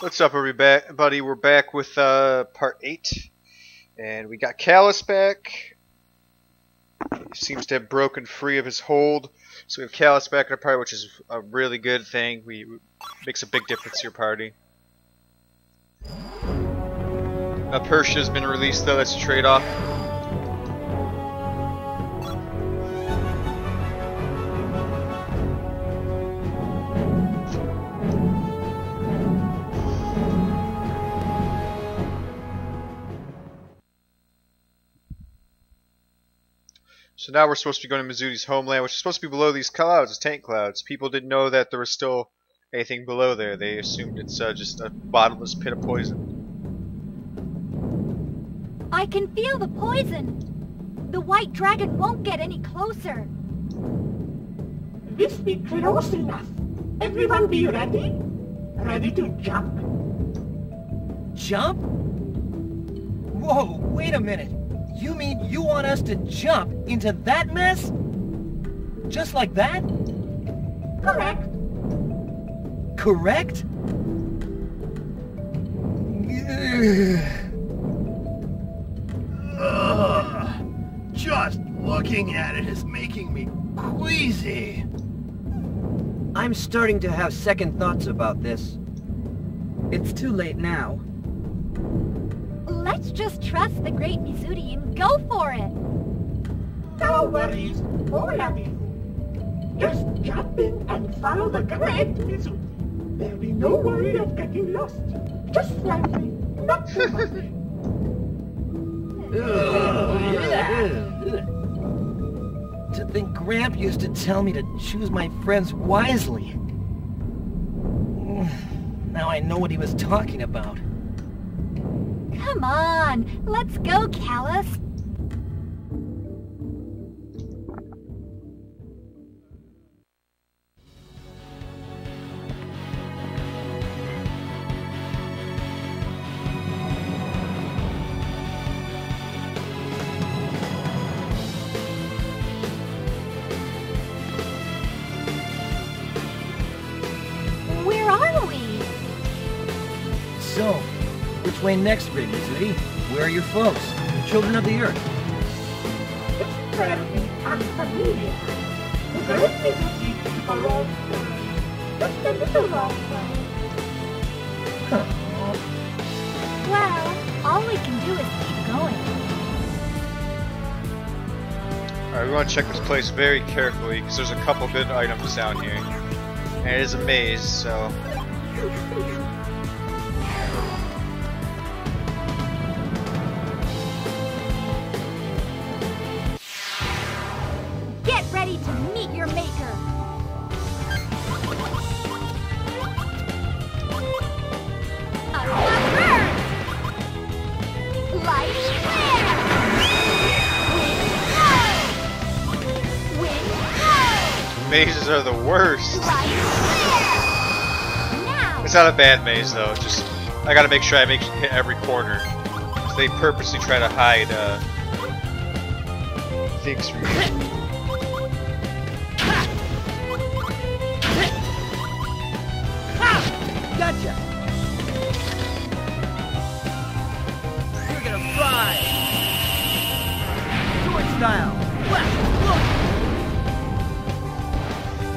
What's up, everybody? We're back with part 8, and we got Kaius back. He seems to have broken free of his hold, so we have Kaius back in our party, which is a really good thing. Makes a big difference to your party. Persia has been released, though. That's a trade-off. So now we're supposed to be going to Mizuti's homeland, which is supposed to be below these clouds, the tank clouds. People didn't know that there was still anything below there. They assumed it's just a bottomless pit of poison. I can feel the poison. The white dragon won't get any closer. This be close enough. Everyone be ready? Ready to jump? Jump? Whoa, wait a minute. You mean you want us to jump into that mess? Just like that? Correct. Correct? Just looking at it is making me queasy. I'm starting to have second thoughts about this. It's too late now. Let's just trust the great Mizuti and go for it. No worries, all of you. Just jump in and follow the great Mizuti. There'll be no worry of getting lost. Just slightly, not too much. To think Gramp used to tell me to choose my friends wisely. Now I know what he was talking about. Come on, let's go, Kaius. Where are we? So, which way next, Great Mizuti? Where are your folks? Children of the Earth. It's very unfamiliar. The great Mizuti belongs just a little longer. Well, all we can do is keep going. Alright, we want to check this place very carefully, because there's a couple good items down here. And it is a maze, so... Get ready to meet your maker. Light flare! Wind blow! Mazes are the worst. Light flare! Now! It's not a bad maze, though. Just, I gotta make sure I hit every corner. So they purposely try to hide, things from you. Gotcha! You're gonna fly! Sword style! Left!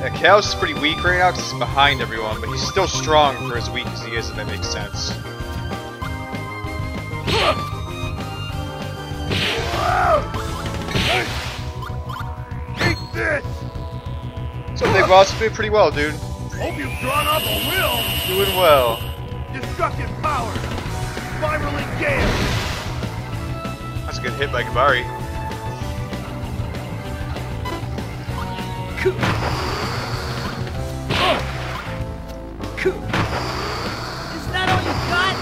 Yeah, Kaius is pretty weak right now because he's behind everyone, but he's still strong for as weak as he is, if that makes sense. Take this! So Big Boss is doing pretty well, dude. Hope you've drawn up a will! Doing well. Destructive power! Spiraling gale! That's a good hit by Gabari. Is that all you got?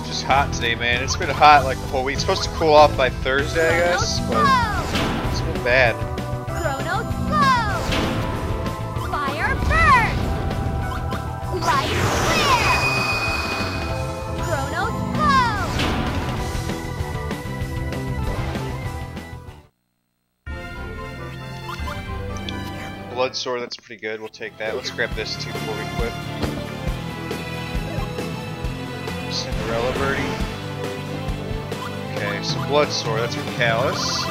Just hot today, man. It's been hot like the whole week. It's supposed to cool off by Thursday, I guess, but it's been bad. Chrono slow! Fire burn! Light flare! Chrono slow! blood sword, that's pretty good. We'll take that. Let's grab this too before we quit. Cinderella birdie. Okay, so blood sword, that's for Kaius.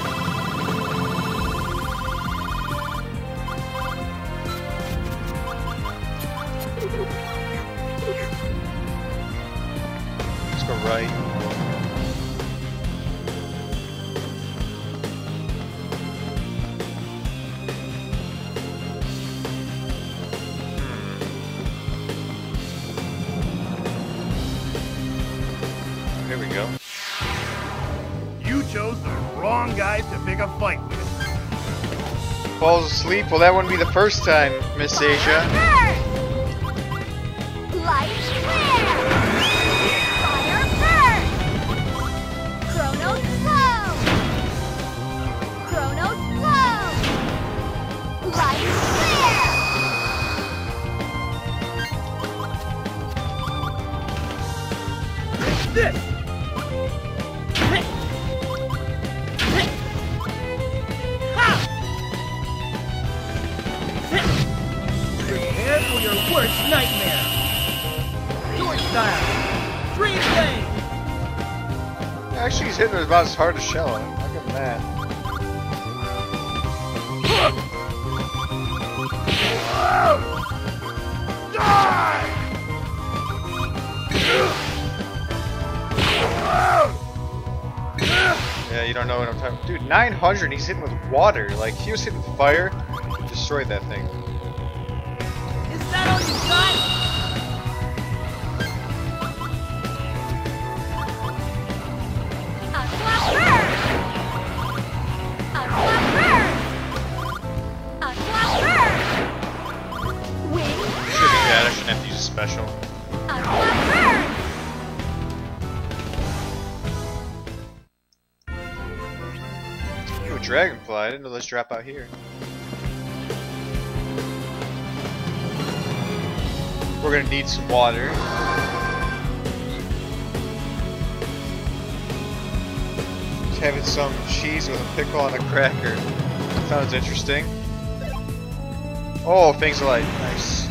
Let's go right. Here we go. You chose the wrong guys to pick a fight with. Falls asleep? Well, that wouldn't be the first time, Miss Asia. Light flare! Fire burst! Chrono slow! Chrono slow! Light flare! This! Prepare for your worst nightmare! Sword style! Dream blade! Actually, he's hitting it about as hard as Shell. I'll give him that. Die! Yeah, you don't know what I'm talking about. Dude, 900, he's hitting with water. Like, he was hitting with fire, destroyed that thing. Is that all you got? Aqua burst! Aqua burst! Aqua burst! Wind Should be bad, I shouldn't have to use a special. Aqua burst! Ooh, dragonfly, I didn't know those drop out here. We're gonna need some water. Just having some cheese with a pickle and a cracker. Sounds interesting. Oh, things are like nice.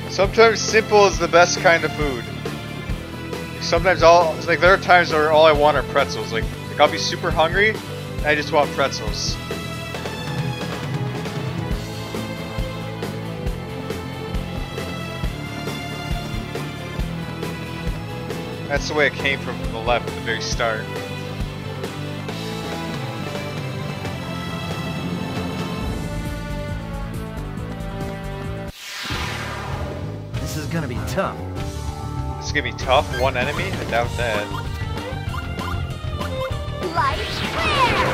Sometimes simple is the best kind of food. Sometimes like there are times where all I want are pretzels. Like I'll be super hungry and I just want pretzels. That's the way it came from the left at the very start. This is gonna be tough. This is gonna be tough. One enemy? I doubt that. Light flare!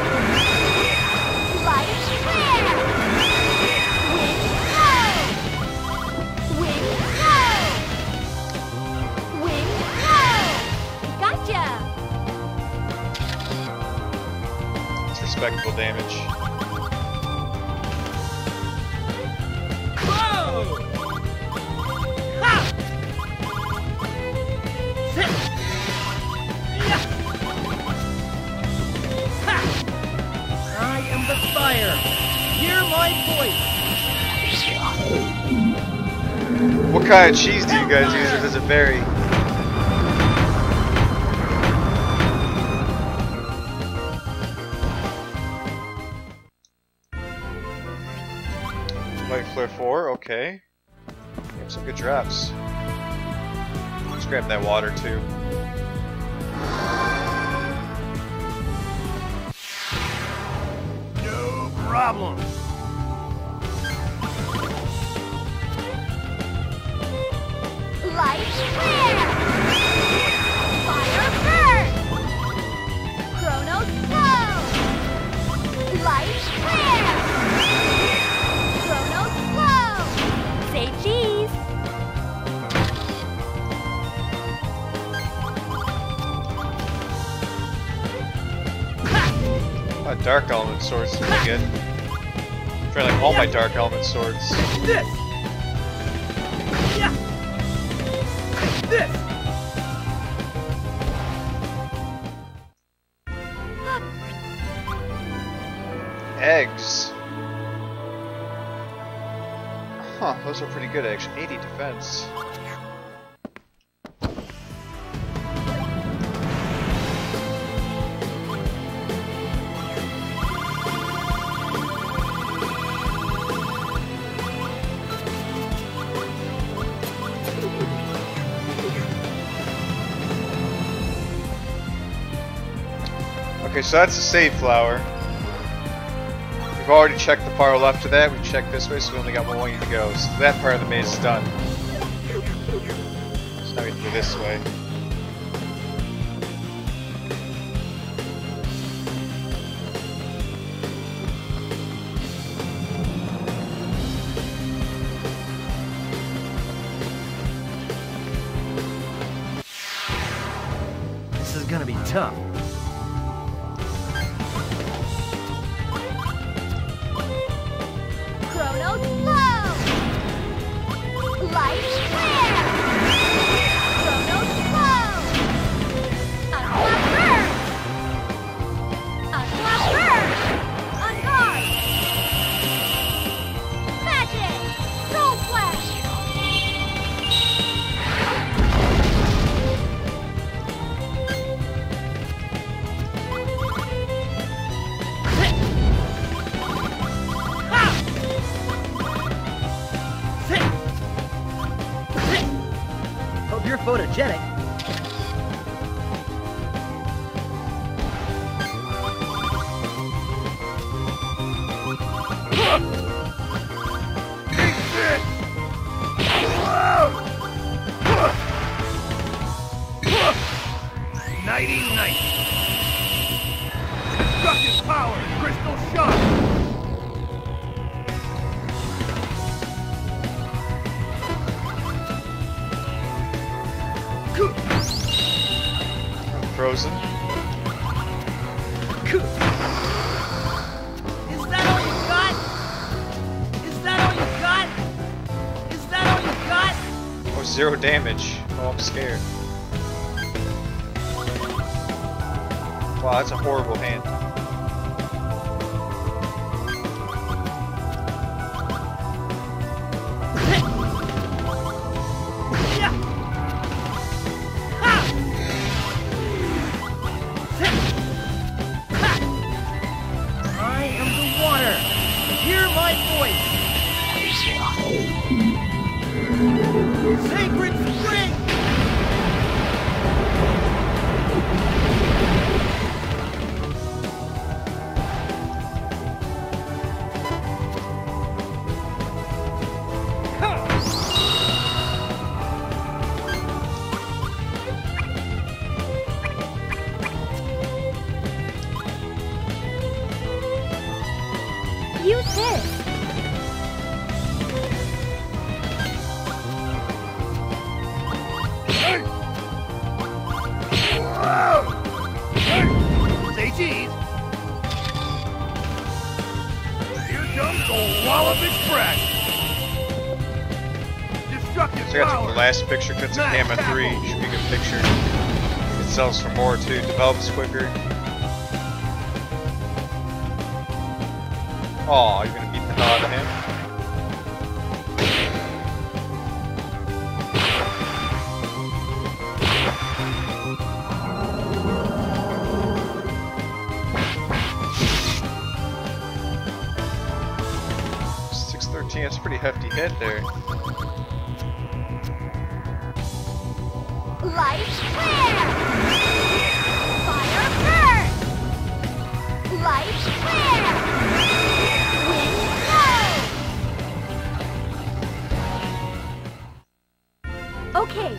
Light flare! Wind blow! Wind blow! Wind blow! Gotcha! It's respectable damage. Whoa! Ha! I am the fire. Hear my voice. What kind of cheese do you guys use, or does it vary? Light Flare 4, okay. We have some good drops. Let's grab that water too. No problem. Light flare! Fire burst! Chrono slow! Light flare! Chrono slow! Say cheese! Dark element swords is pretty good. I'm trying like all my dark element swords. This! Yeah! This! Eggs. Huh, those are pretty good actually. 80 defense. Okay, so that's the save flower. We've already checked the far left of that. We checked this way, so we only got one way to go. So that part of the maze is done. So now we have to go this way. This is gonna be tough. Chrono slow! Light clear! Chrono slow! Unlock burn! Unlock burn! On guard! Magic! Soul flash! Hope you're photogenic. Nighty night. Destructive power, crystal shock. Frozen. Is that all you got? Is that all you got? Is that all you got? Oh, 0 damage. Oh, I'm scared. Wow, that's a horrible hand. I am the water. Hear my voice. Sacred spring. Use this! Say cheese. Here comes the Wallop Express. Destructive So I got power. the last picture, cuts of Gamma 3. Should be a good picture. It sells for more too, develops quicker. Aw, you're gonna beat the hell out of him. That's a pretty hefty hit there. Light clear! Fire burn! Light clear! Wind blow! Okay.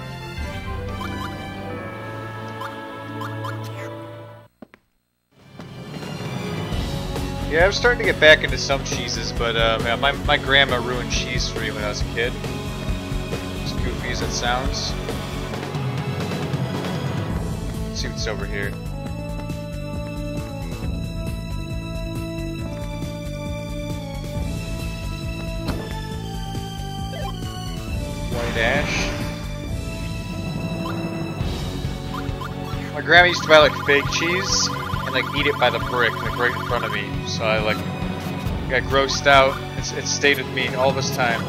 Yeah, I'm starting to get back into some cheeses, but yeah, my grandma ruined cheese for me when I was a kid. As goofy as it sounds. Let's see what's over here. grandma used to buy like fake cheese and like eat it by the brick, like right in front of me. So I like got grossed out. It stayed with me all this time.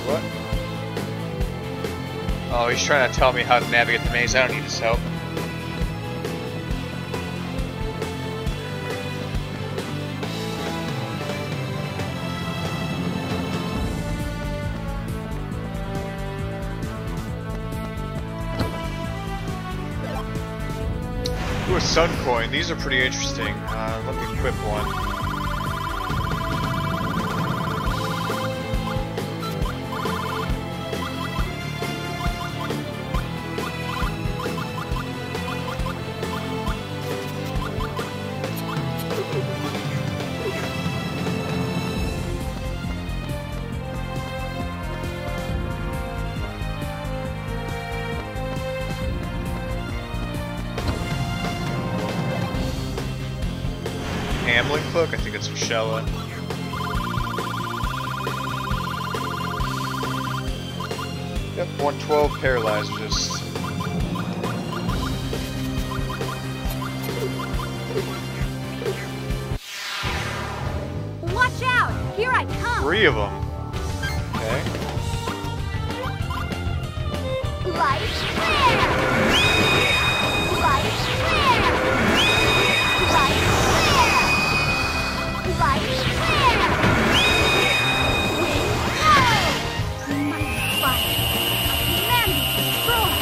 What? Oh, he's trying to tell me how to navigate the maze. I don't need his help. Ooh, a sun coin. These are pretty interesting. Let me equip one. Hamlin cloak? I think it's for Scheudle. Yep, 112 paralyzed just. Watch out! Here I come! 3 of them. Okay. Light flare! Light flare! Light flare! Light flare! Wing go! Mighty fire! Command destroy!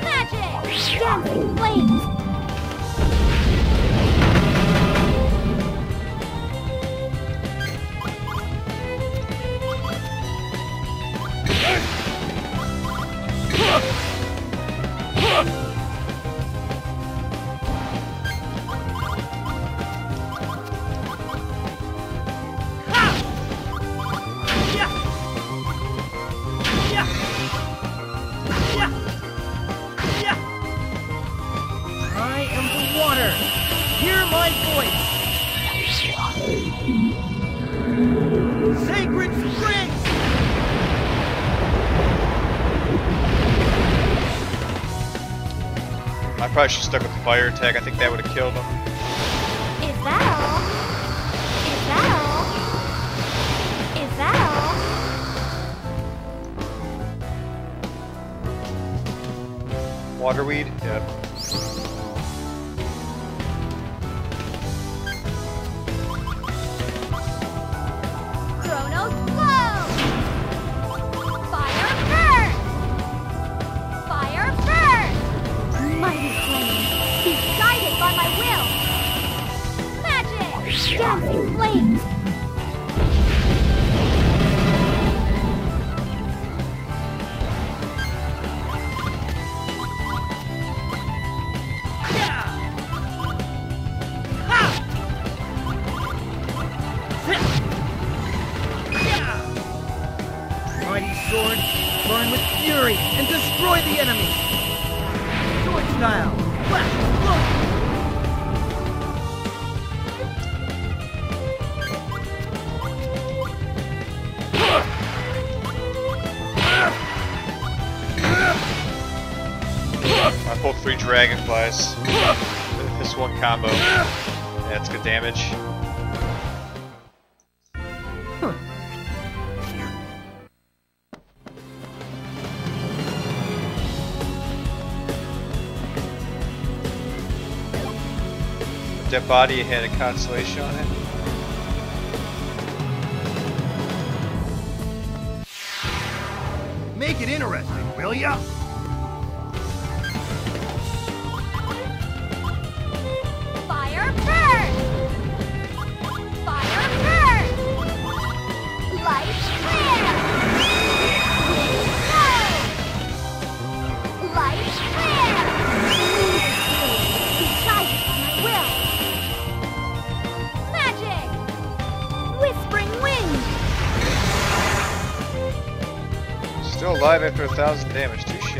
Magic! Dancing flames! I am the water. Hear my voice. Sacred springs. I probably should have stuck with the fire attack. I think that would have killed him. Is that all? Is that all? Is that all? Waterweed? Yep. Chronos flow! Fire burn! Fire burn! Mighty flame, be guided by my will! Magic! Dancing flames! Mighty sword, burn with fury and destroy the enemy. Sword style, flash, I pulled 3 dragonflies. This one combo. That's good damage. Dead body had a constellation on it. Make it interesting, will ya? Fire burn! Fire burn! Light flare! Wing go! Light flare! Be guided by my will! Magic! Whispering wind! Still alive after 1,000 damage. Touche.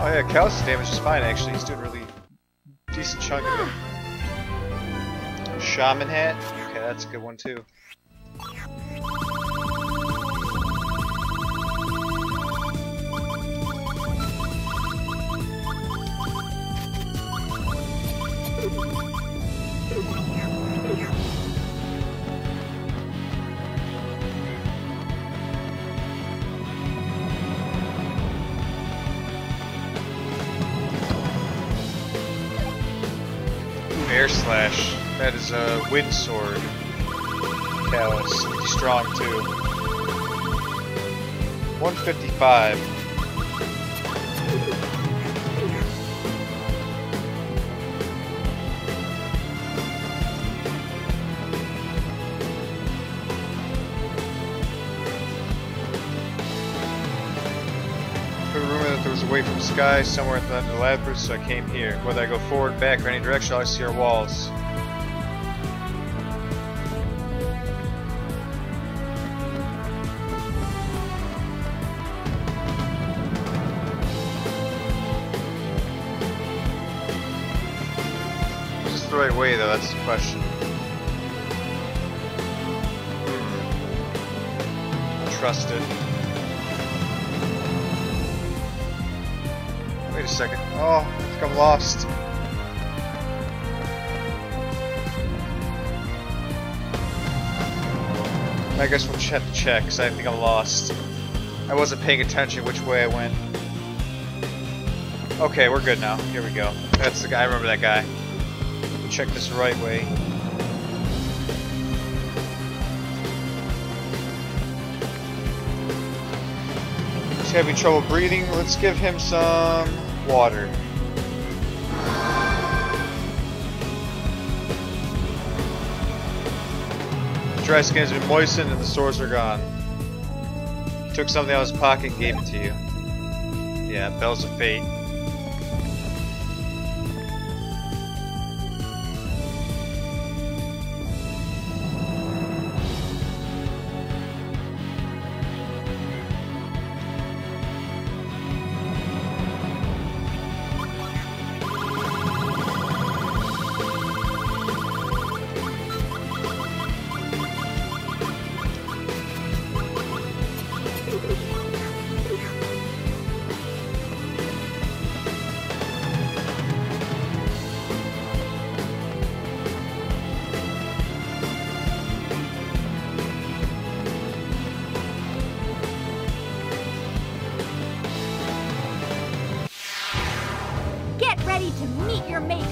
Oh yeah, Kaius' damage is fine actually. He's doing a really decent chunk of it. Shaman hat. Okay, that's a good one too. Air slash. That is a wind sword. Kaius. He's strong too. 155. A rumor that there was a way from the sky somewhere at the end of the labyrinth, so I came here. Whether I go forward, back, or any direction, all I see are walls. Is this the right way, though? That's the question. Trust it. Wait a second. Oh, I think I'm lost. I guess we'll have to check, because I think I'm lost. I wasn't paying attention which way I went. Okay, we're good now. Here we go. That's the guy. I remember that guy. We'll check this right way. He's having trouble breathing. Let's give him some water. The dry skin has been moistened and the sores are gone. He took something out of his pocket and gave it to you. Yeah, Bells of Fate. Ready to meet your maker.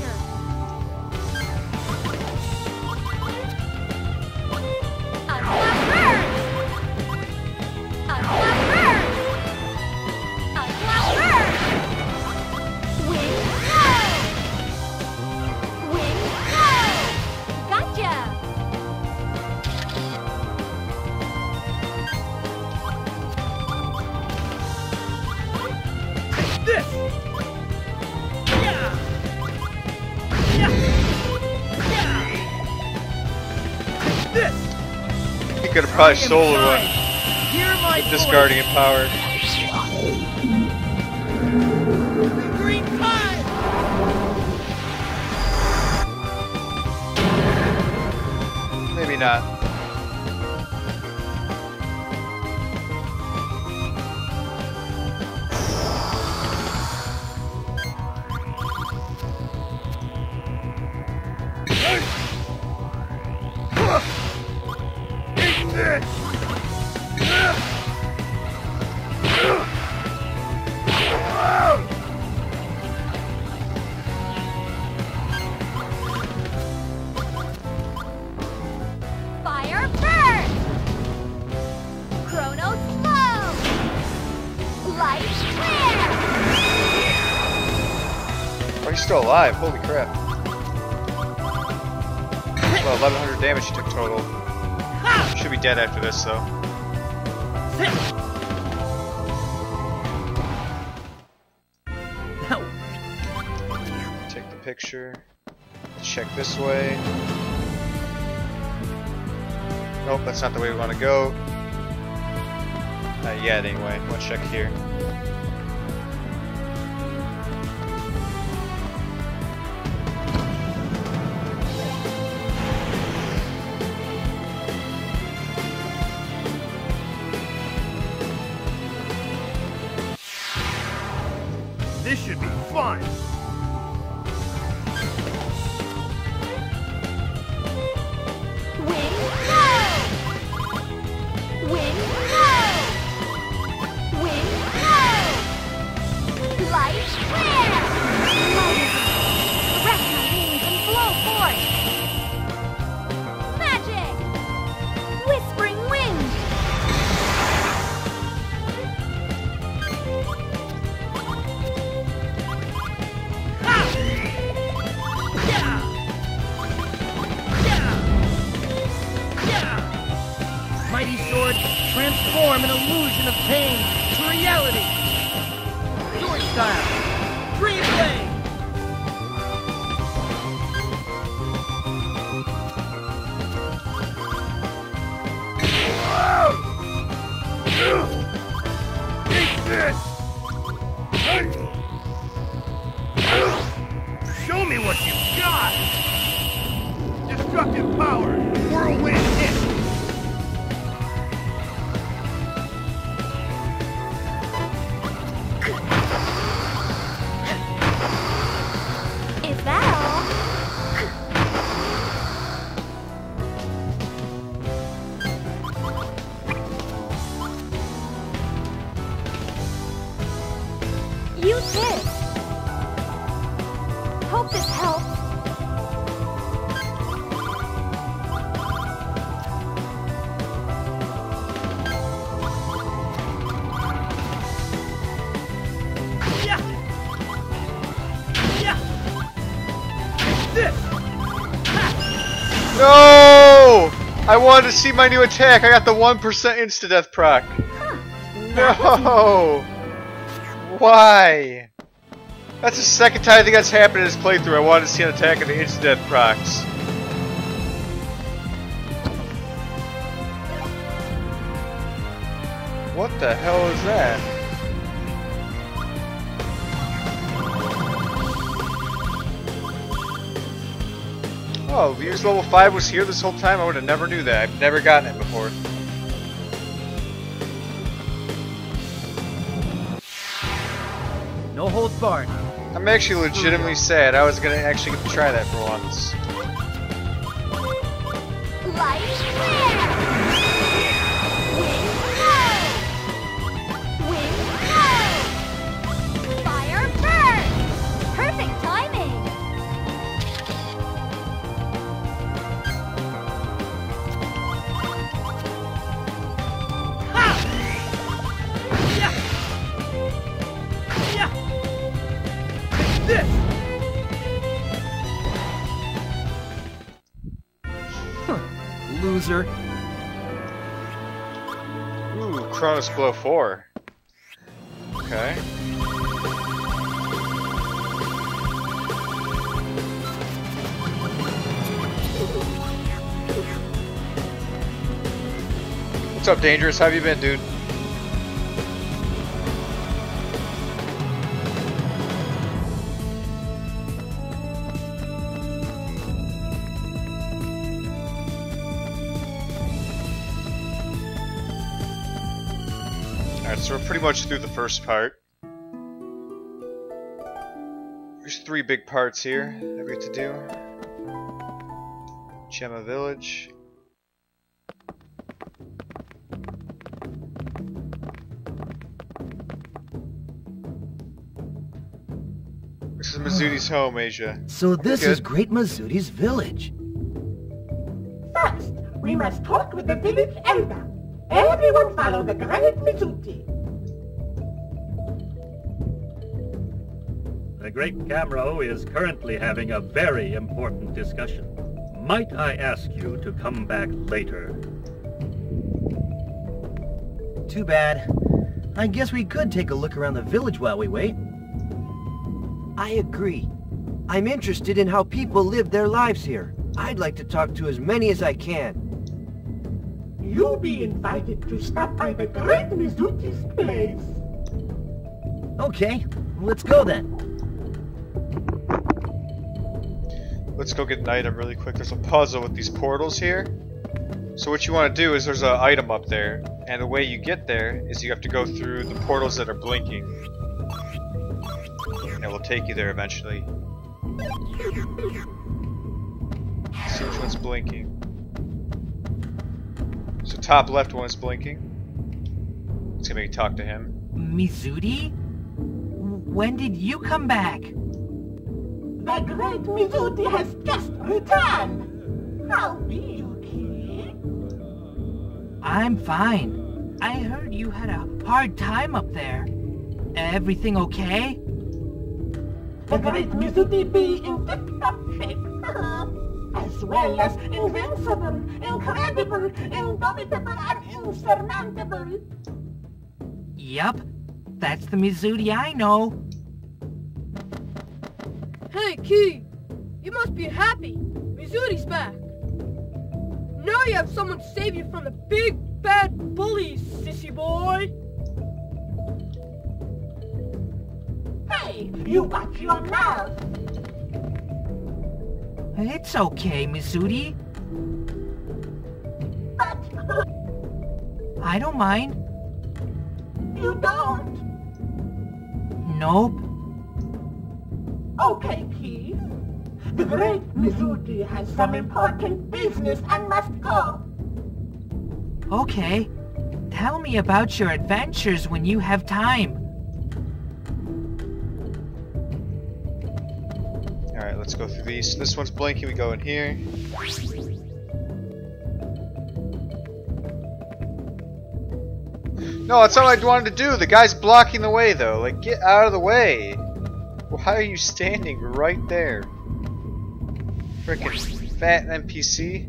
Could have probably soloed one with discarding and power. Green tide! Maybe not. Fire burn! Chrono slow! Light flare! Oh, he's still alive. Holy crap. Well, 1100 damage he took total. Should be dead after this, though. Take the picture. Check this way. Nope, that's not the way we want to go. Not yet, anyway. Let's check here. This should be fun. Wing, go! Wing, go! Wing, go! Light, flare! Light, caress my wings and blow forth! Magic! Whispering wind! Mighty sword, transform an illusion of pain to reality. Sword style, dream blade. Take this! Show me what you've got! Destructive power! Whirlwind hit! Is that all? Use this. Hope this helps. Yeah. Yeah. This. No! I wanted to see my new attack. I got the 1% insta-death proc. No! Why? That's the second time I think that's happened in this playthrough. I wanted to see an attack of the insta-death procs. What the hell is that? Oh, Views level 5 was here this whole time? I would have never knew that. I've never gotten it before. No holds barred. I'm actually legitimately sad. I was gonna actually get to try that for once. Light, flare! Wing, go! Wing, go! Fire, burn! Perfect timing! This. Loser. Ooh, Cronus Blow 4. Okay. What's up, Dangerous? How have you been, dude? Alright, so we're pretty much through the first part. There's 3 big parts here that we have to do. Gemma Village. This is Mizuti's home, Asia. So this Good. is Great Mizuti's village. First, we must talk with the village elder. Everyone follow the Great Mizuti. The Great Camro is currently having a very important discussion. Might I ask you to come back later? Too bad. I guess we could take a look around the village while we wait. I agree. I'm interested in how people live their lives here. I'd like to talk to as many as I can. You'll be invited to stop by the Great Mizuti's place. Okay, let's go then. Let's go get an item really quick. There's a puzzle with these portals here. So what you want to do is there's an item up there, and the way you get there is you have to go through the portals that are blinking. Yeah, we'll take you there eventually. See which one's blinking. So top left one is blinking. It's gonna make you talk to him. Mizuti? When did you come back? The great Mizuti has just returned. How be you, kid? I'm fine. I heard you had a hard time up there. Everything okay? The great Mizuti be in tip-top shape. As well as invincible, incredible, indomitable, and insurmountable. Yup. That's the Mizuti I know. Hey, Key! You must be happy. Mizuti's back. Now you have someone to save you from the big bad bullies, sissy boy. Hey, you got your nerve. It's okay, Mizuti. But I don't mind. you don't. Nope. Okay, Key. The great Mizuti has some important business and must go. Okay. Tell me about your adventures when you have time. Alright, let's go through these. This one's blinking, we go in here. No, that's not what I wanted to do. The guy's blocking the way though. Like, get out of the way. Why are you standing right there? Frickin' fat NPC.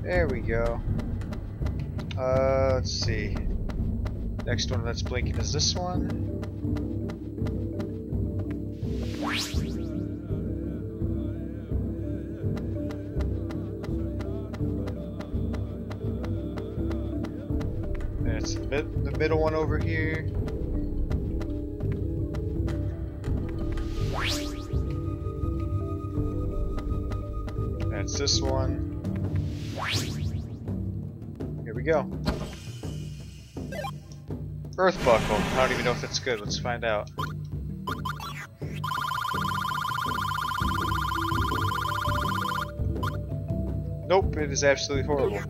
There we go. Let's see. Next one that's blinking is this one. There's the middle one over here. That's this one. Here we go. Earth buckle. I don't even know if it's good. Let's find out. Nope, it is absolutely horrible.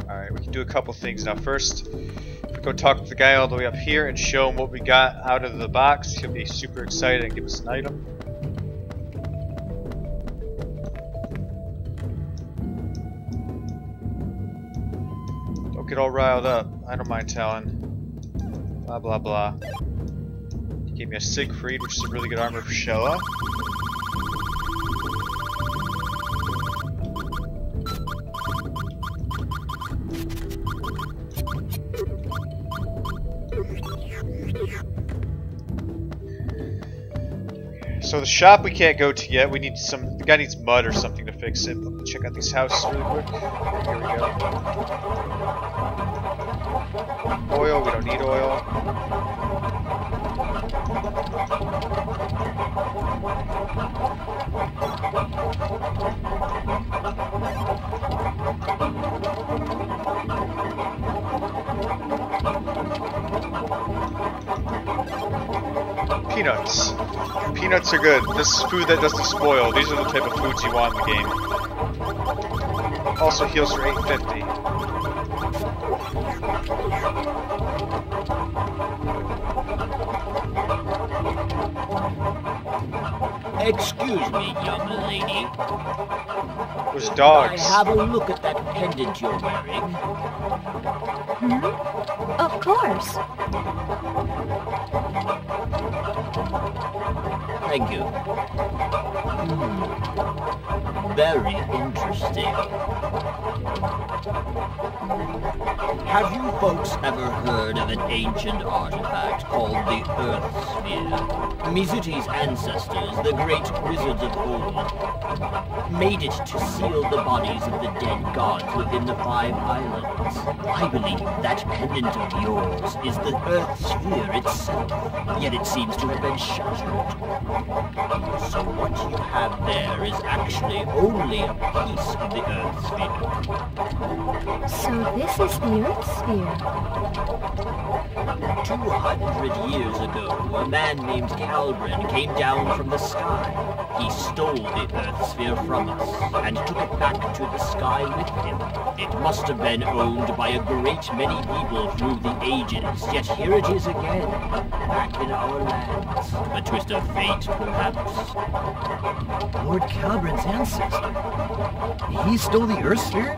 Alright, we can do a couple things now. First, if we go talk to the guy all the way up here and show him what we got out of the box, he'll be super excited and give us an item. Don't get all riled up. I don't mind telling. Blah blah blah. He gave me a Siegfried, which is a really good armor for Scheudle. So the shop we can't go to yet. We need some. The guy needs mud or something to fix it. Let me check out these houses really quick. Here we go. Oil. We don't need oil. Peanuts. Peanuts are good. This is food that doesn't spoil. These are the type of foods you want in the game. Also heals for 850. Excuse me, young lady. Those dogs. I have a look at that pendant you're wearing. Of course. Thank you. Very interesting. Have you folks ever heard of an ancient artifact called the Earth Sphere? Mizuti's ancestors, the great wizards of old, made it to seal the bodies of the dead gods within the 5 islands. I believe that pendant of yours is the Earth Sphere itself, yet it seems to have been shattered. So what you have there is actually only a piece of the Earth Sphere. So this is the the Earth Sphere. 200 years ago, a man named Calbrin came down from the sky. He stole the Earth Sphere from us and took it back to the sky with him. It must have been owned by a great many people through the ages, yet here it is again, back in our lands. A twist of fate, perhaps. Lord Calbrin's ancestor. He stole the Earth Sphere?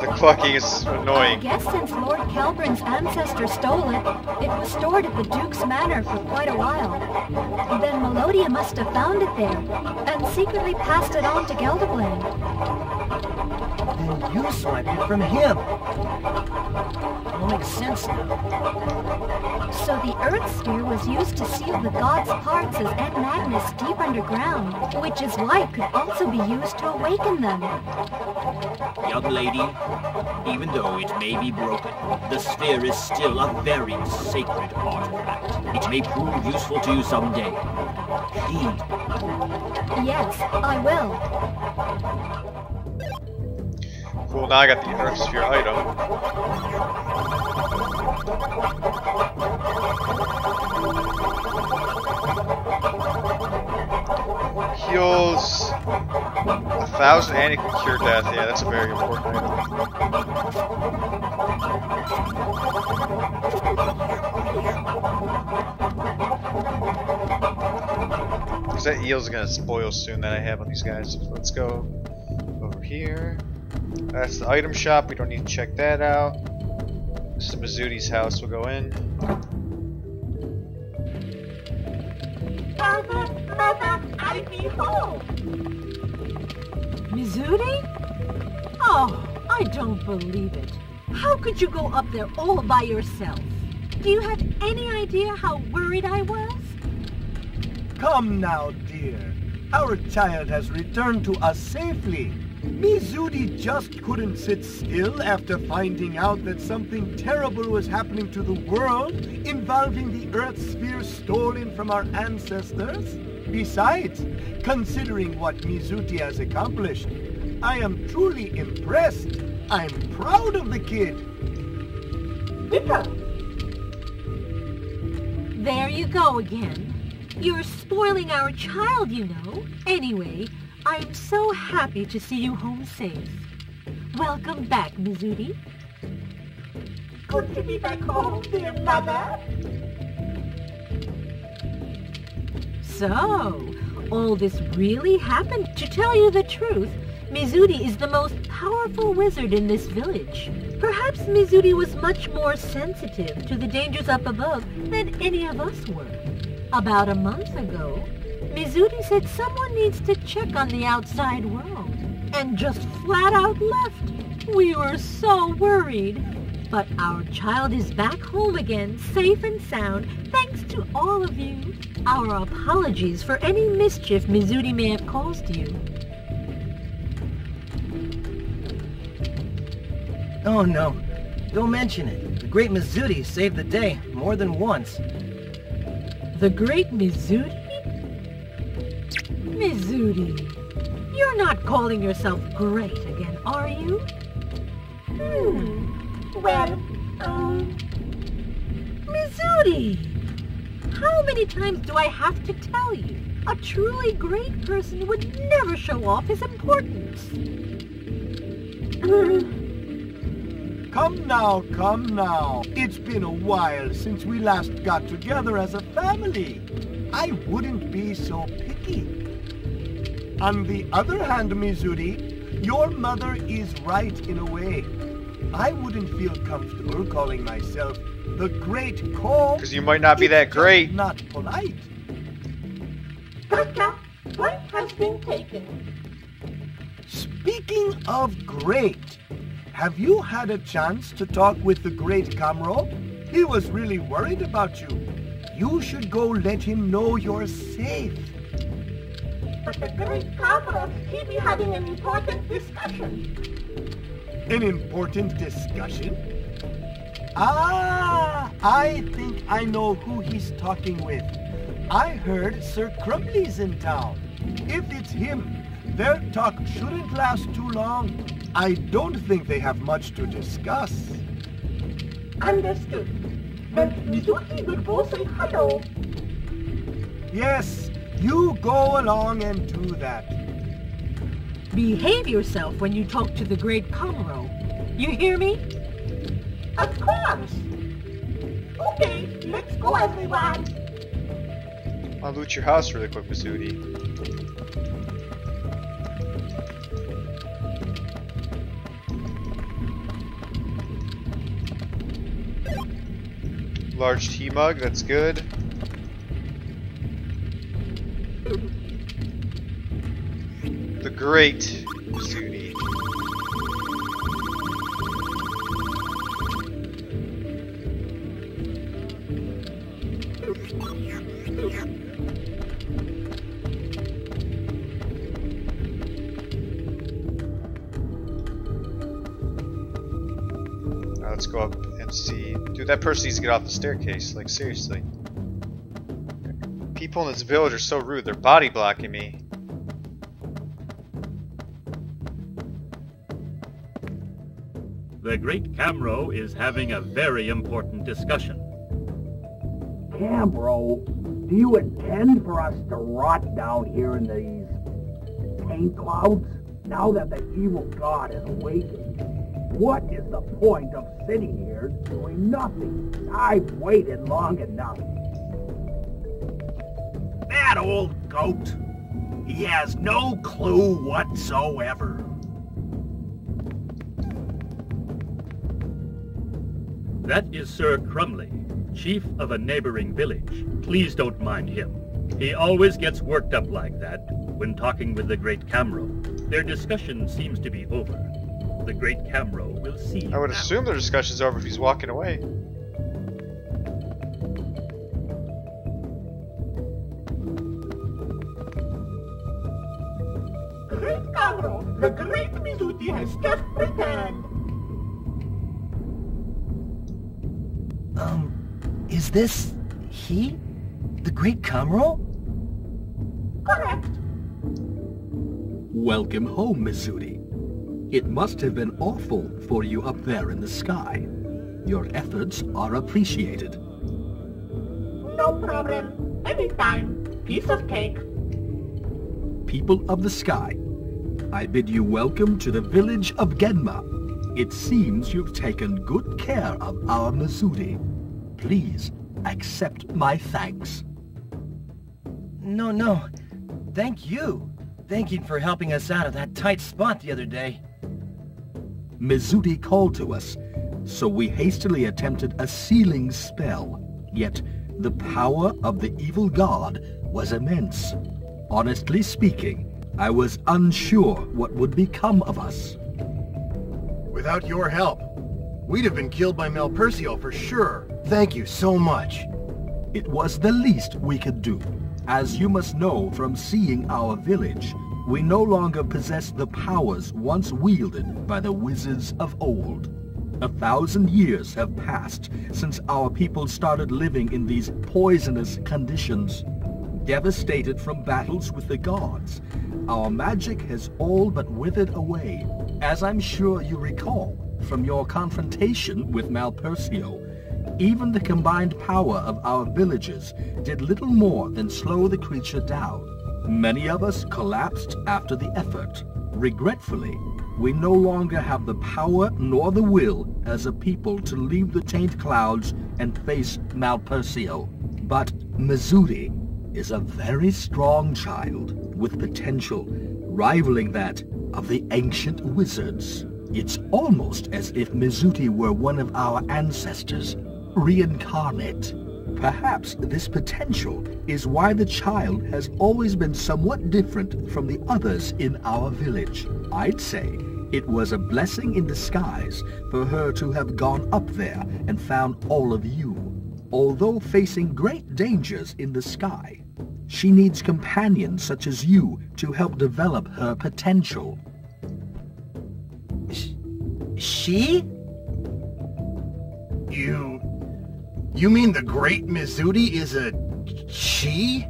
The clucking is I annoying. guess since Lord Calbrin's ancestor stole it, it was stored at the Duke's Manor for quite a while. Then Melodia must have found it there, and secretly passed it on to Gelderland. Then you swiped it from him. It all makes sense now. So the Earth Sphere was used to seal the gods' parts as Aunt Magnus deep underground, which is why it could also be used to awaken them. Young lady, even though it may be broken, the sphere is still a very sacred artifact. It may prove useful to you someday. Heed. Yes, I will. Cool, now I got the Earth Sphere item. Heals 1,000 and it can cure death. Yeah, that's a very important item. Because that eel's gonna spoil soon that I have on these guys. So let's go over here. That's the item shop. We don't need to check that out. This is Mizuti's house. We'll go in. Mother, I be home. Mizuti? Oh, I don't believe it. How could you go up there all by yourself? Do you have any idea how worried I was? Come now, dear. Our child has returned to us safely. Mizuti just couldn't sit still after finding out that something terrible was happening to the world involving the Earth Sphere stolen from our ancestors. Besides, considering what Mizuti has accomplished, I am truly impressed. I'm proud of the kid. There you go again. You're spoiling our child, you know. Anyway, I'm so happy to see you home safe. Welcome back, Mizuti. Good to be back home, dear mother. So, all this really happened? To tell you the truth, Mizuti is the most powerful wizard in this village. Perhaps Mizuti was much more sensitive to the dangers up above than any of us were. About a month ago, Mizuti said someone needs to check on the outside world, and just flat out left. We were so worried. But our child is back home again, safe and sound, thanks to all of you. Our apologies for any mischief Mizuti may have caused you. Oh no, don't mention it. The great Mizuti saved the day more than once. The great Mizuti? Mizuti, you're not calling yourself great again, are you? Well, Mizuti! How many times do I have to tell you? A truly great person would never show off his importance. Come now. It's been a while since we last got together as a family. I wouldn't be so picky. On the other hand, Mizuti, your mother is right in a way. I wouldn't feel comfortable calling myself the Great Ko. Because you might not be that great. Not polite. Gotcha. Point has been taken. Speaking of great, have you had a chance to talk with the Great Kamro? He was really worried about you. You should go let him know you're safe. But the Great Kamro, he be having an important discussion. An important discussion? Ah, I think I know who he's talking with. I heard Sir Crumley's in town. If it's him, their talk shouldn't last too long. I don't think they have much to discuss. Understood. Then Mizuki will go say hello. Yes, you go along and do that. Behave yourself when you talk to the great Kamuro. You hear me? Of course. Okay, let's go everyone. I'll loot your house really quick, Mizudi. Large tea mug, that's good. The great Mizudi. Now let's go up and see. Dude, that person needs to get off the staircase. Like, seriously. People in this village are so rude. They're body blocking me. The great Kamuro is having a very important discussion. Kamuro, do you intend for us to rot down here in these paint clouds now that the evil god has awakened? What is the point of sitting here doing nothing? I've waited long enough. That old goat! He has no clue whatsoever. That is Sir Crumley, chief of a neighboring village. Please don't mind him. He always gets worked up like that when talking with the great Kamuro. Their discussion seems to be over. The great Kamuro will see. I would assume the discussion's over if he's walking away. Great Kamuro, the great Mizuki has just returned. Is this he? The great Kamuro? Correct. Welcome home, Mizudi. It must have been awful for you up there in the sky. Your efforts are appreciated. No problem. Anytime. Piece of cake. People of the sky, I bid you welcome to the village of Genma. It seems you've taken good care of our Mizudi. Please accept my thanks. No. Thank you. Thank you for helping us out of that tight spot the other day. Mizudi called to us, so we hastily attempted a sealing spell. Yet, the power of the evil god was immense. Honestly speaking, I was unsure what would become of us. Without your help, we'd have been killed by Malpercio for sure. Thank you so much. It was the least we could do. As you must know from seeing our village, we no longer possess the powers once wielded by the wizards of old. 1,000 years have passed since our people started living in these poisonous conditions. Devastated from battles with the gods, our magic has all but withered away. As I'm sure you recall from your confrontation with Malpercio, even the combined power of our villages did little more than slow the creature down. Many of us collapsed after the effort. Regretfully, we no longer have the power nor the will as a people to leave the taint clouds and face Malpercio. But Mizudi is a very strong child with potential rivaling that of the ancient wizards. It's almost as if Mizudi were one of our ancestors, reincarnate. Perhaps this potential is why the child has always been somewhat different from the others in our village. I'd say it was a blessing in disguise for her to have gone up there and found all of you. Although facing great dangers in the sky, she needs companions such as you to help develop her potential. She? You mean the great Mizudi is a she?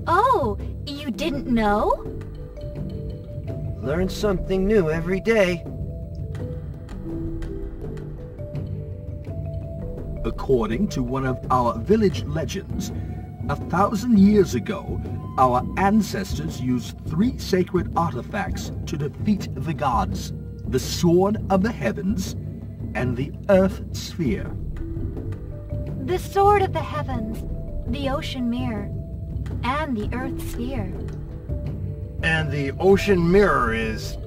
Oh, you didn't know? Learn something new every day. According to one of our village legends, 1,000 years ago, our ancestors used 3 sacred artifacts to defeat the gods: the Sword of the Heavens and the Earth Sphere. The Sword of the Heavens, the Ocean Mirror, and the Earth Sphere. And the Ocean Mirror is...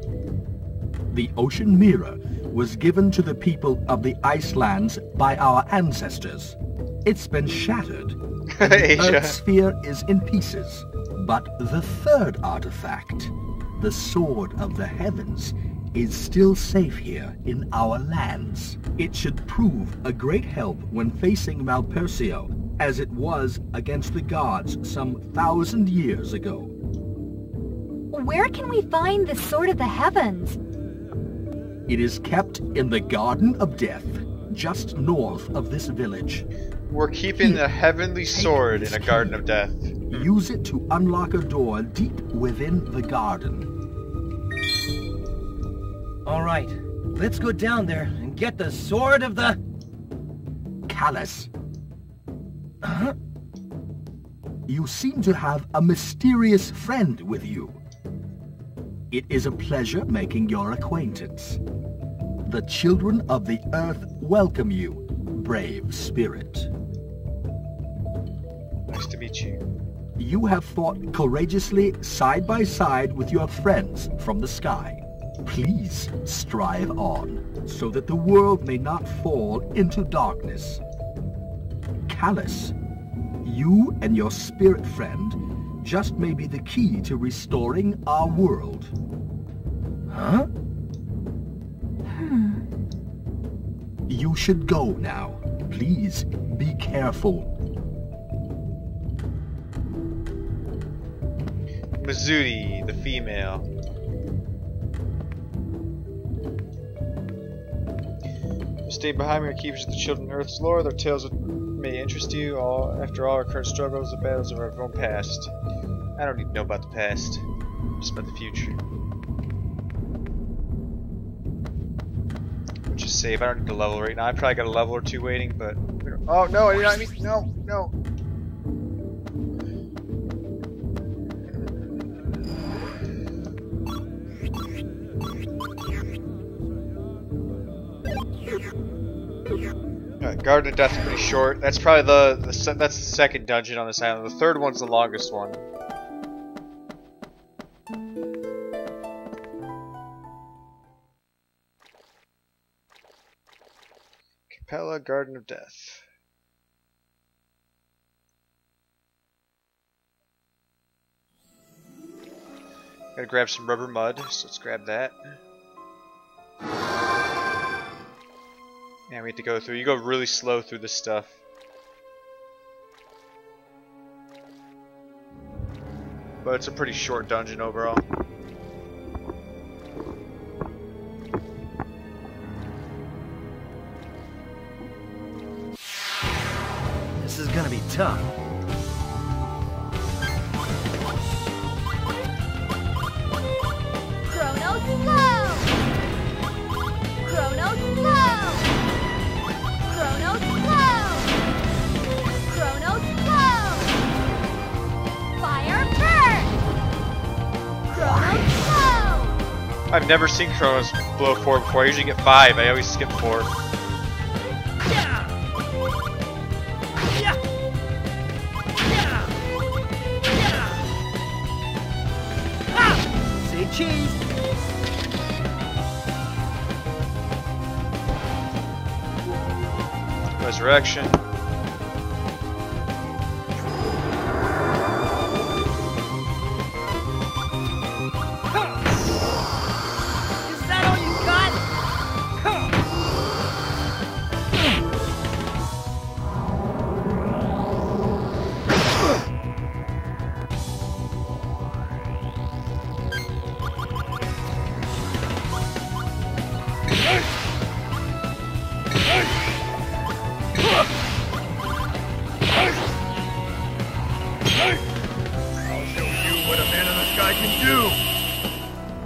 The Ocean Mirror was given to the people of the Icelands by our ancestors. It's been shattered, and the Earth Sphere is in pieces. But the third artifact, the Sword of the Heavens, is still safe here in our lands. It should prove a great help when facing Malpersio, as it was against the gods some 1,000 years ago. Where can we find the Sword of the Heavens? It is kept in the Garden of Death, just north of this village. We're keeping the heavenly sword in a Garden of Death. Use it to unlock a door deep within the garden. All right, let's go down there and get the Sword of the... Kaius. Huh? You seem to have a mysterious friend with you. It is a pleasure making your acquaintance. The children of the Earth welcome you, brave spirit. Nice to meet you. You have fought courageously side by side with your friends from the sky. Please strive on, so that the world may not fall into darkness. Kaius, you and your spirit friend just may be the key to restoring our world. Huh? You should go now. Please be careful. Mizudi, the female. Stay behind me or keep the children of Earth's lore. Their tales may interest you. After all, our current struggles, the battles of our own past. I don't need to know about the past, just about the future. Just save. I don't need to level right now. I probably got a level or 2 waiting, but oh no! I mean, no. Garden of Death's pretty short. That's probably that's the second dungeon on this island. The third one's the longest one. Capella, Garden of Death. Gotta grab some rubber mud, so let's grab that. Yeah, we have to go through. You go really slow through this stuff. But it's a pretty short dungeon overall. This is gonna be tough. Chrono slow! Chrono slow! Chrono slow! Chrono slow! Fire burst! Chrono slow! I've never seen Chronos blow 4 before. I usually get 5. I always skip 4. Say cheese! Resurrection. Is that all you got?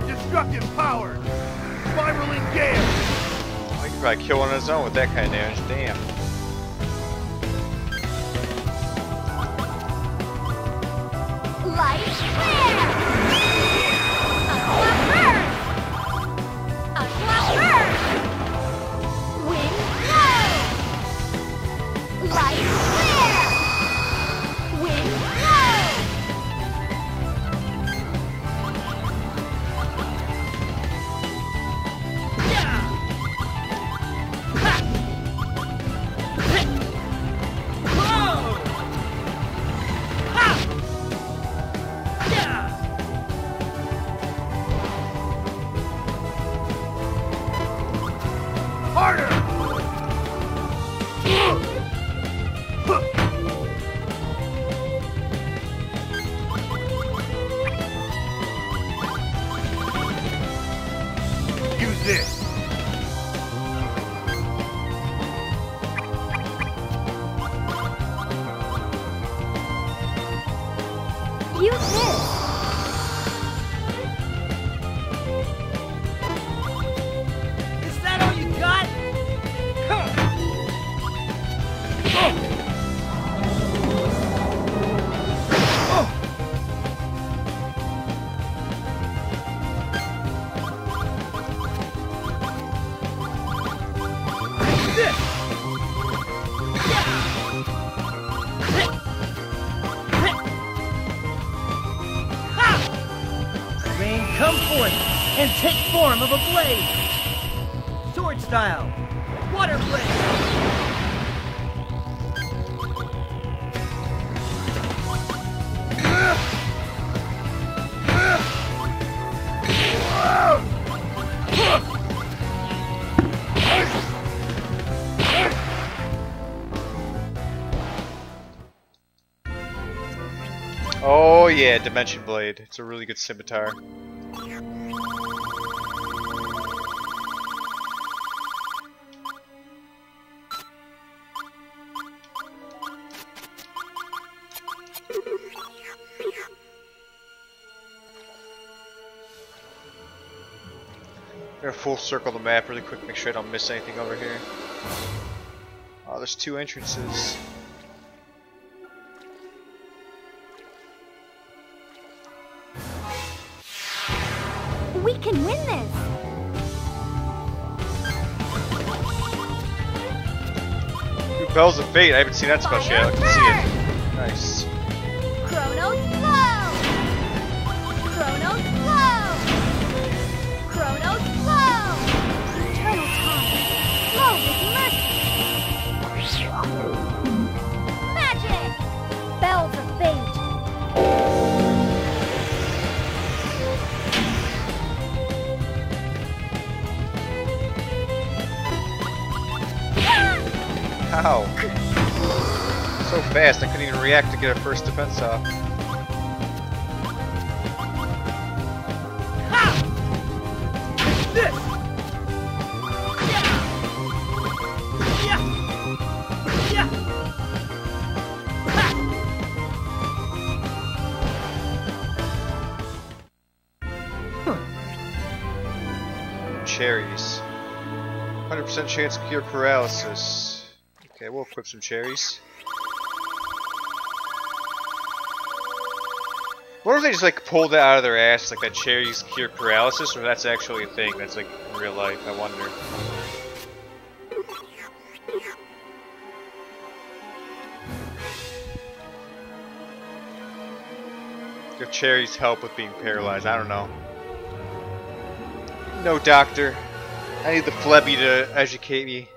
Destructive power! Spiraling gale! I could probably kill one on his own with that kind of damage. Damn. Light flare! Aqua burst! Aqua burst! Wind blow! Light flare! Wind blow! Come forth and take form of a blade! Sword style! Water blade! Oh yeah, Dimension Blade. It's a really good scimitar. I'm gonna full circle the map really quick, make sure I don't miss anything over here. Oh, there's two entrances. We can win this! Ooh, Bells of Fate, I haven't seen that special yet. I can see it. Nice. Chrono slow! Chrono slow! Chrono slow! Eternal time! Slow with mercy! Magic! Bells of Fate! Ow! So fast, I couldn't even react to get a first defense off. Cherries. 100% chance to cure paralysis. Okay, we'll equip some cherries. What if they just like pulled it out of their ass, like that cherries cure paralysis, or that's actually a thing that's like in real life, I wonder. If cherries help with being paralyzed, I don't know. No doctor. I need the Flebby to educate me.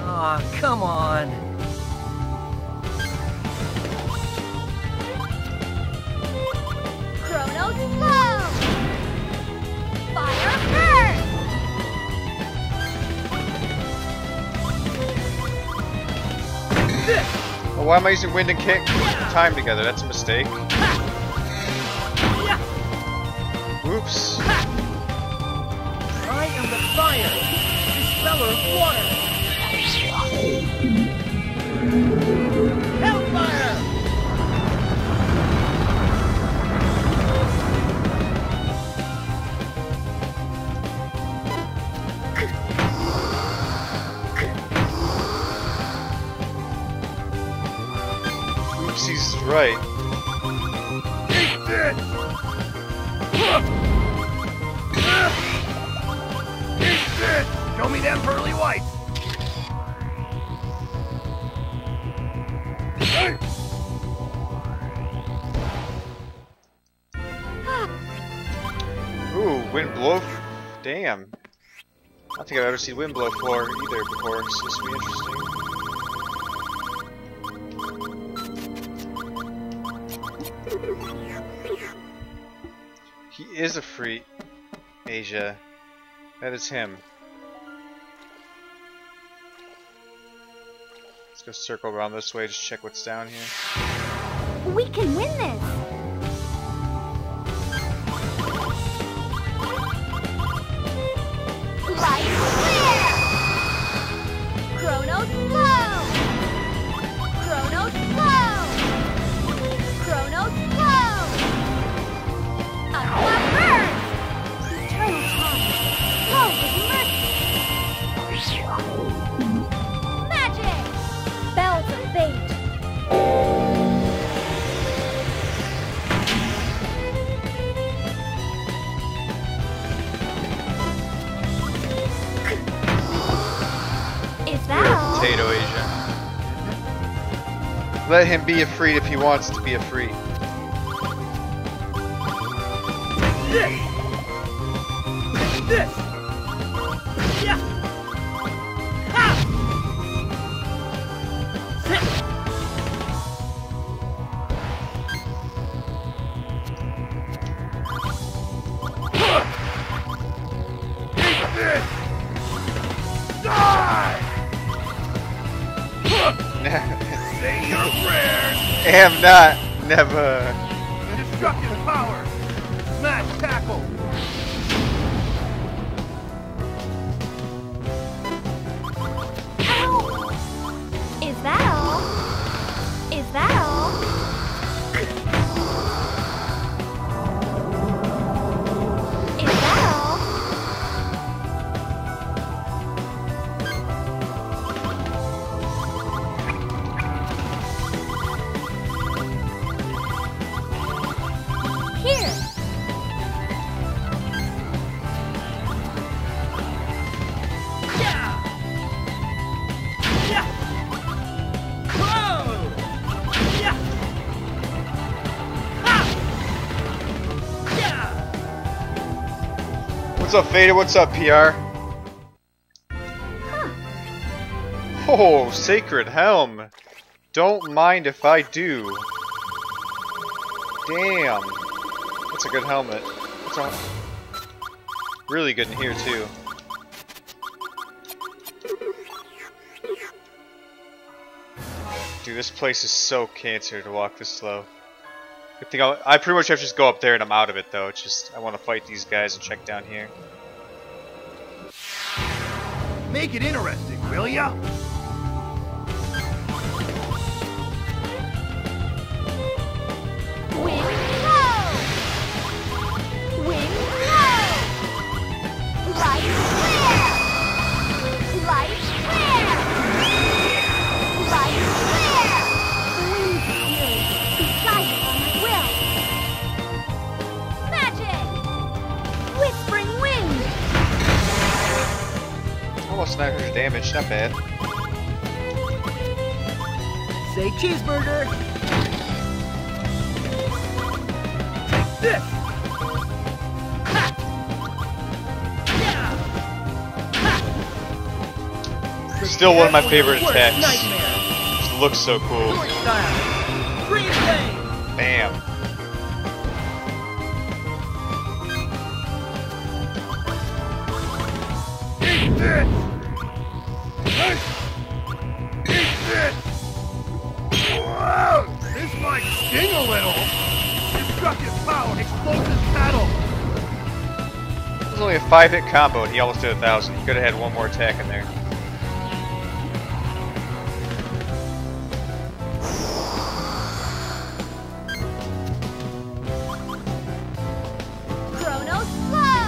Aw, come on. Chrono slow! Fire burst! Well, why am I using wind and kick time together? That's a mistake. Whoops. I am the fire, dispeller of water. right. Eat this! Eat this! Show me them pearly whites! Ooh, wind blow. Damn. I don't think I've ever seen wind blow floor either before, so this will be interesting. He is a free Asia. That is him. Let's go circle around this way, just check what's down here. We can win this! Light clear! Chronos slow! Chronos slow! Chronos slow! Aqua burn! Eternal time! Flow with mercy! Magic! Bells of fate! Potato Asia. Let him be a freak if he wants to be a freak. This! This! Yeah! Ha! Sit! Eat this! Die! Say your prayers! Am not, never. Destructive power! Smash tackle! Ow! Is that all? Is that all? Is that all? Here! Yeah! Yeah! Whoa! Yeah! Ha! Yeah! What's up, Vader? What's up, PR? Oh, Sacred Helm. Don't mind if I do. Damn. That's a good helmet. It's really good in here, too. Dude, this place is so cancer to walk this slow. Good thing I pretty much have to just go up there and I'm out of it, though. It's just, I want to fight these guys and check down here. Make it interesting, will ya? Wind blow! Wind blow! Light clear! Light clear! Light clear! Wind spirit, be guided by my will! Magic! Whispering wind! Almost 900 damage, not bad. Say cheeseburger! This! Ha! Yeah! Ha! Still one of my favorite Worst attacks. nightmare. Just looks so cool. Sword style. Free flame. Bam. Eat this! Eat this! Whoa! This might sting a little. Destructive power, explosive battle. It was only a 5-hit combo and he almost did 1,000. He could have had one more attack in there. Chronos slow!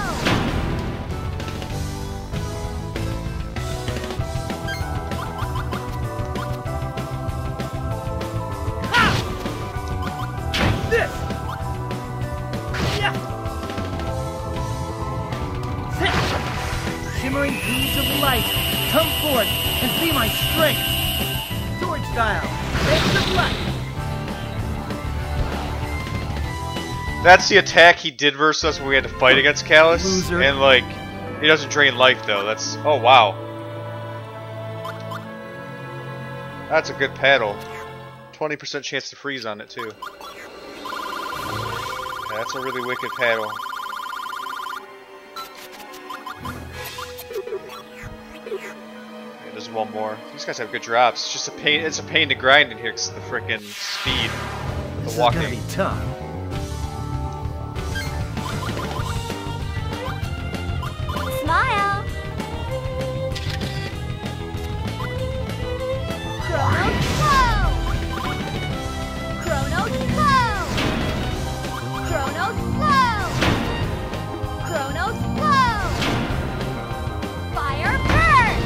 shimmering beads of light, come forth and be my strength. Sword style, face of light. That's the attack he did versus us when we had to fight against Kaius. Loser. And like, he doesn't drain life though. That's, oh wow. That's a good paddle. 20% chance to freeze on it too. Yeah, that's a really wicked paddle. Yeah, there's one more. These guys have good drops. It's just a pain. It's a pain to grind in here because of the freaking speed. The walking. This is gonna be tough. Smile! Chronos flow! Chronos flow! Chronos flow! Chronos flow! Fire burn!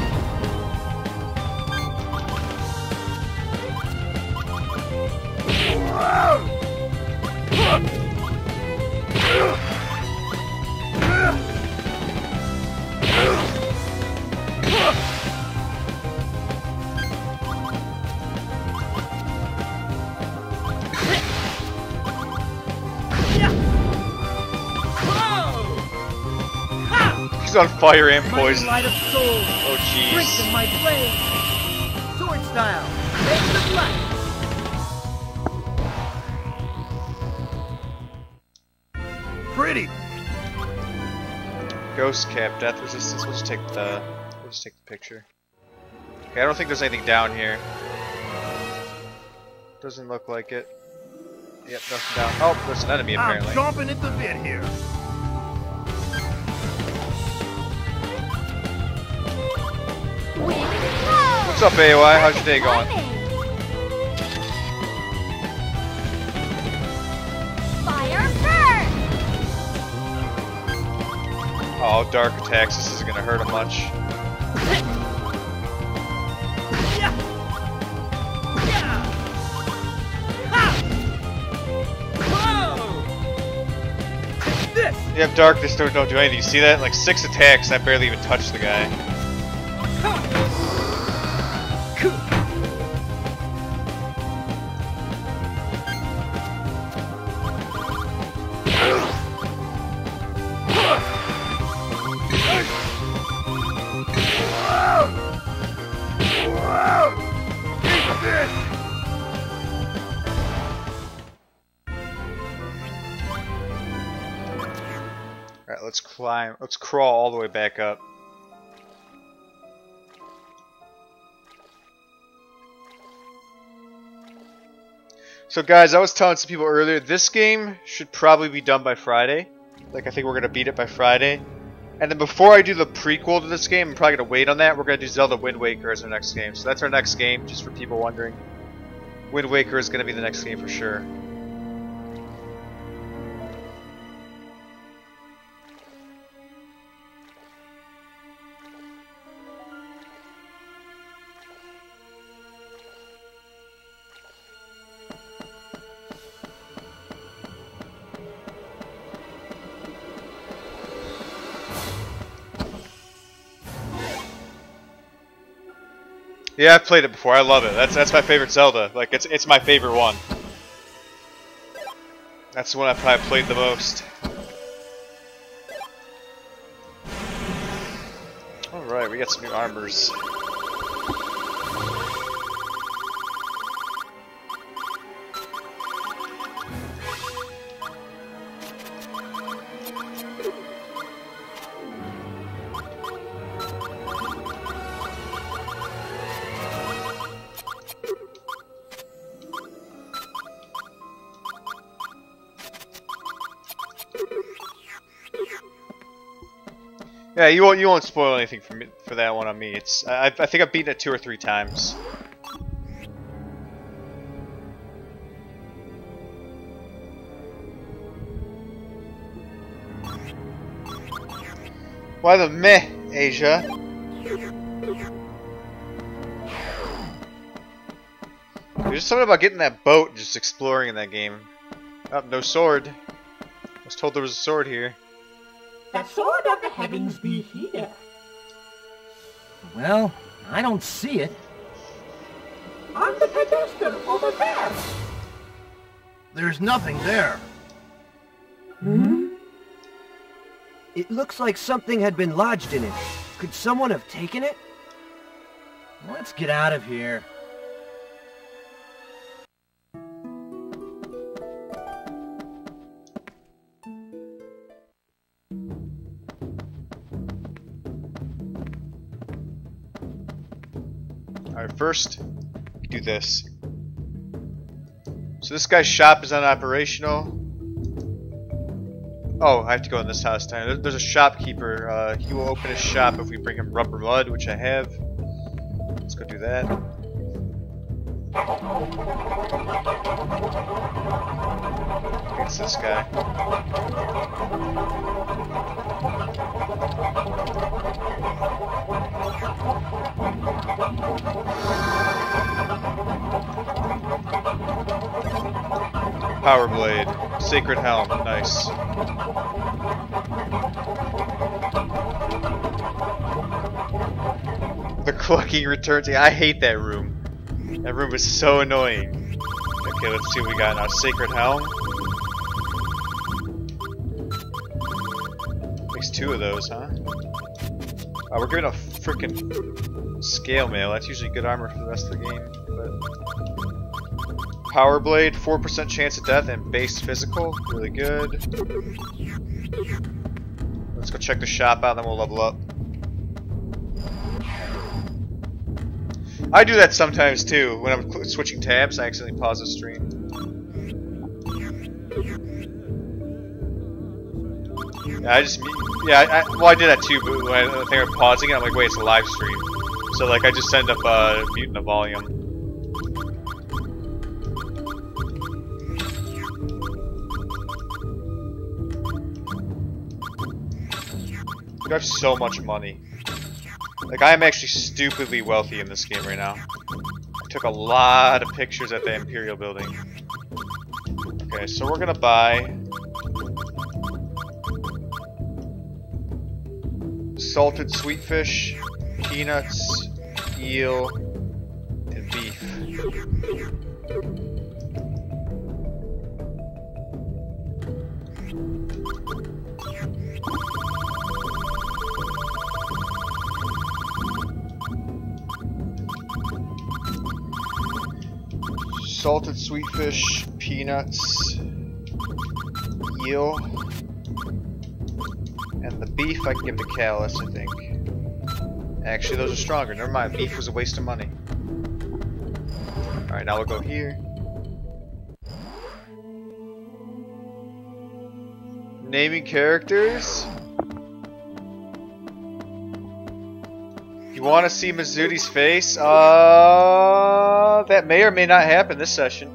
He's on fire and poison. Light of soul. Oh jeez. In my blade. Sword style. Face of light. Pretty. Ghost cap, death resistance. We'll just take the picture. Okay, I don't think there's anything down here. Doesn't look like it. Yep, nothing down. Oh, there's an enemy apparently. I'm chomping at the bit here. What's up, AOI? How's your day going? Fire burn! Oh, dark attacks. This isn't gonna hurt him much. You have darkness, don't do anything. You see that? Like 6 attacks, and I barely even touched the guy. Alright, let's climb. Let's crawl all the way back up. So guys, I was telling some people earlier, this game should probably be done by Friday. Like, I think we're going to beat it by Friday. And then before I do the prequel to this game, I'm probably going to wait on that. We're going to do Zelda Wind Waker as our next game. So that's our next game, just for people wondering. Wind Waker is going to be the next game for sure. Yeah, I've played it before. I love it. That's my favorite Zelda. Like it's my favorite one. That's the one I've probably played the most. All right, we got some new armors. Yeah, you won't spoil anything for me for that one on me. It's I think I've beaten it 2 or 3 times. Why the meh, Asia? There's just something about getting that boat and just exploring in that game. Oh, no sword. I was told there was a sword here. The sword of the heavens be here. Well, I don't see it. On the pedestal over there. There's nothing there. Hmm? It looks like something had been lodged in it. Could someone have taken it? Let's get out of here. Alright, first, do this. So this guy's shop is unoperational. Oh, I have to go in this house time. There's a shopkeeper. He will open his shop if we bring him rubber mud, which I have. Let's go do that. It's this guy. Power blade, sacred helm, nice. The clucking returns. Yeah, I hate that room. That room is so annoying. Okay, let's see what we got now. Sacred helm. Makes 2 of those, huh? We're giving a freaking scale mail. That's usually good armor for the rest of the game. But power blade, 4% chance of death and base physical. Really good. Let's go check the shop out, then we'll level up. I do that sometimes too. When I'm switching tabs, I accidentally pause the stream. Yeah, well, I did that too, but when I think I'm pausing it, I'm like, wait, it's a live stream. So, like, I just end up muting the volume. Dude, I have so much money. Like, I am actually stupidly wealthy in this game right now. I took a lot of pictures at the Imperial building. Okay, so we're gonna buy salted sweet fish, peanuts, eel, and beef. Salted sweet fish, peanuts, eel, and the beef I can give to Kaius, I think. Actually, those are stronger. Never mind, beef was a waste of money. Alright, now we'll go here. Naming characters. You want to see Mizuti's face? That may or may not happen this session.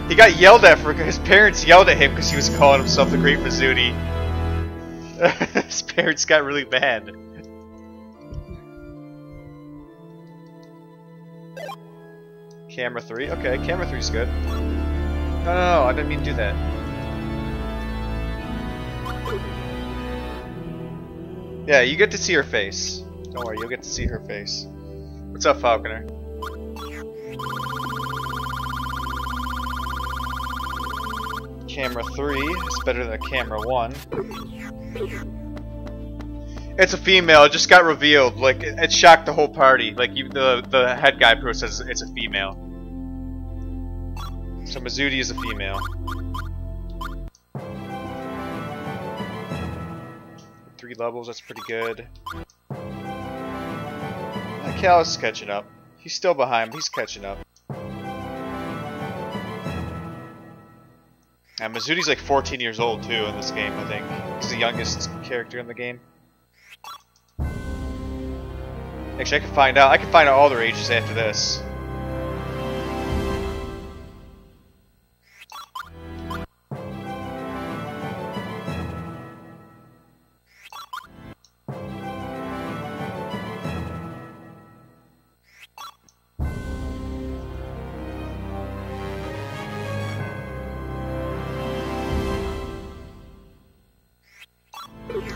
He got yelled at for his parents yelled at him because he was calling himself the Great Mizuti. His parents got really mad. Camera 3? Okay, camera 3's good. No, I didn't mean to do that. Yeah, you get to see her face. Don't worry, you'll get to see her face. What's up, Falconer? Camera 3 is better than camera 1. It's a female, it just got revealed. Like, it shocked the whole party. Like, even the head guy pro says it's a female. So Mizuti is a female. 3 levels, that's pretty good. Kaius is catching up. He's still behind, but he's catching up. And Mizuti's like 14 years old too in this game, I think. He's the youngest character in the game. Actually, I can find out. I can find out all their ages after this.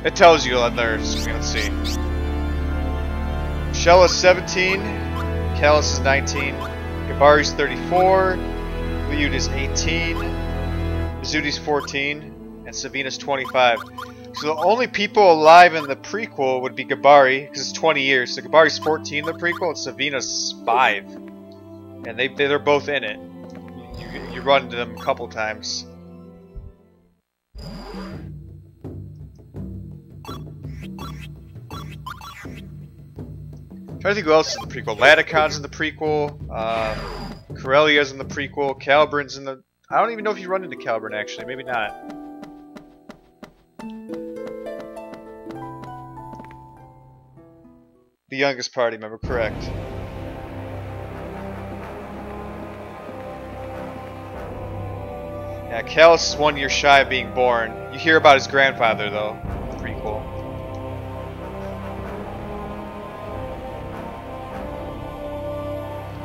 It tells you on there. Let's see. Shell is 17. Kaius is 19. Gabari's 34. Liud is 18. Mizuti's 14. And Savina's 25. So the only people alive in the prequel would be Gabari, because it's 20 years. So Gabari's 14 in the prequel, and Savina's 5. And they're both in it. You run into them a couple times. I'm trying to think who else is in the prequel. Laticon's in the prequel. Corellia's in the prequel. Calibrin's in the... I don't even know if you run into Calibrin, actually. Maybe not. The youngest party member, correct. Yeah, Kaius is 1 year shy of being born. You hear about his grandfather, though, in the prequel.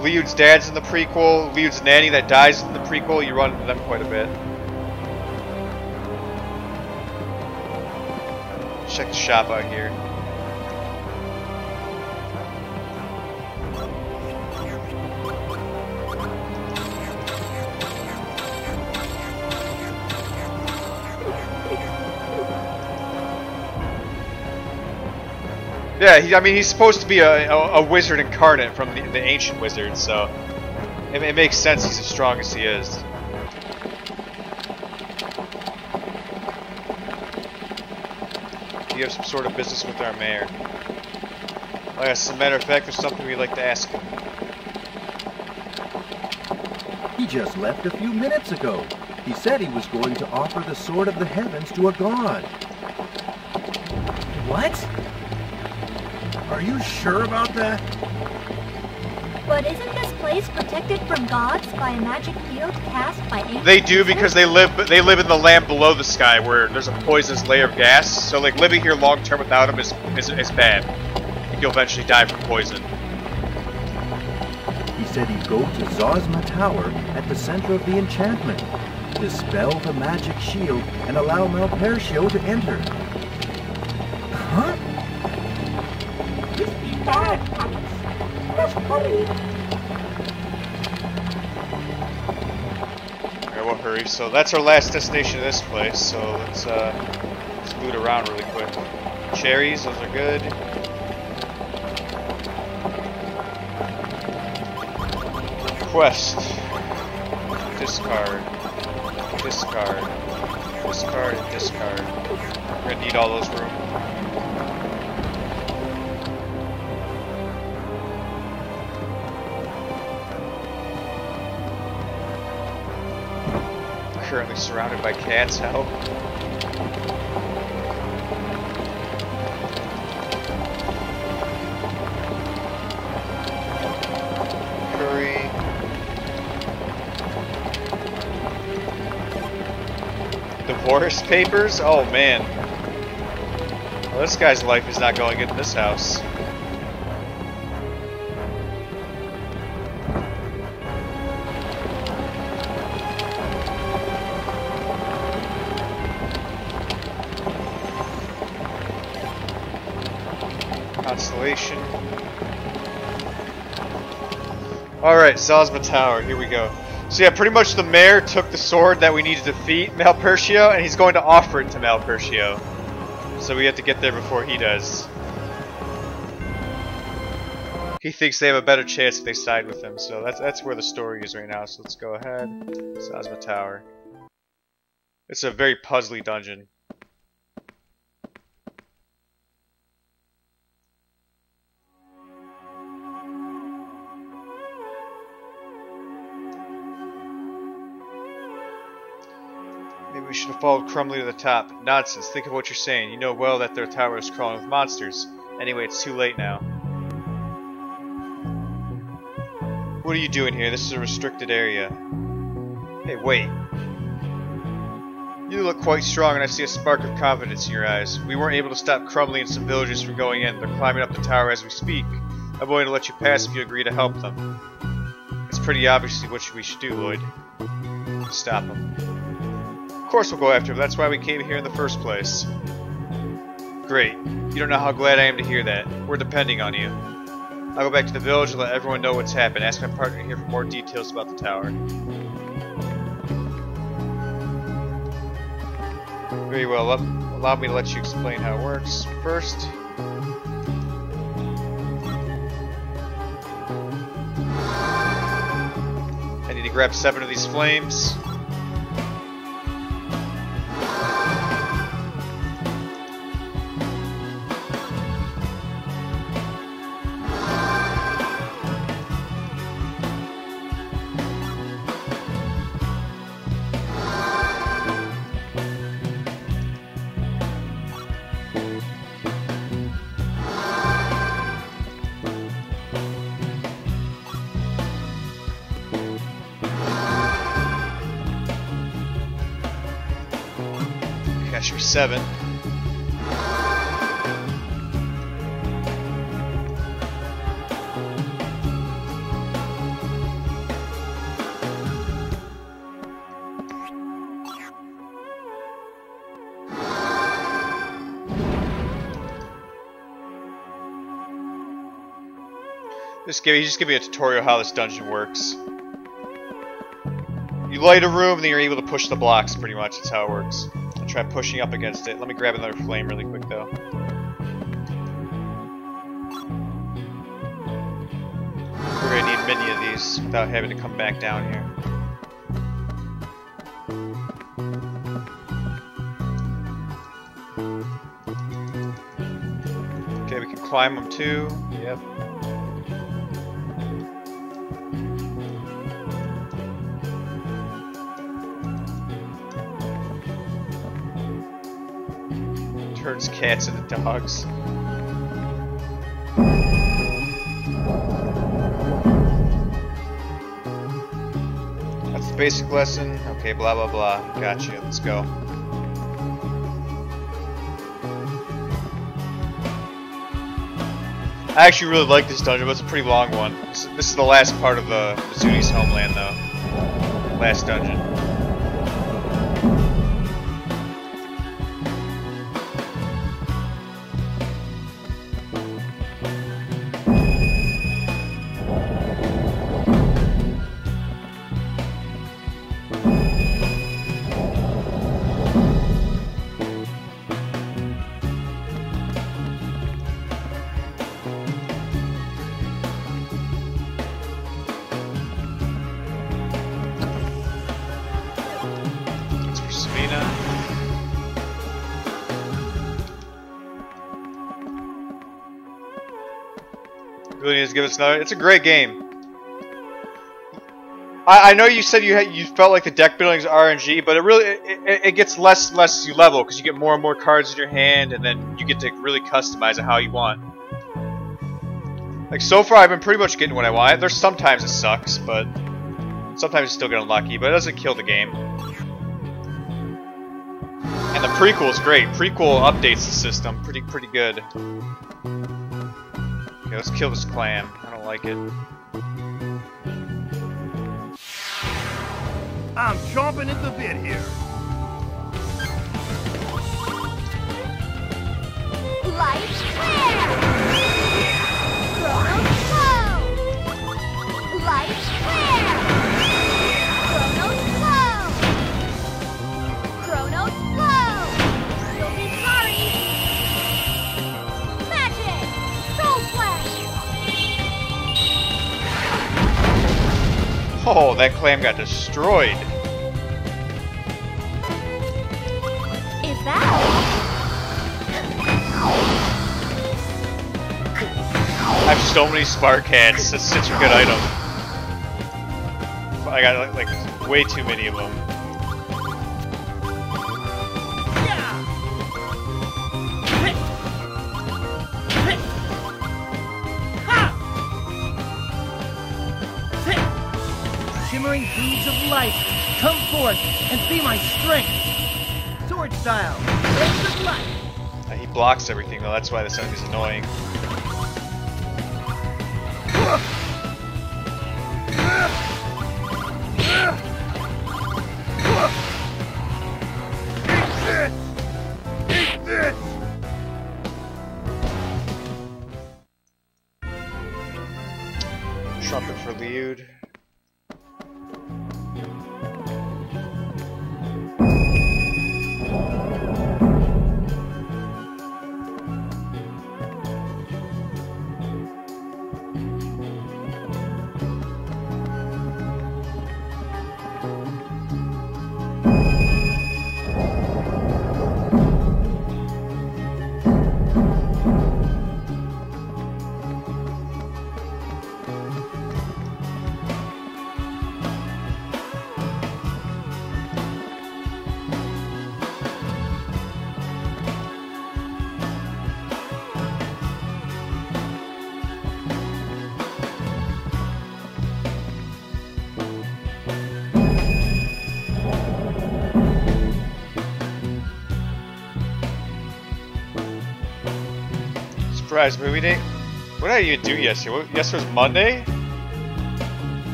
Liud's dad's in the prequel. Liud's nanny that dies in the prequel. You run into them quite a bit. Check the shop out here. Yeah, I mean, he's supposed to be a wizard incarnate from the ancient wizards, so it makes sense he's as strong as he is. Do you have some sort of business with our mayor? Oh, yes, as a matter of fact, there's something we'd like to ask him. He just left a few minutes ago. He said he was going to offer the Sword of the Heavens to a god. What? Are you sure about that? But isn't this place protected from gods by a magic field cast by ancient They do, wizards? because they live in the land below the sky where there's a poisonous layer of gas. So like living here long term without them is bad. You'll eventually die from poison. He said he'd go to Zosma Tower at the center of the enchantment, dispel the magic shield, and allow Malpertio to enter. Huh? This be bad, Alex. Just hurry. Alright, we'll hurry. So that's our last destination of this place. So let's loot around really quick. Cherries, those are good. Quest. Discard. Discard. Discard and discard. We're gonna need all those room. Currently surrounded by cats, help. Curry. Divorce papers? Oh man. Well, this guy's life is not going good in this house. Constellation. Alright, Zosma Tower, here we go. So yeah, pretty much the mayor took the sword that we need to defeat Malpertio, and he's going to offer it to Malpertio. So we have to get there before he does. He thinks they have a better chance if they side with him, so that's where the story is right now. So let's go ahead. Zosma Tower. It's a very puzzly dungeon. Maybe we should have followed Crumley to the top. Nonsense, think of what you're saying. You know well that their tower is crawling with monsters. Anyway, it's too late now. What are you doing here? This is a restricted area. Hey, wait. You look quite strong and I see a spark of confidence in your eyes. We weren't able to stop Crumley and some villagers from going in. They're climbing up the tower as we speak. I'm going to let you pass if you agree to help them. It's pretty obviously what we should do, Lloyd. Stop them. Of course we'll go after him. That's why we came here in the first place. Great. You don't know how glad I am to hear that. We're depending on you. I'll go back to the village and let everyone know what's happened. Ask my partner here for more details about the tower. Very well. Allow me to let you explain how it works. First, I need to grab 7 of these flames. That should be 7. Just give me a tutorial how this dungeon works. You light a room, and then you're able to push the blocks, pretty much. That's how it works. I'll try pushing up against it. Let me grab another flame really quick, though. We're gonna need many of these without having to come back down here. Okay, we can climb them too. Yep. Turns cats into dogs. That's the basic lesson. Okay, blah blah blah. Gotcha. Let's go. I actually really like this dungeon, but it's a pretty long one. This is the last part of the Mizuti's homeland, though. Last dungeon. Really needs to give us another. It's a great game. I know you said you felt like the deck building is RNG, but it gets less as you level because you get more and more cards in your hand, and then you get to really customize it how you want. Like so far, I've been pretty much getting what I want. There's sometimes it sucks, but sometimes you still get unlucky, but it doesn't kill the game. And the prequel is great. Prequel updates the system pretty good. Okay, let's kill this clam. I don't like it. I'm chomping at the bit here. Light flare! Chrono slow! Light flare! Chrono slow! Chrono slow! You'll be sorry! Magic! Soul flash! Oh, that clam got destroyed. Is that all? I have so many spark hats. That's such a good item. I got like way too many of them. Shimmering beads of light, come forth and be my strength. Sword style, rays of light. He blocks everything though. That's why this enemy's annoying. Eat this! Rise movie date? What did I even do yesterday? Yesterday was Monday?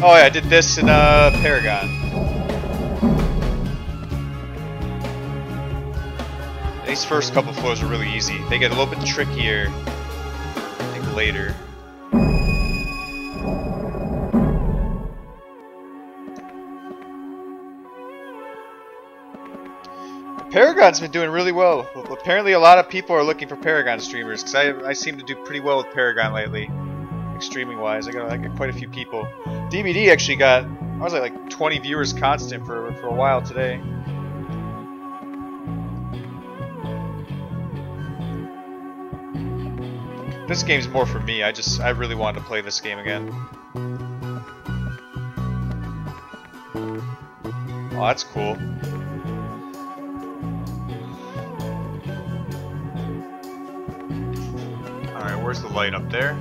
Oh yeah, I did this in Paragon. These first couple floors are really easy. They get a little bit trickier, I think, later. Paragon's been doing really well. Apparently a lot of people are looking for Paragon streamers, because I seem to do pretty well with Paragon lately. Like, streaming wise, I got quite a few people. DVD actually got, I was like 20 viewers constant for a while today. This game's more for me. I really wanted to play this game again. Oh, that's cool. Alright, where's the light up there?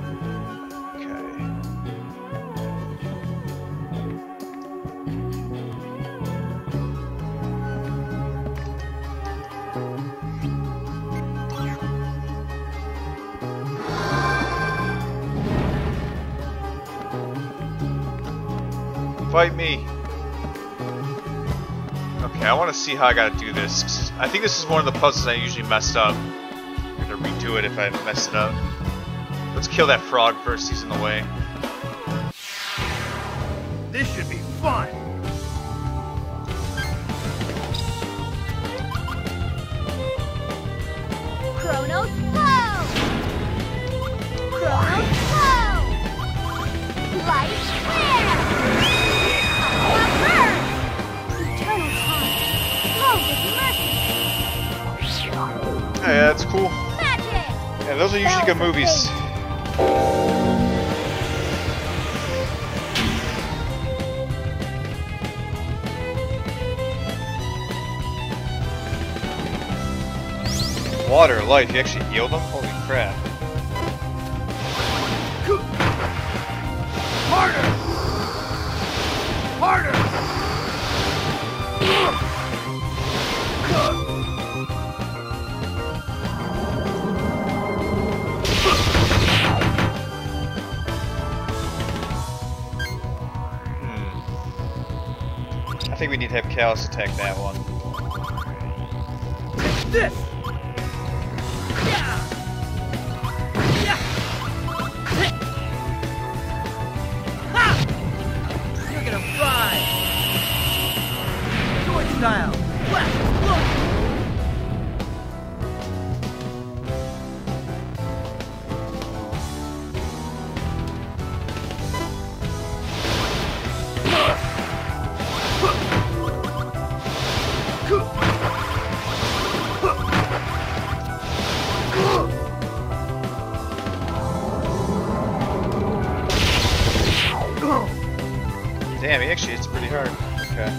Fight me! Okay, I want to see how I gotta do this. I think this is one of the puzzles I usually messed up. I'm gonna redo it if I mess it up. Let's kill that frog first, he's in the way. This should be fun! Chronos flow! Chronos flow! Light flare! Eternal time! Flow with mercy! Yeah, that's cool. Magic! Yeah, those are usually good movies. Water, life, you actually healed them? Holy crap. Harder! Harder! I think we need to have Kaius attack that one. This! You're gonna fry! Sword style! Damn, he actually hits pretty hard. Okay.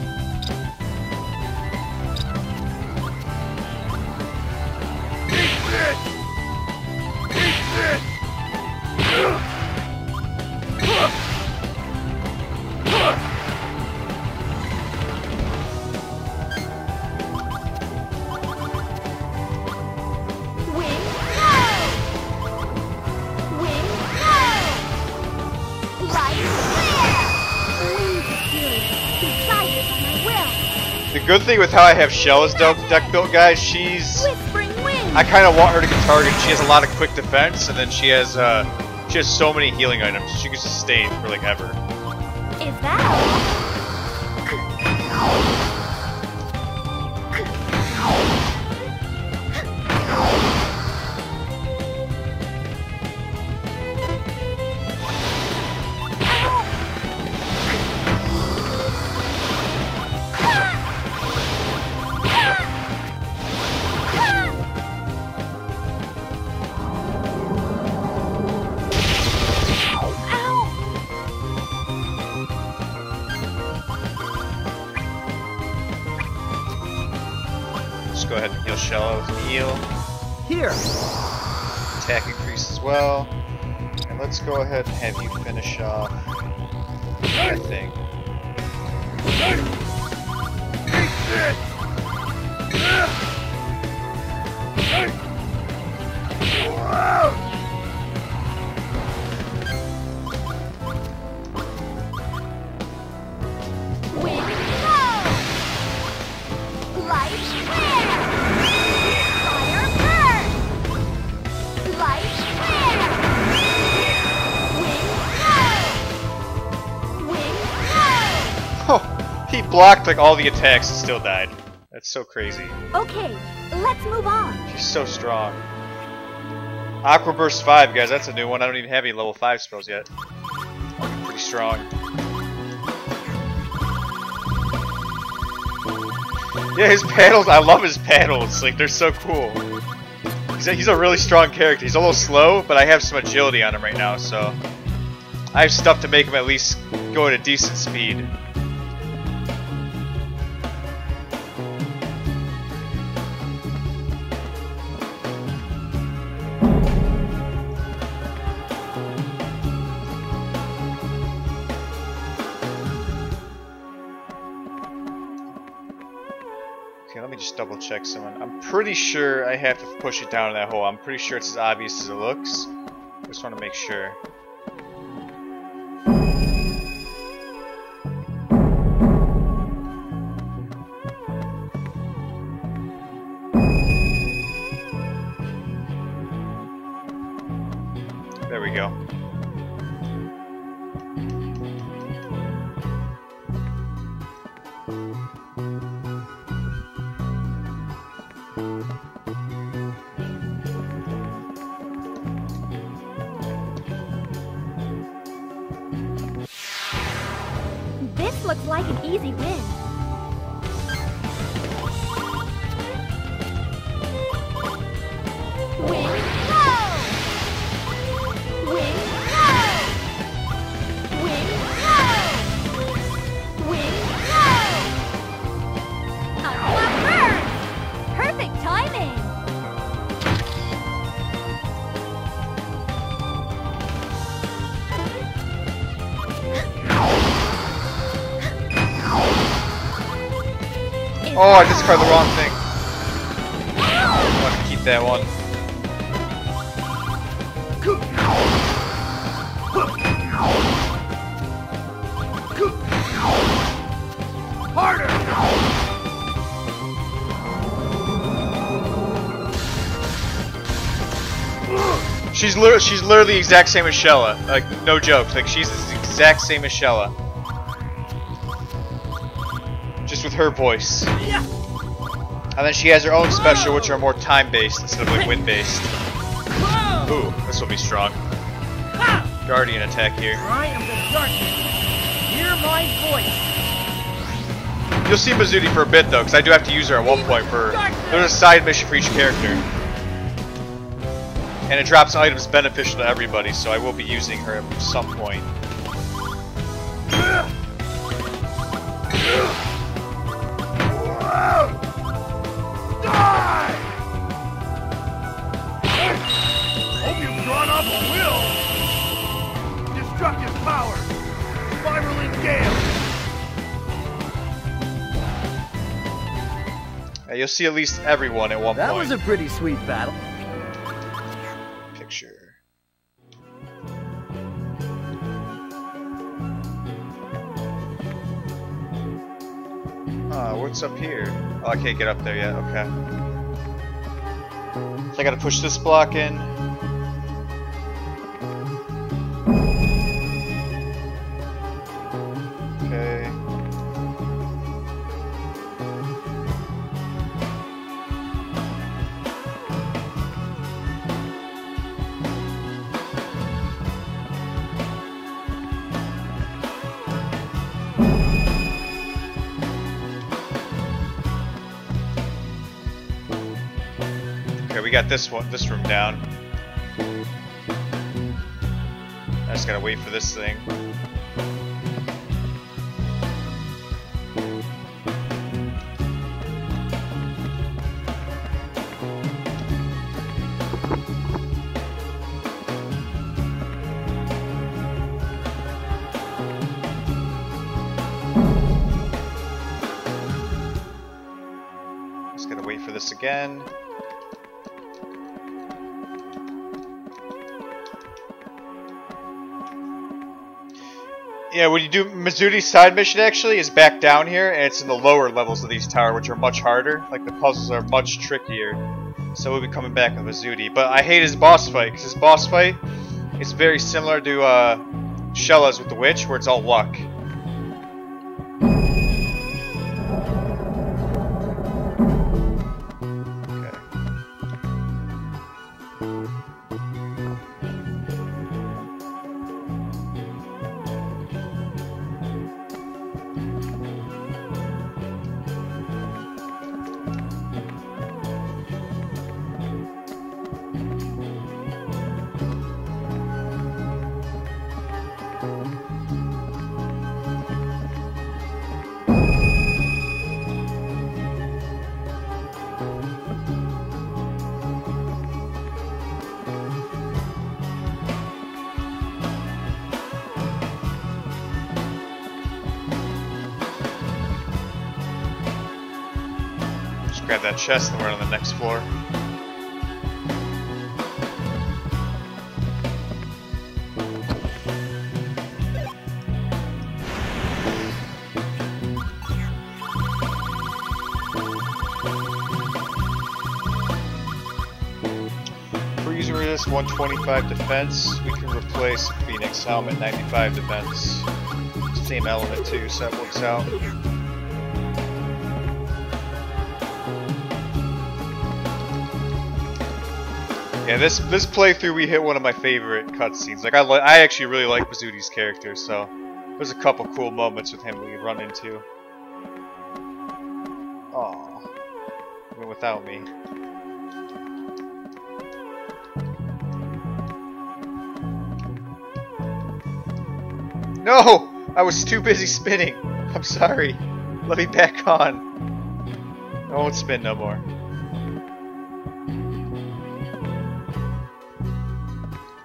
The good thing with how I have Scheudle's deck built, guys, I kind of want her to get targeted. She has a lot of quick defense, and then she has so many healing items. She can sustain for like ever. Is that all? Go ahead and heal Scheudle with an heal. Here! Attack increase as well. And let's go ahead and have you finish off that thing. He blocked like all the attacks and still died. That's so crazy. Okay, let's move on. She's so strong. Aqua Burst 5, guys, that's a new one. I don't even have any level 5 spells yet. Pretty strong. Yeah, his paddles, I love his paddles. Like, they're so cool. He's a really strong character. He's a little slow, but I have some agility on him right now, so I have stuff to make him at least go at a decent speed. Okay, let me just double check someone. I'm pretty sure I have to push it down in that hole. I'm pretty sure it's as obvious as it looks. I just want to make sure. There we go. This looks like an easy win. Wing go! Wing go! Wing go! Wing go! Aqua Burst! Perfect timing! Oh, I discarded the wrong thing. I'm gonna keep that one. Harder! She's literally the exact same as Shella. Like, no joke. Like, she's the exact same as Shella. Just with her voice. And then she has her own special, which are more time-based instead of like wind-based. Ooh, this will be strong. Guardian attack here. I am the darkness. Hear my voice. You'll see Mizuti for a bit though, because I do have to use her at one point for. There's a side mission for each character. And it drops items beneficial to everybody, so I will be using her at some point. Die! Hope you've drawn up a will! Destructive power! Spiraling gale! You'll see at least everyone at one point. That was a pretty sweet battle. Picture. What's up here? Oh, I can't get up there yet, okay. So I gotta push this block in. Okay. Okay, we got this room down. I just gotta wait for this thing. Just gotta wait for this again. Yeah, when you do Mizuti's side mission actually is back down here, and it's in the lower levels of these towers, which are much harder. Like the puzzles are much trickier. So we'll be coming back with Mizuti. But I hate his boss fight, because his boss fight is very similar to Shella's with the witch, where it's all luck. Grab that chest and we're on the next floor. If we're using Resist 125 defense, we can replace Phoenix Helmet 95 defense. Same element too, so that works out. Yeah, this playthrough we hit one of my favorite cutscenes. Like I actually really like Mizuti's character, so there's a couple cool moments with him we run into. Aw, even without me. No! I was too busy spinning. I'm sorry. Let me back on. I won't spin no more.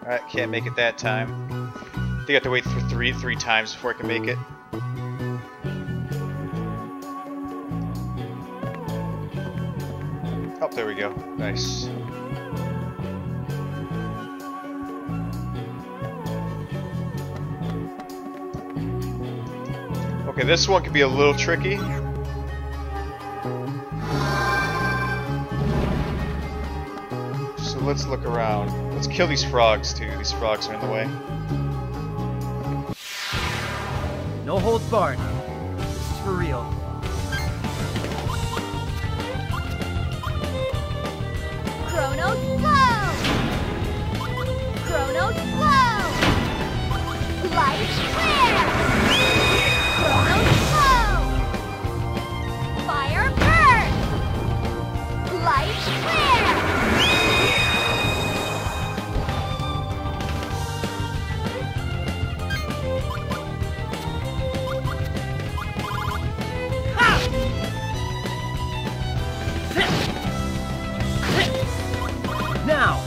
Alright, can't make it that time. I think I have to wait for three times before I can make it. Oh, there we go. Nice. Okay, this one can be a little tricky. So let's look around. Let's kill these frogs too. These frogs are in the way. No holds barred. This is for real. Chrono slow! Chrono slow! Light clear! Chrono slow! Fire burn! Light clear! Now!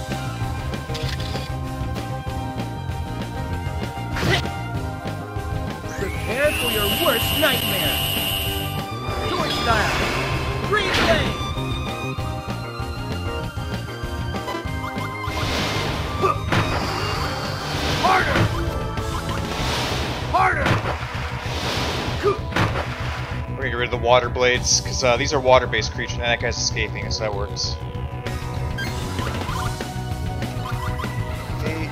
Prepare for your worst nightmare! Sword style! Free play! Harder! Harder! We're gonna get rid of the water blades, because these are water-based creatures, and that guy's escaping, so that works. 8.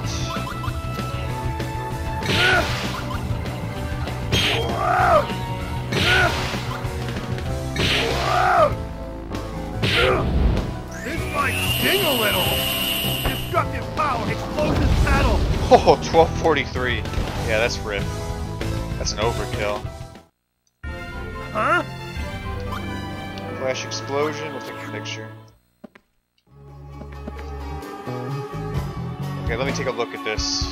This might sting a little! Destructive power, explosive battle! Oh, 1243. Yeah, that's rip. That's an overkill. Huh? Flash explosion, we'll take a picture. Okay, let me take a look at this.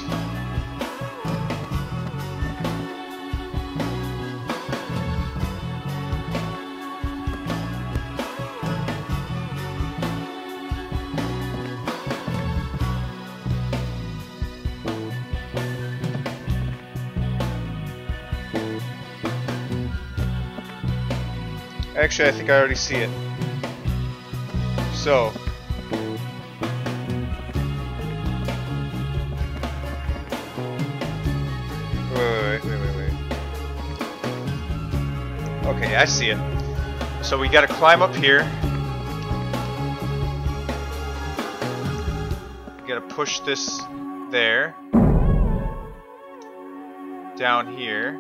Actually, I think I already see it. So. Wait. Okay, I see it. So we gotta climb up here. We gotta push this there. Down here.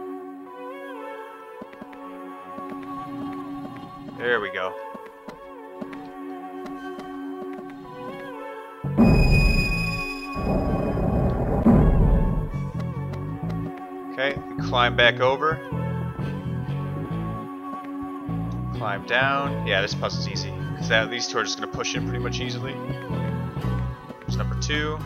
There we go. Okay, climb back over. Climb down. Yeah, this puzzle's easy. Because these two are just going to push in pretty much easily. There's number 2.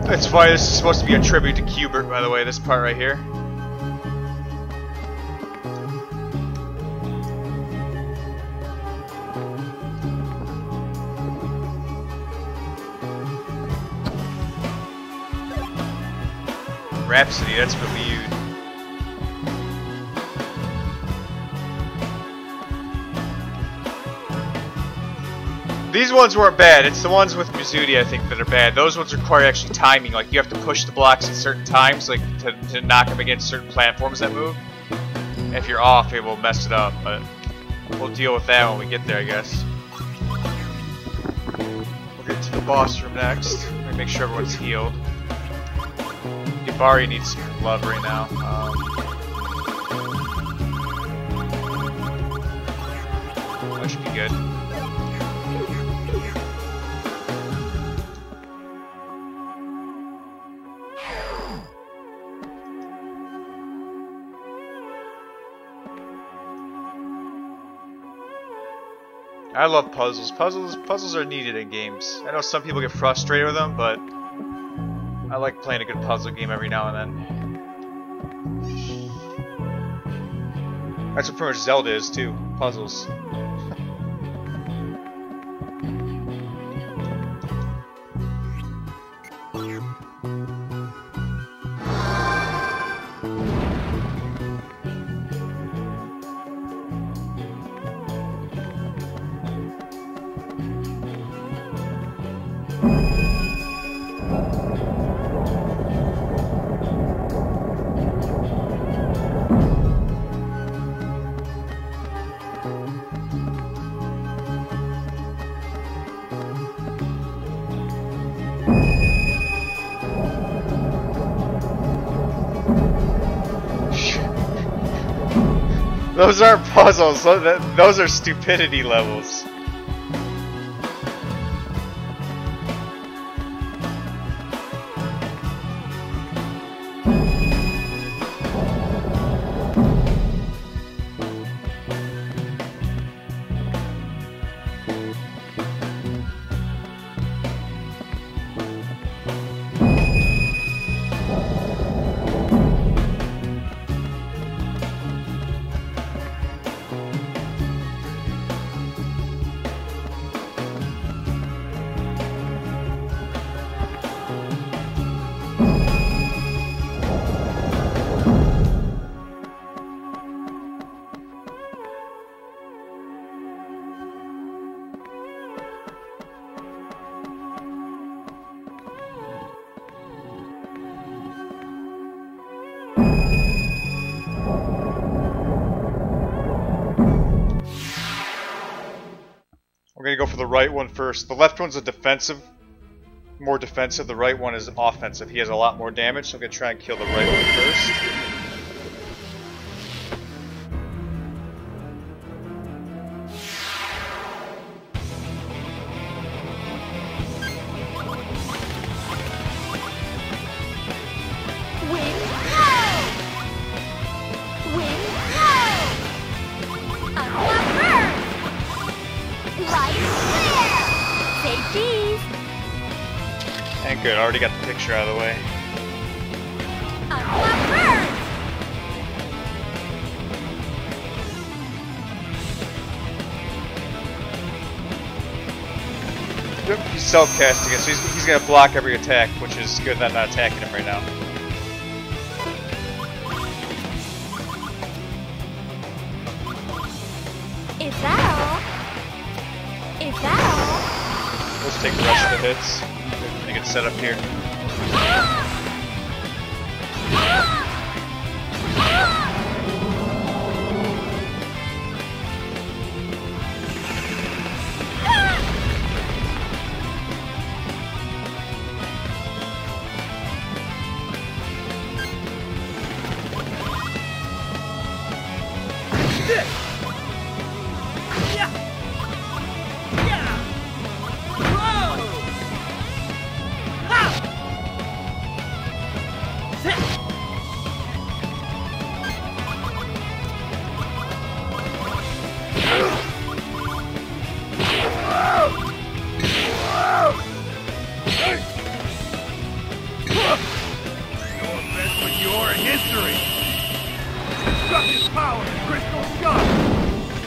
That's why this is supposed to be a tribute to Cubert, by the way, this part right here. Rhapsody, that's relieved. These ones weren't bad. It's the ones with Mizuti, I think, that are bad. Those ones require actually timing. Like, you have to push the blocks at certain times, like, to knock them against certain platforms that move. And if you're off, it will mess it up. But we'll deal with that when we get there, I guess. We'll get to the boss room next. Make sure everyone's healed. Gibari needs some love right now. That should be good. I love puzzles. Puzzles are needed in games. I know some people get frustrated with them, but I like playing a good puzzle game every now and then. That's what pretty much Zelda is too. Puzzles. Those aren't puzzles, those are stupidity levels. We're gonna go for the right one first. The left one's a defensive, more defensive. The right one is offensive. He has a lot more damage, so I'm gonna try and kill the right one first. And good, already got the picture out of the way. Yep, he's self-casting it, so he's gonna block every attack, which is good that I'm not attacking him right now. Is that all? Is that all? Let's take the rest of the hits. Make it set up here.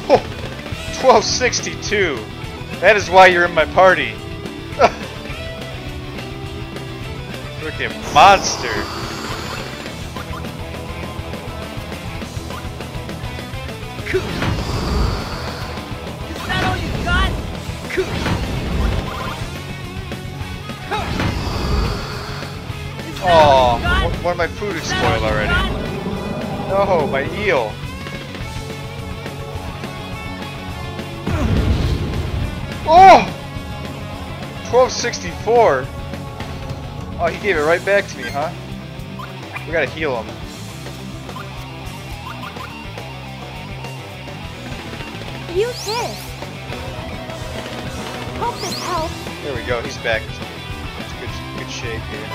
Oh, 1262. That is why you're in my party. Freaking monster. Is that all you got? Oh, one of my food is spoiled already. No, my eel. Oh! 1264. Oh, he gave it right back to me, huh? We gotta heal him. Use this. Hope this helps. There we go, he's back. It's good shape here.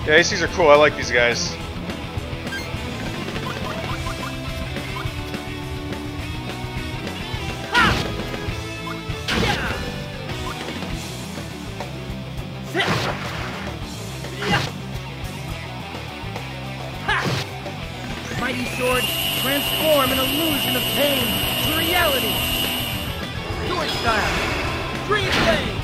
Yeah, these things are cool. I like these guys. Mighty sword, transform an illusion of pain to reality. Sword style, free flame.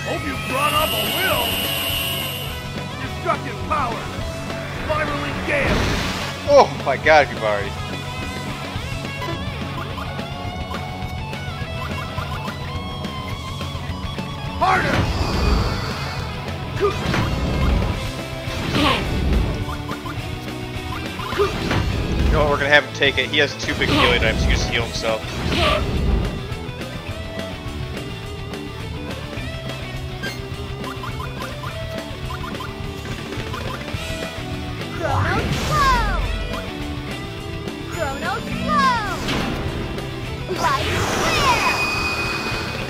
Hope you brought up a will. Destructive power. Spiraling gale. Oh my god, Gubari. Harder. You know what, we're gonna have him take it. He has 2 big healing items, he can just heal himself. Chrono slow. Chrono slow. Light clear.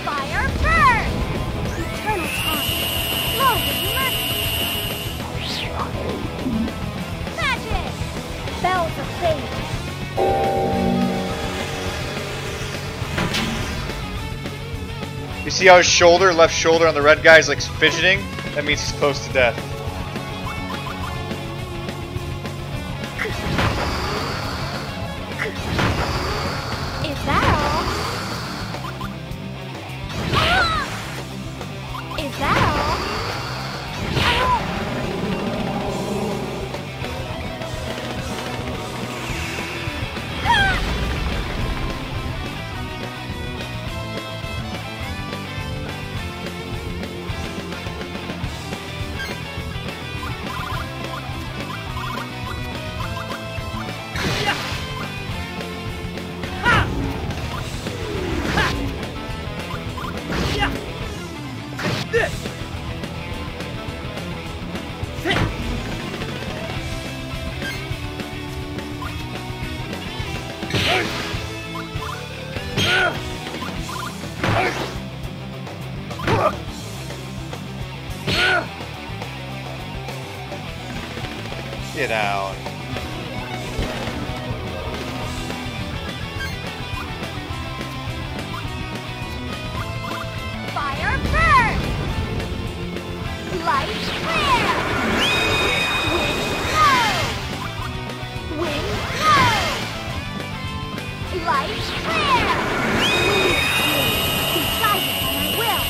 Fire burn. Eternal taunt. Love and mercy. Magic. Bells of fate. You see how his shoulder, left shoulder on the red guy is like fidgeting? That means he's close to death. Is that all? Is that all? Get down. Fire burn! Light clear! Wind blow! Wind blow! Light clear! Be guided by my will!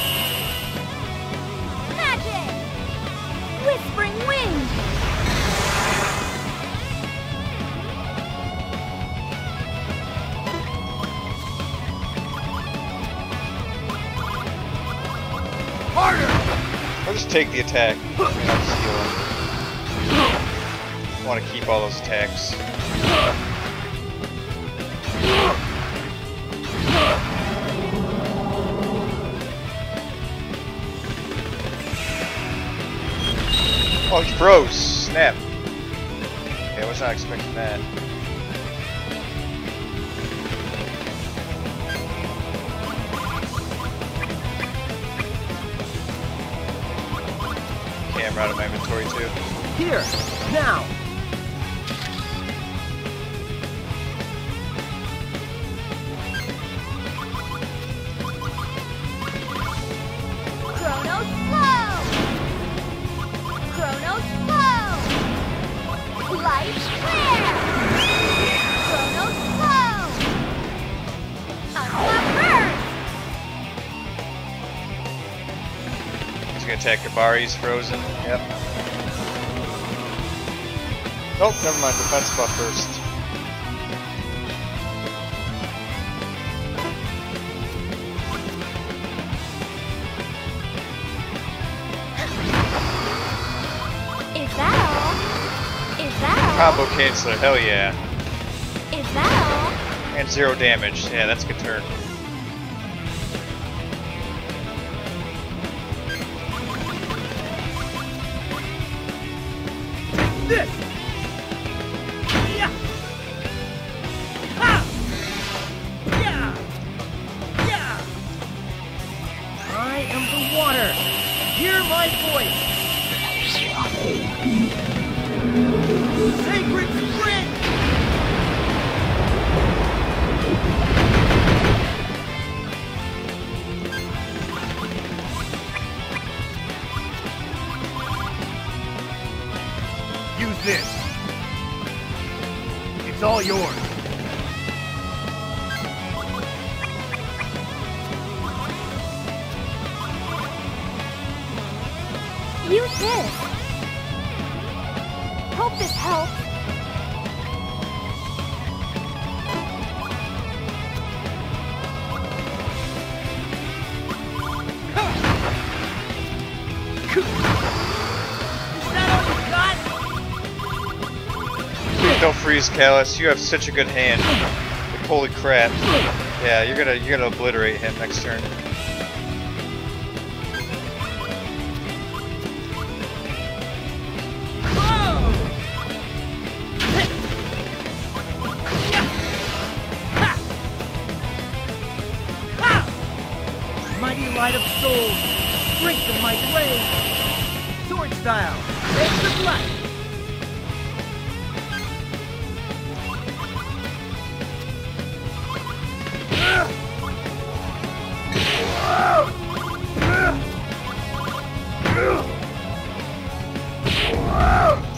Magic! Whispering wind! I'll just take the attack. And I'll just heal him. I want to keep all those attacks. Oh, he froze! Snap. Okay, I was not expecting that. Camera out of my inventory too. Here, now. gonna attack Kabari, he's frozen. Yep. Nope, never mind. Defense buff first. Is that all? Is that all? Combo canceler, hell yeah. Is that all? And 0 damage. Yeah, that's a good turn. This! Yeah! Ha! Yeah! Yeah! I am the water! Hear my voice! Sacred sprint! Use this. It's all yours. Use this. Hope this helps. Don't freeze, Callus. You have such a good hand. Like, holy crap. Yeah, you're gonna obliterate him next turn. Mighty light of soul, strengthen my blade. Sword style, take the light.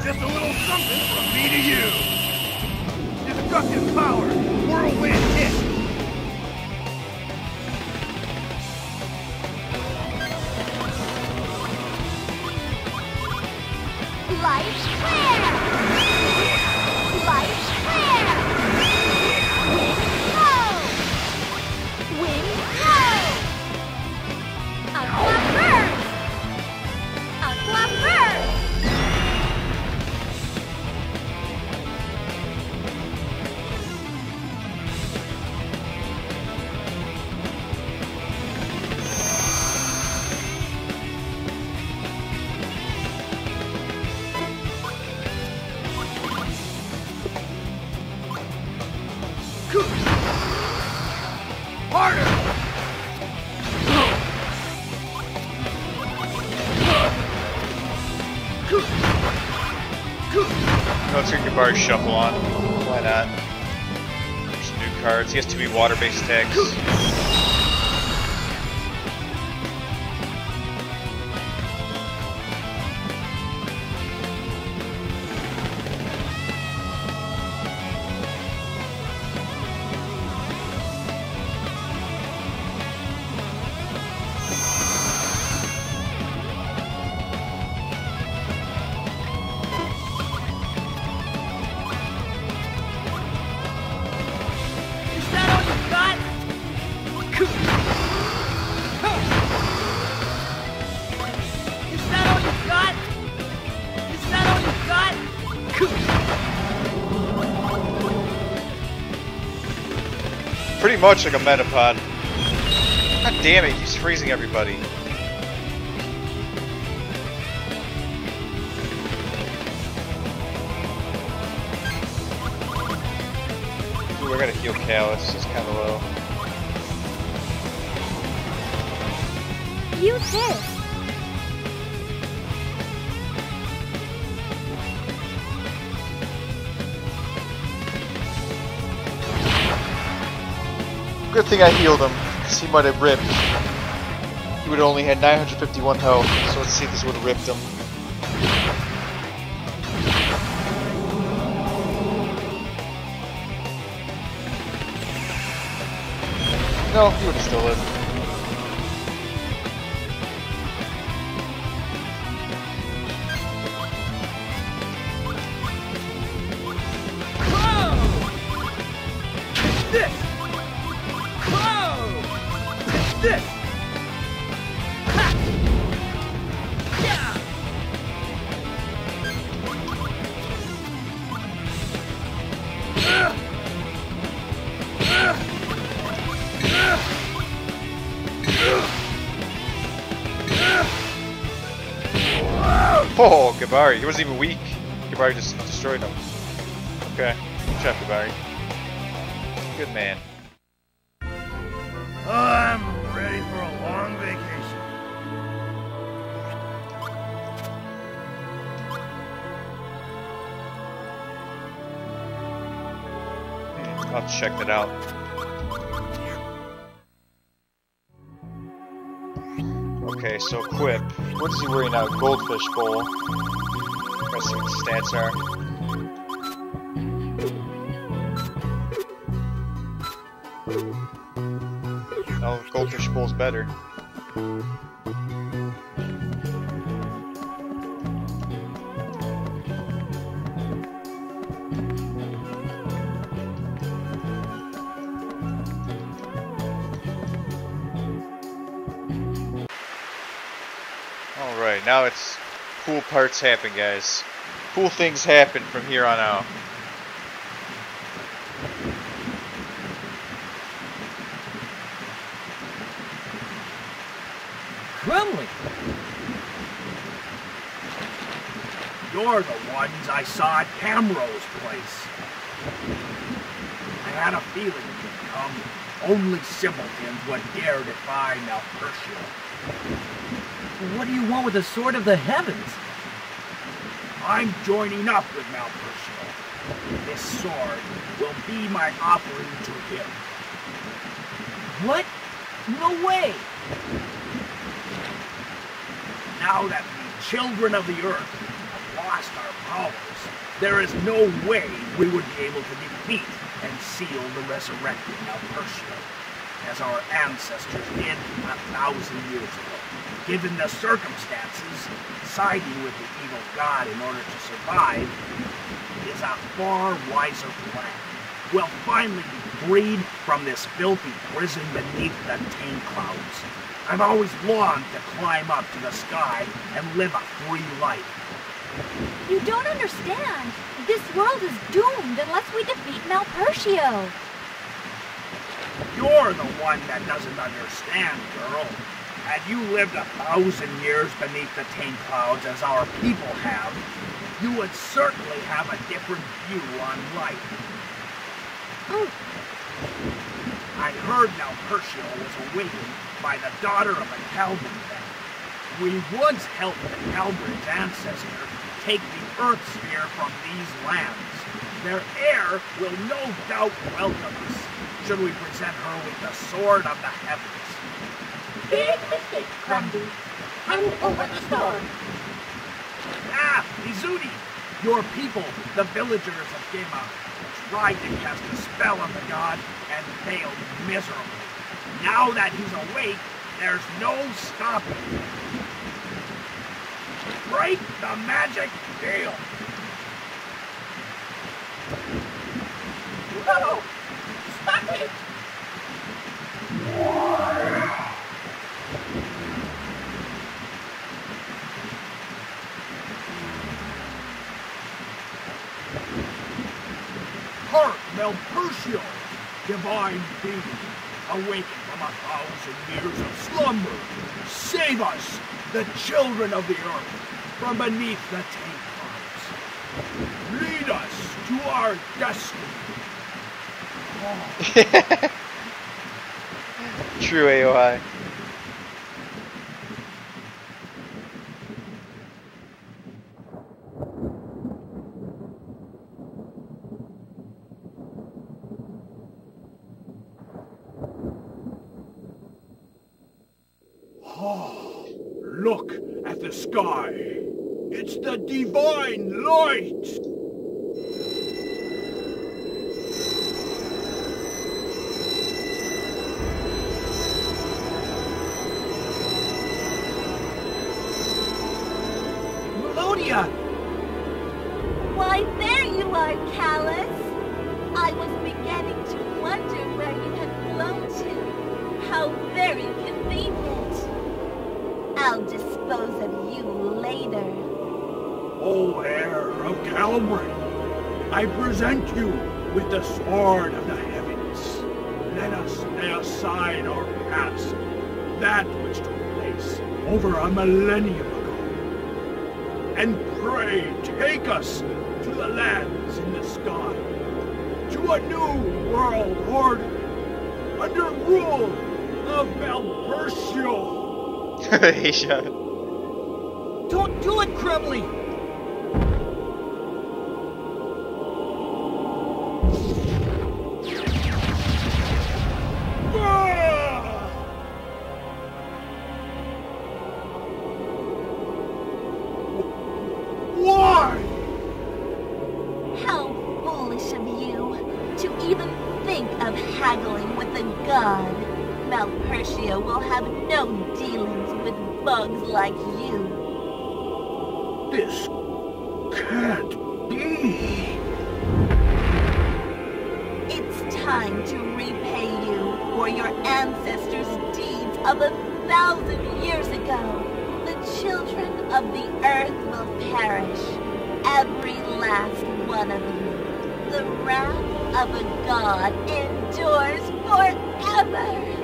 Just a little something from me to you. Destructive power, whirlwind hit. Light flare! Light flare! Wind blow! Wind blow! Aqua burst! Aqua burst! Harder! Let's get Kabari shuffle on. Why not? There's some new cards. He has to be water-based attacks. Pretty much like a Metapod. God damn it, he's freezing everybody. Ooh, we're gonna heal Callus, he's kinda low. Use this. Good thing I healed him, because he might have ripped. He would have only had 951 health, so let's see if this would have ripped him. No, he would have still lived. Oh, Gabari. He wasn't even weak. Gabari just destroyed him. Okay. Good job, Gabari. Good man. I'm ready for a long vacation. I'll check that out. Okay, so equip. What is he wearing now? Goldfish bowl. Let's see what the stats are. Oh, goldfish bowl's better. Alright, now it's cool parts happen, guys. Cool things happen from here on out. Crumley! You're the ones I saw at Camro's place. I had a feeling you'd come. Only simpletons would dare defy Malpercio. What do you want with the Sword of the Heavens? I'm joining up with Malpercio. This sword will be my offering to him. What? No way! Now that the children of the earth have lost our powers, there is no way we would be able to defeat and seal the resurrected Malpercio, as our ancestors did 1,000 years ago. Given the circumstances, siding with the evil god in order to survive is a far wiser plan. We'll finally be freed from this filthy prison beneath the tank clouds. I've always longed to climb up to the sky and live a free life. You don't understand. This world is doomed unless we defeat Malpercio. You're the one that doesn't understand, girl. Had you lived 1,000 years beneath the tank clouds as our people have, you would certainly have a different view on life. Oh. I heard Malpercio was awakened by the daughter of a Calvin then. We once helped the Calvin's ancestor take the Earth Sphere from these lands. Their heir will no doubt welcome us, should we present her with the Sword of the Heavens. Big mistake, Crumby. Hand over the sword. Ah, Mizuti! Your people, the villagers of Gema, tried to cast a spell on the god and failed miserably. Now that he's awake, there's no stopping him. Break the magic veil! No! Stop it! Hark, Malpercio, divine being, awakened from 1,000 years of slumber. Save us, the children of the earth, from beneath the tank clouds. Lead us to our destiny. Oh. True AOI. Look at the sky. It's the divine light. Melodia! Why, there you are, Callus. I was beginning to wonder where you had flown to. How very convenient. I'll dispose of you later. O heir of Galbraith, I present you with the Sword of the Heavens. Let us lay aside our past, that which took place over a millennium ago, and pray take us to the lands in the sky, to a new world order, under rule of Malpercio. Asia. Don't do it, Crumbly! Why? How foolish of you to even think of haggling with a god. Malpercio will have no dealings with bugs like you. This can't be. It's time to repay you for your ancestors' deeds of 1,000 years ago. The children of the earth will perish, every last one of you. The wrath of a god endures forever.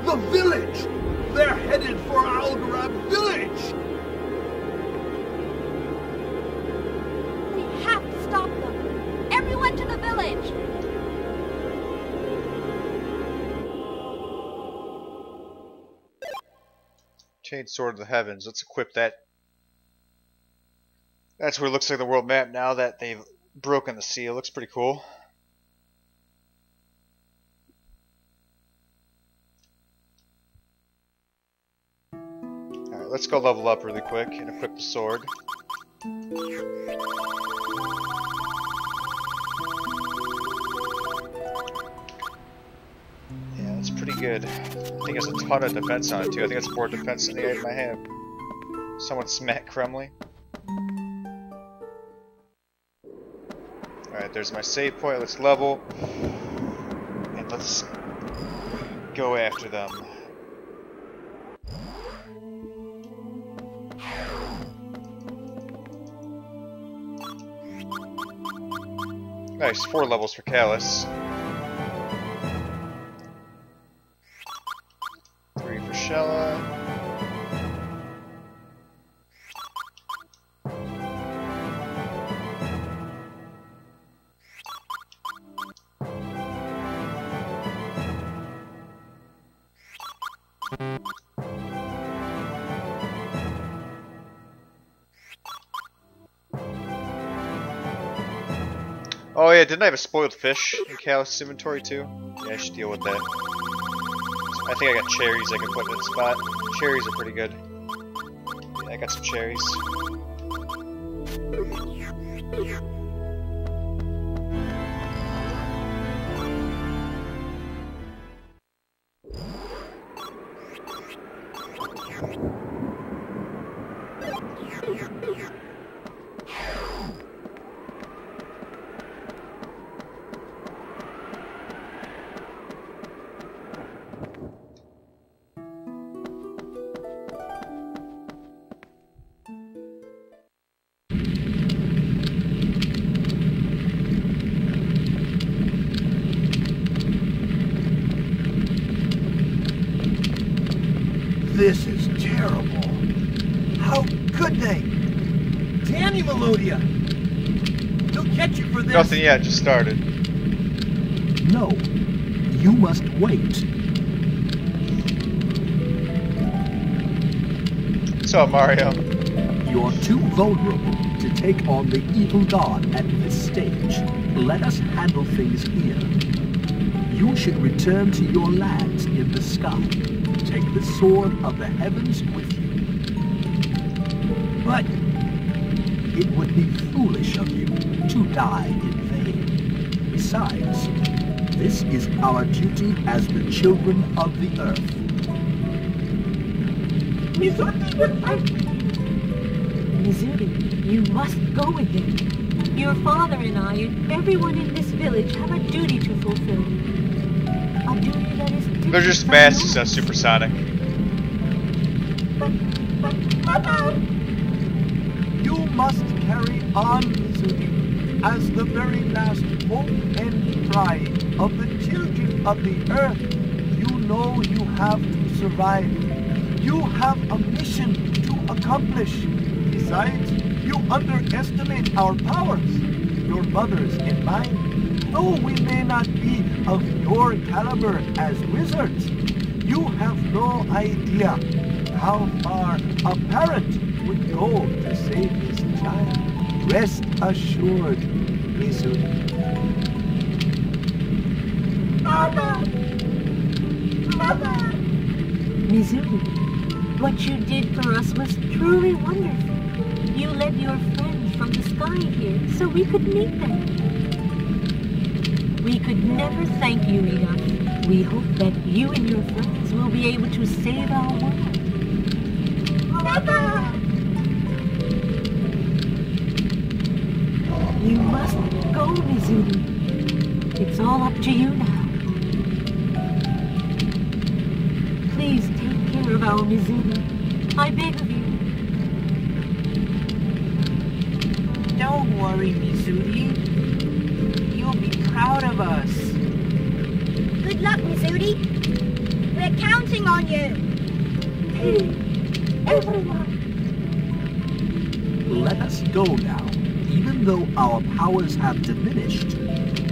The village! They're headed for Algarab village! We have to stop them! Everyone to the village! Chain Sword of the Heavens. Let's equip that. That's what it looks like the world map now that they've broken the seal. Looks pretty cool. Alright, let's go level up really quick and equip the sword. Yeah, that's pretty good. I think there's a ton of defense on it too. I think it's more defense than the item I have. Someone smack Crumley. Alright, there's my save point. Let's level. And let's go after them. Nice, 4 levels for Callus. 3 for Shella. Oh yeah, didn't I have a spoiled fish in Callus' inventory too? Yeah, I should deal with that. I think I got cherries I can put in that spot. Cherries are pretty good. Yeah, I got some cherries. This is terrible. How could they? Damn you, Melodia! They'll catch you for this! Nothing yet, just started. No, you must wait. What's up, Mario? You're too vulnerable to take on the evil god at this stage. Let us handle things here. You should return to your lands in the sky. Take the sword of the heavens with you. But it would be foolish of you to die in vain. Besides, this is our duty as the children of the Earth. Mizuti will fight. Mizuti, you must go with them. Your father and I and everyone in this village have a duty to fulfill. A duty that is different. They're just masters on supersonic. You must carry on, Mizuti, as the very last hope and try of the children of the Earth. You know you have to survive. You have a mission to accomplish. Besides, you underestimate our powers, your mother's and mine. Though we may not be of your caliber as wizards, you have no idea how far a parent would go to save his child. Rest assured, Mizuti. Mother! Mother! Mizuti, what you did for us was truly wonderful. You led your friends from the sky here so we could meet them. We could never thank you enough. We hope that you and your friends will be able to save our world. Mother! You must go, Mizuti. It's all up to you now. Please take care of our Mizuti. I beg of you. Don't worry, Mizuti. You'll be proud of us. Good luck, Mizuti. We're counting on you. Everyone! Let us go now. Even though our powers have diminished,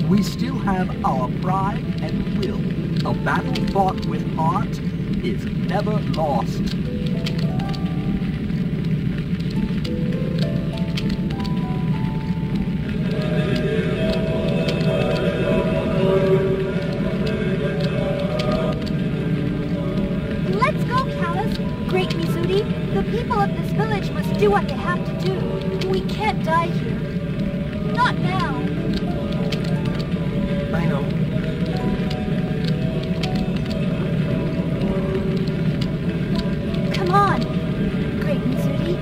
we still have our pride and will. A battle fought with heart is never lost. Let's go, Kaius. Great Mizuti. The people of this village must do what they have to do. We can't die here. Not now. I know. Come on, Great Mizuti.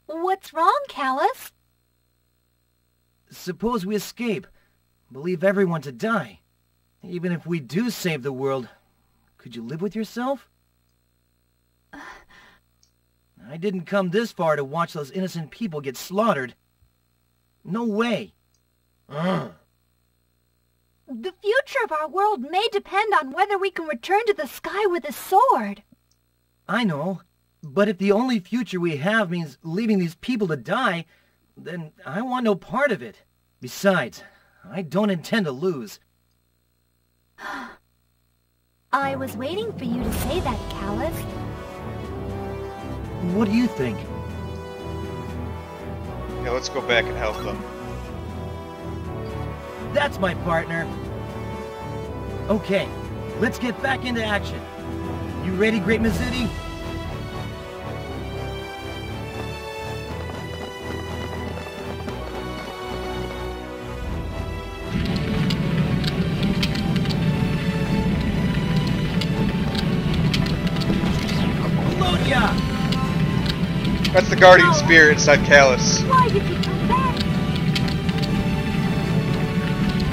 What's wrong, Kaius? Suppose we escape. Believe everyone to die. Even if we do save the world, could you live with yourself? I didn't come this far to watch those innocent people get slaughtered. No way. The future of our world may depend on whether we can return to the sky with a sword. I know. But if the only future we have means leaving these people to die, then I want no part of it. Besides, I don't intend to lose. I was waiting for you to say that, Kaius. What do you think? Yeah, let's go back and help them. That's my partner. Okay, let's get back into action. You ready, Great Mizuti? That's the guardian spirit inside Kaius. Why did you come back?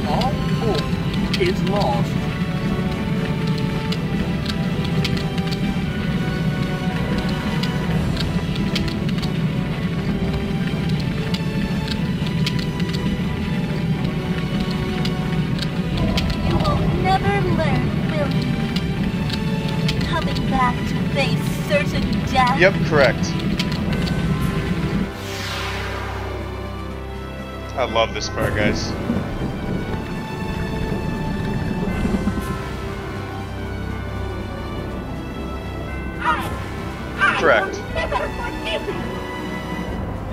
All hope is lost. You will never learn, will you? Coming back to face certain death. Yep, correct. I love this part, guys. correct. Never forgive me.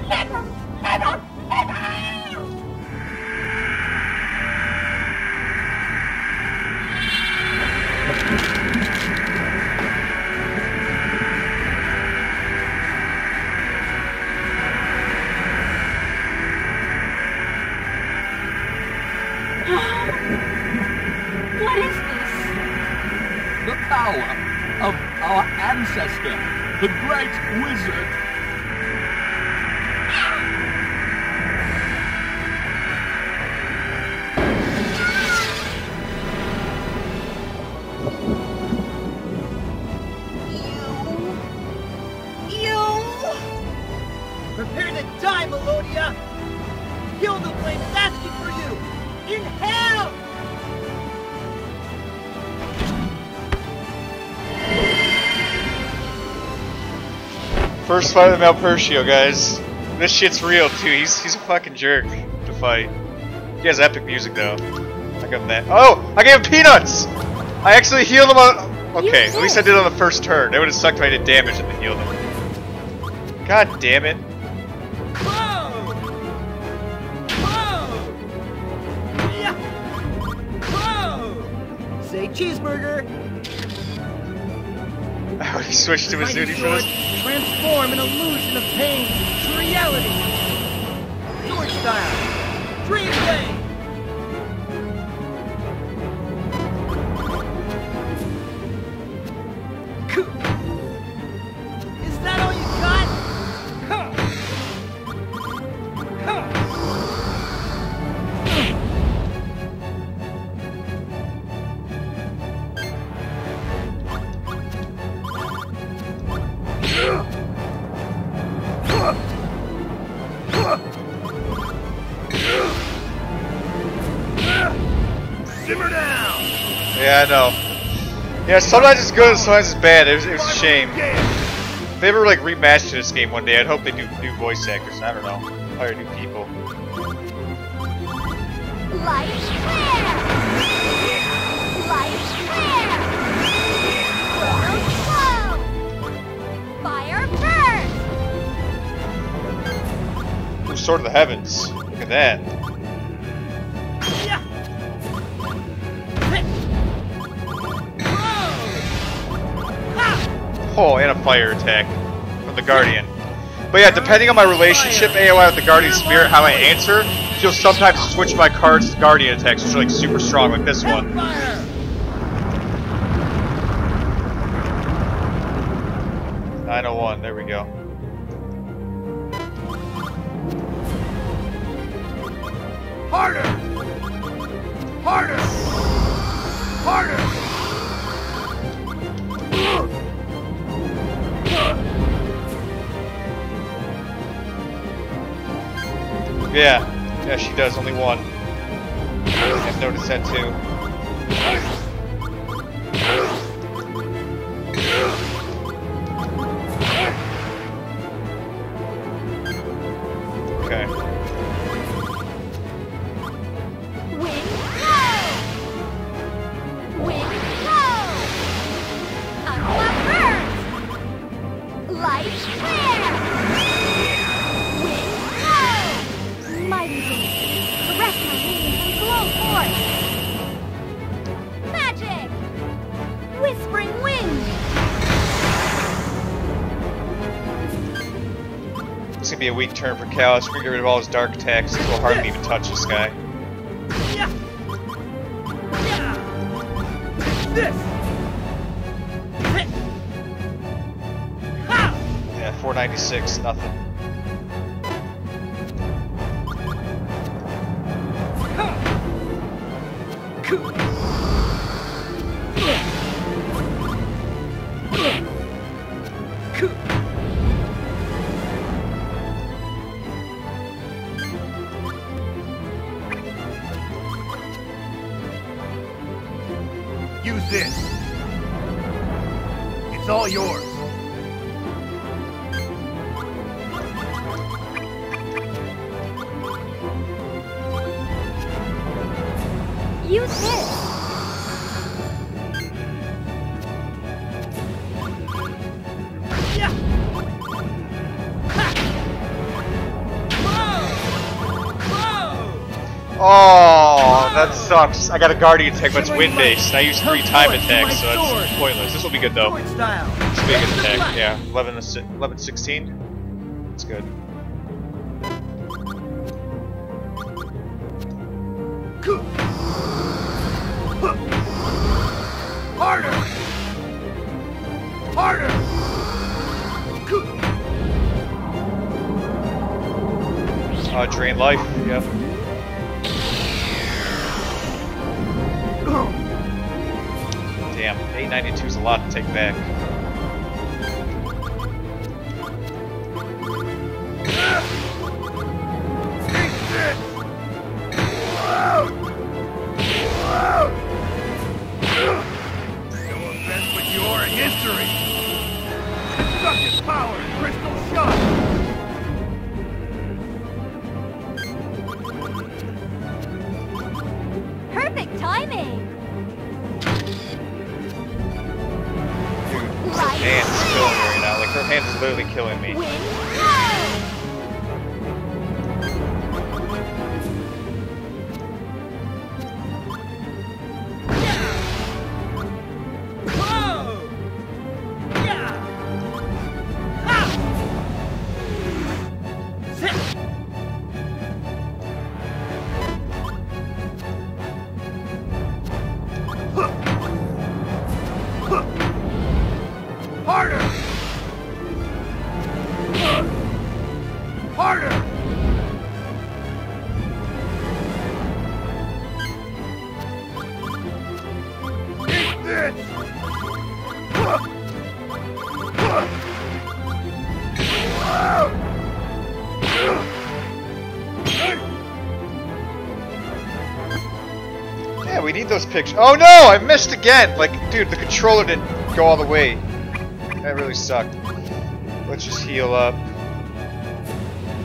Never, never, never. What is this? The power of our ancestor, the Great Wizard. Prepare to die, Melodia! Kill the flame is asking for you! In hell! First fight with Malpercio, guys. This shit's real too. He's a fucking jerk to fight. He has epic music though. I got that. Oh! I gave him peanuts! I actually healed him on. Okay, at least I did it on the first turn. It would have sucked if I did damage and then healed him. God damn it. Say cheeseburger! Oh, he switched to Mighty Mizudi for sword, this? transform an illusion of pain to reality! Sword style! Dream blade! Is that all you got? Simmer down! Yeah, I know. Yeah, sometimes it's good, sometimes it's bad. It was a shame. If they ever like rematched this game one day, I'd hope they do new voice actors. I don't know, hire new people. Light flare! Light flare! World flow! Fire burst! Sword of the Heavens. Look at that. Oh, and a fire attack from the Guardian. But yeah, depending on my relationship AOI with the Guardian Spirit, how I answer, you'll sometimes switch my cards to Guardian attacks, which are like super strong, like this one. 901, there we go. Harder! Harder! Harder! Yeah, she does, only one. I've noticed that too. Okay. Wind blow! Wind blow! Aqua burst! Light flare! Wind blow! Mighty wind! Caress my wings and blow forth! Magic! Whispering wind! It's gonna be a weak turn for Kaius. We're gonna get rid of all his dark attacks. It will hardly even touch this guy. This! Yeah, 496, nothing. Use this. It's all yours. Use this! Oh, that sucks. I got a guardian attack, but it's wind-based, and I use 3 time attacks, so that's pointless. This will be good, though. This will be a good attack, yeah. 11-16. That's good. Harder! Harder! Drain life, yep. Damn, 892 is a lot to take back. Event with your history! Destructive power, crystal shot! Perfect timing! Dude, her hand is killing me right now. Like, her hand is literally killing me. Yeah, we need those pictures. Oh no! I missed again! Like, dude, the controller didn't go all the way. That really sucked. Let's just heal up.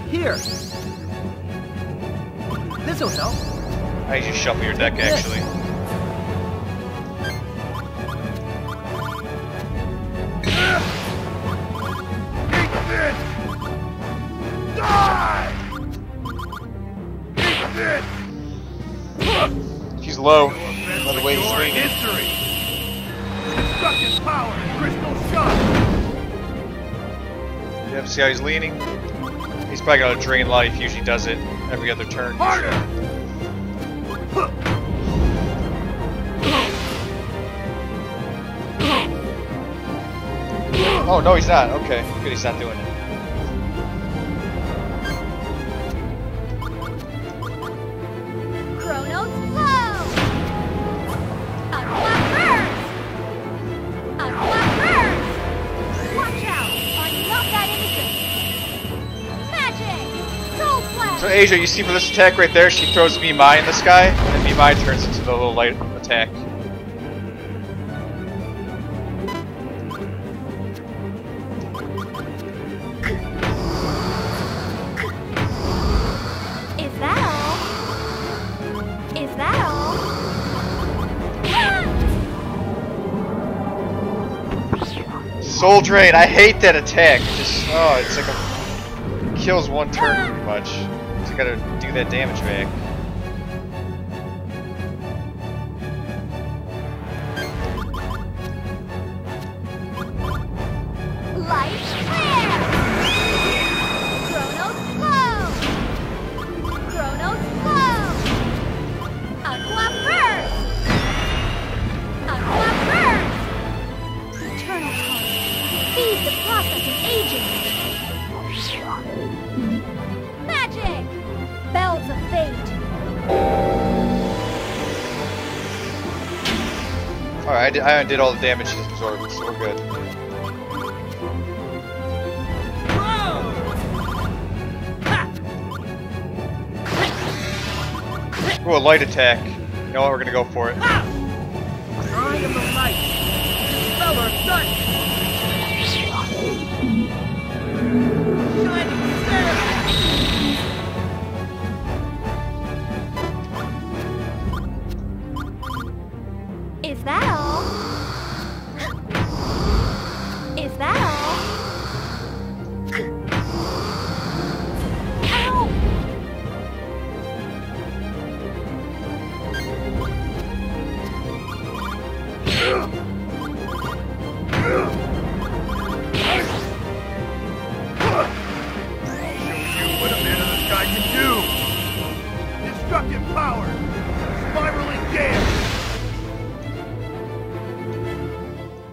Here. This'll help. I just shuffle your deck, actually. He's low. By the way he's leaning. Destructive power, crystal shot! Yeah, see how he's leaning? He's probably gonna drain life. He usually does it every other turn. Harder! Oh no, he's not. Okay, good. He's not doing it. Chronos flow! Aqua burst! Aqua burst! Watch out! I'm not that innocent! Magic! Soul flash! So Asia, you see for this attack right there, she throws Mimai in the sky, and Mimai turns into the little light attack. Soul Drain, I hate that attack. It's like a kills one turn pretty much. So you gotta do that damage back. Light flare! Chronos flow! Chronos flow! Aqua burst! Aqua burst! Eternal power! Feed the process of aging! Magic! Bells of fate! Alright, I did all the damage she's absorbed, so we're good. Ooh, a light attack. You know what, we're gonna go for it. Drawing of the light. Feller, sun. Shining star. Is that all? Is that all? Ow!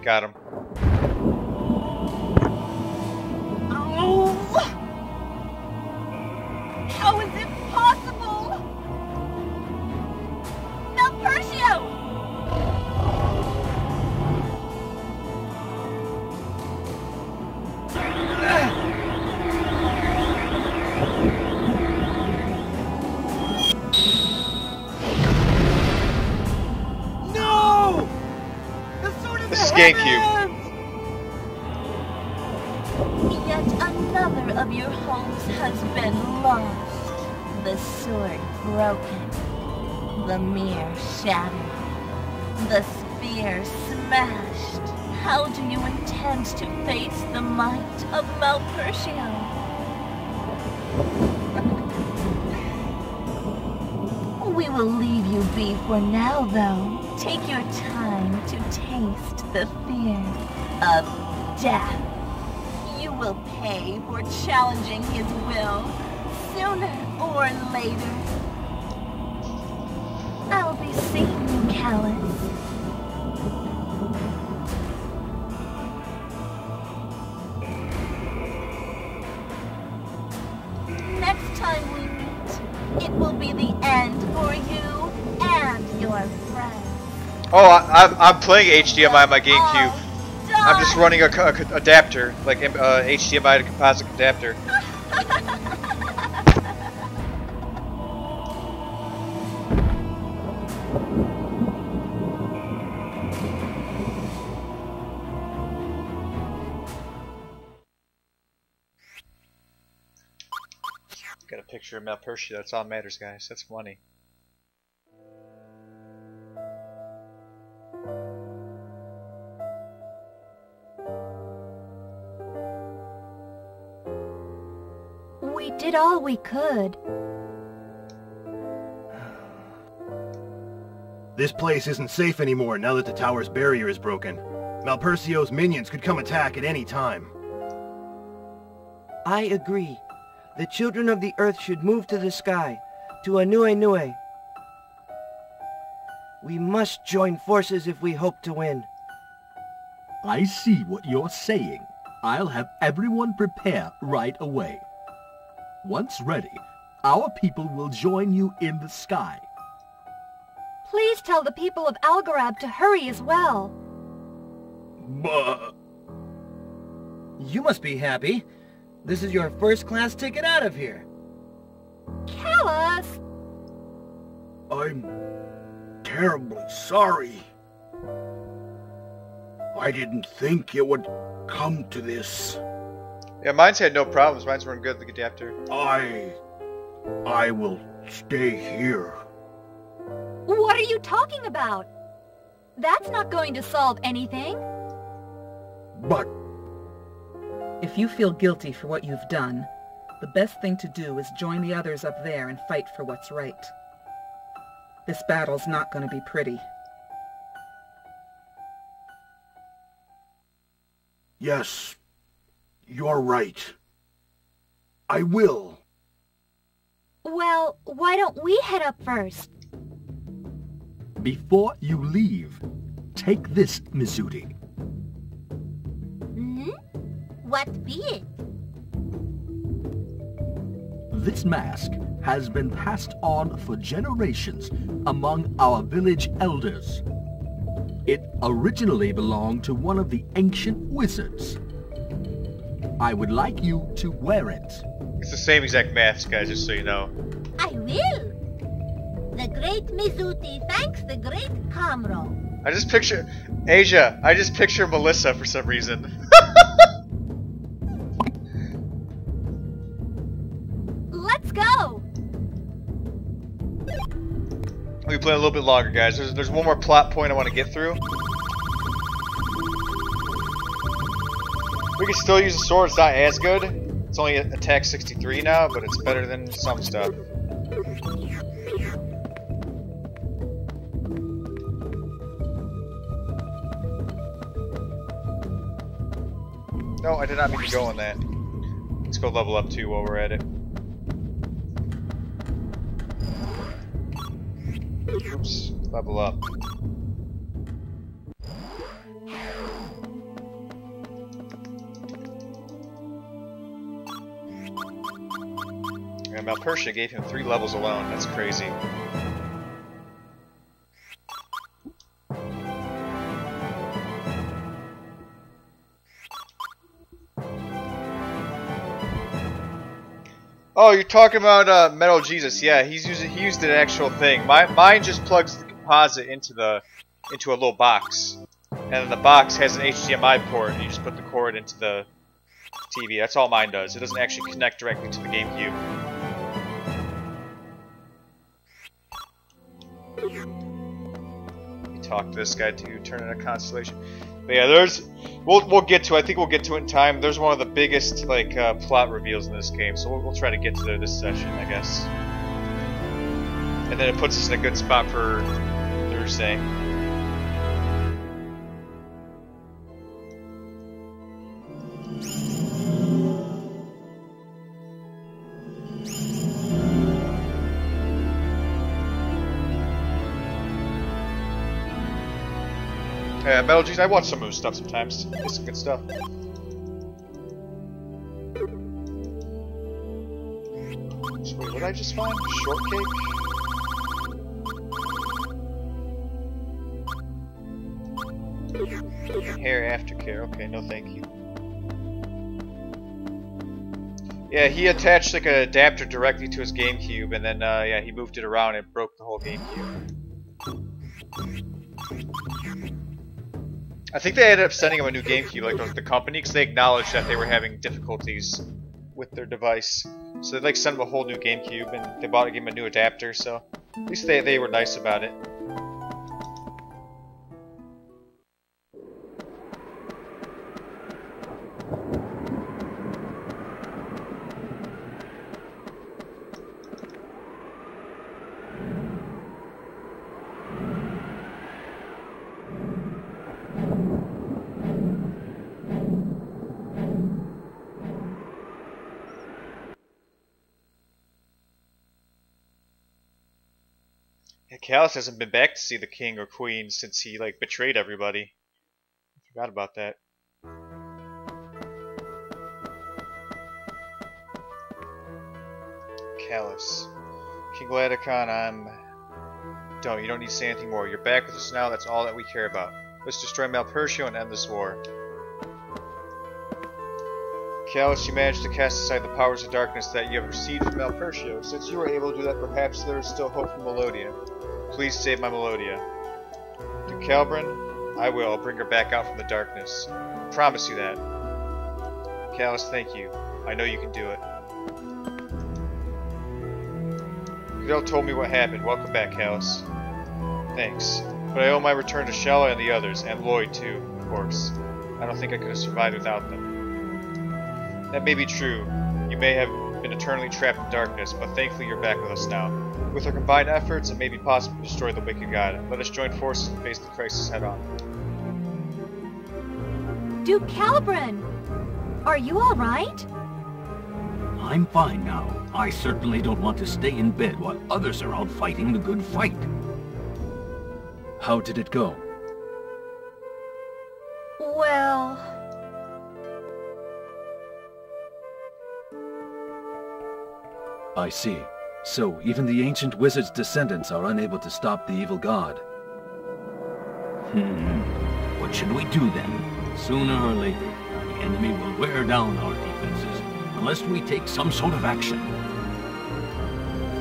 Got him. Oh! How is it possible? Melpercio! No! The sword of This the is GameCube. heavens! Yet another of your hopes has been lost. The sword broken. The mirror shattered. The spear smashed. How do you intend to face the might of Melpercio? We will leave you be for now, though. Take your time to taste the fear of death. You will pay for challenging his will, sooner or later. I'll be seeing you, Kaius. Next time we meet, it will be the end for you and your friends. Oh, I'm playing HDMI on my GameCube. I'm just running a adapter, like HDMI to composite adapter. Got a picture of Melpercio. That's all that matters, guys. That's money. We did all we could. This place isn't safe anymore now that the tower's barrier is broken. Melpercio's minions could come attack at any time. I agree. The children of the earth should move to the sky, to Anue. We must join forces if we hope to win. I see what you're saying. I'll have everyone prepare right away. Once ready, our people will join you in the sky. Please tell the people of Algarab to hurry as well. But You must be happy. This is your first-class ticket out of here. Kaius! I'm terribly sorry. I didn't think it would come to this. Yeah, mine's had no problems. Mine's running good with the adapter. I will stay here. What are you talking about? That's not going to solve anything. But If you feel guilty for what you've done, the best thing to do is join the others up there and fight for what's right. This battle's not going to be pretty. yes, you're right. I will. Well, why don't we head up first? Before you leave, take this, Mizuti. What be it? This mask has been passed on for generations among our village elders. It originally belonged to one of the ancient wizards. I would like you to wear it. It's the same exact mask, guys, just so you know. I will. The great Mizuti thanks the great Kamro. I just picture Asia. I just picture Melissa for some reason. Let's go! We play a little bit longer, guys. There's one more plot point I want to get through. We can still use the sword. It's not as good. It's only attack 63 now, but it's better than some stuff. No, I did not mean to go on that. Let's go level up too while we're at it. Oops, level up. Malpersia gave him 3 levels alone. That's crazy. Oh, you're talking about Metal Jesus? Yeah, he used an actual thing. Mine just plugs the composite into a little box, and then the box has an HDMI port, and you just put the cord into the TV. That's all mine does. It doesn't actually connect directly to the GameCube. You talk to this guy to turn in a constellation. But yeah, we'll get to. I think we'll get to it in time. There's one of the biggest like plot reveals in this game, so we'll try to get to there this session, I guess. And then it puts us in a good spot for Thursday. Yeah, Metal G's, I watch some of his stuff sometimes. It's some good stuff. So wait, what did I just find? Shortcake? Hair aftercare. Okay, no thank you. Yeah, he attached like an adapter directly to his GameCube, and then yeah, he moved it around and broke the whole GameCube. I think they ended up sending him a new GameCube, like the company, because they acknowledged that they were having difficulties with their device. So they like sent him a whole new GameCube, and they gave him a new adapter. So at least they were nice about it. Kaius hasn't been back to see the king or queen since he like betrayed everybody. I forgot about that. Kaius. King Laticon, you don't need to say anything more. You're back with us now, that's all that we care about. Let's destroy Malpersia and end this war. Kaius, you managed to cast aside the powers of darkness that you have received from Malpersia. Since you were able to do that, perhaps there is still hope for Melodia. Please save my Melodia. To Calbrin, I will. I'll bring her back out from the darkness. I promise you that. Kaius, thank you. I know you can do it. Scheudle told me what happened. Welcome back, Kaius. Thanks. But I owe my return to Shella and the others, and Lloyd too, of course. I don't think I could have survived without them. That may be true. You may have been eternally trapped in darkness, but thankfully you're back with us now. With our combined efforts, it may be possible to destroy the wicked god. Let us join forces and face the crisis head on. Duke Calbrin! Are you alright? I'm fine now. I certainly don't want to stay in bed while others are out fighting the good fight. How did it go? Well... I see. So, even the ancient wizard's descendants are unable to stop the evil god. What should we do then? Sooner or later, the enemy will wear down our defenses, unless we take some sort of action.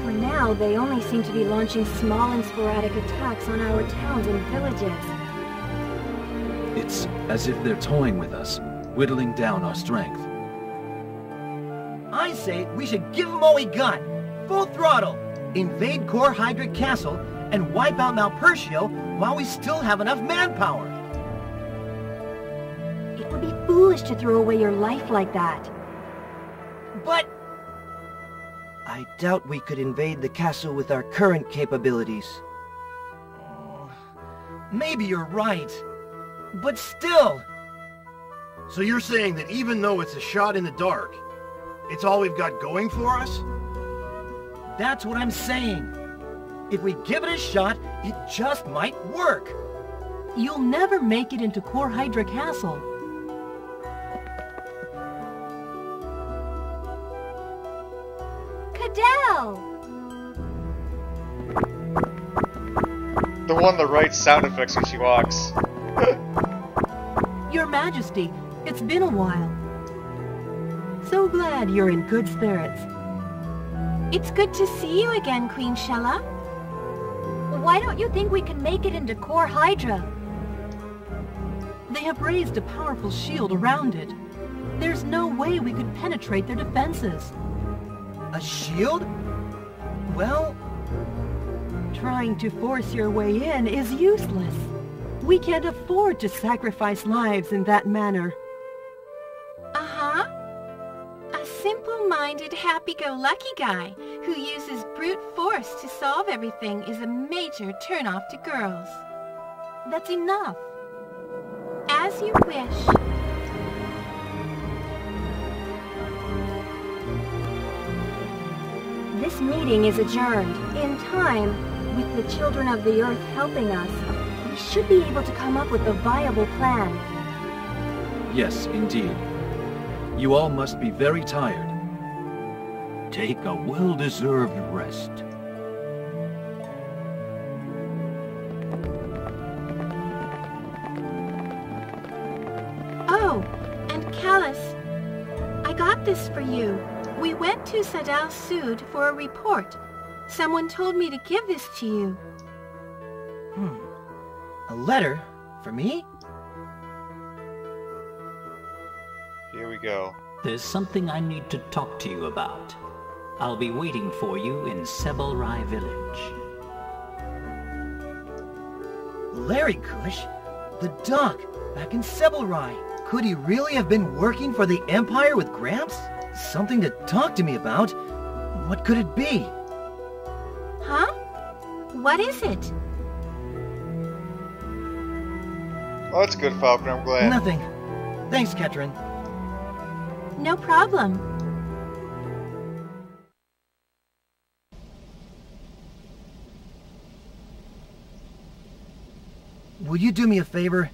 For now, they only seem to be launching small and sporadic attacks on our towns and villages. It's as if they're toying with us, whittling down our strength. I say we should give them all we got. Full throttle! Invade Core Hydric Castle and wipe out Malpersia while we still have enough manpower. It would be foolish to throw away your life like that. But... I doubt we could invade the castle with our current capabilities. Maybe you're right. But still... So you're saying that even though it's a shot in the dark, it's all we've got going for us? That's what I'm saying. If we give it a shot, it just might work. You'll never make it into Core Hydra Castle. Cadet! go! The one that writes sound effects when she walks. Your Majesty, it's been a while. So glad you're in good spirits. It's good to see you again, Queen Shella. Why don't you think we can make it into Core Hydra? They have raised a powerful shield around it. There's no way we could penetrate their defenses. A shield? Well... Trying to force your way in is useless. We can't afford to sacrifice lives in that manner. Uh-huh. A simple-minded, happy-go-lucky guy who uses brute force to solve everything is a major turn-off to girls. That's enough. As you wish. This meeting is adjourned. In time, with the children of the Earth helping us, we should be able to come up with a viable plan. Yes, indeed. You all must be very tired. Take a well-deserved rest. Oh, and Kaius, I got this for you. We went to Sadal Sud for a report. Someone told me to give this to you. A letter? For me? Here we go. There's something I need to talk to you about. I'll be waiting for you in Sebelrai village. Larry Kush? The doc, back in Sebelrai. Could he really have been working for the Empire with Gramps? Something to talk to me about? What could it be? Huh? What is it? Oh, that's good, Falcon. I'm glad. Nothing. Thanks, Ketrin. No problem. Will you do me a favor?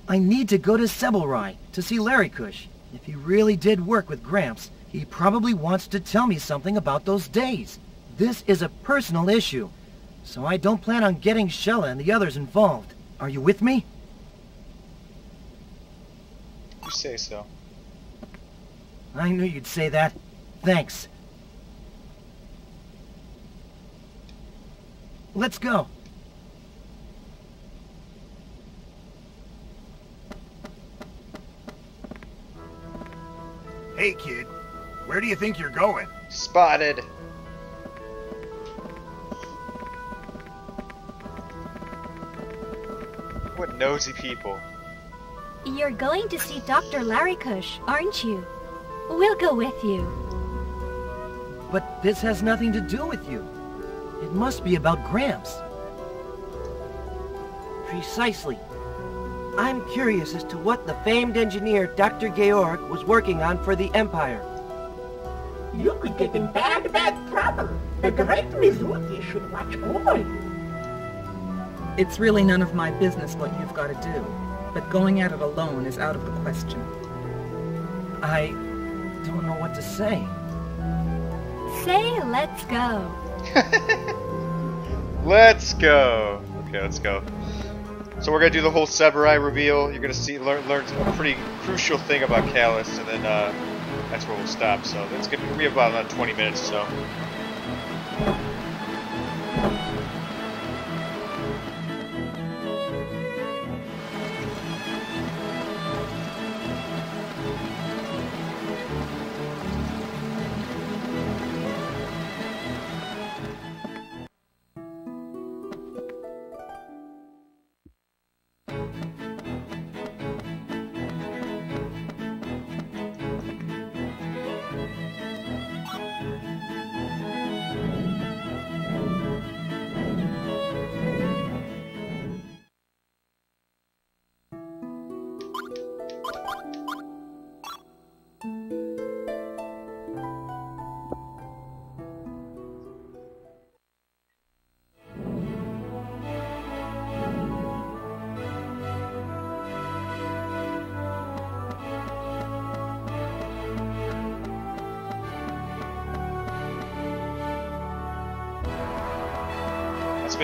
I need to go to Sebelrai to see Larry Kush. If he really did work with Gramps, he probably wants to tell me something about those days. This is a personal issue, so I don't plan on getting Shella and the others involved. Are you with me? You say so. I knew you'd say that. Thanks. Let's go. Hey, kid. Where do you think you're going? Spotted. What nosy people. You're going to see Dr. Larry Kush, aren't you? We'll go with you. But this has nothing to do with you. It must be about Gramps. Precisely. I'm curious as to what the famed engineer Dr. Georg was working on for the Empire. You could get in bad trouble. The great Mizuki should watch over you. It's really none of my business what you've got to do, but going at it alone is out of the question. I don't know what to say. Say, let's go. Let's go. Okay, let's go. So we're gonna do the whole Severai reveal. You're gonna see, learn a pretty crucial thing about Kaius, and then that's where we'll stop. So that's gonna be about 20 minutes or so.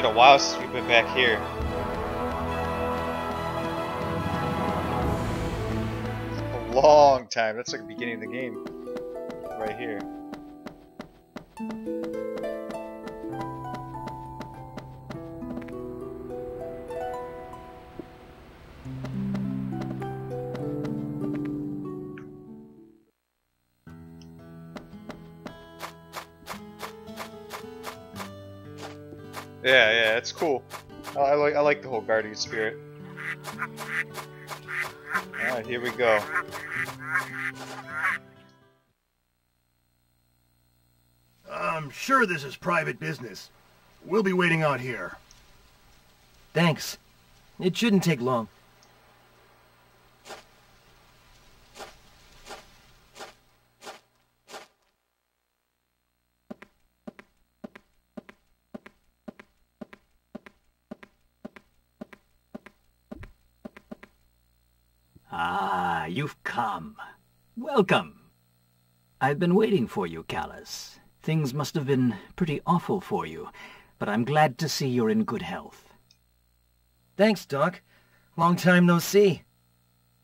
been a while since we've been back here. A long time. That's like the beginning of the game. Right here. Yeah, it's cool. I like the whole guardian spirit. Alright, here we go. I'm sure this is private business. We'll be waiting out here. Thanks. It shouldn't take long. Ah, you've come. Welcome. I've been waiting for you, Kaius. Things must have been pretty awful for you, but I'm glad to see you're in good health. Thanks, Doc. Long time no see.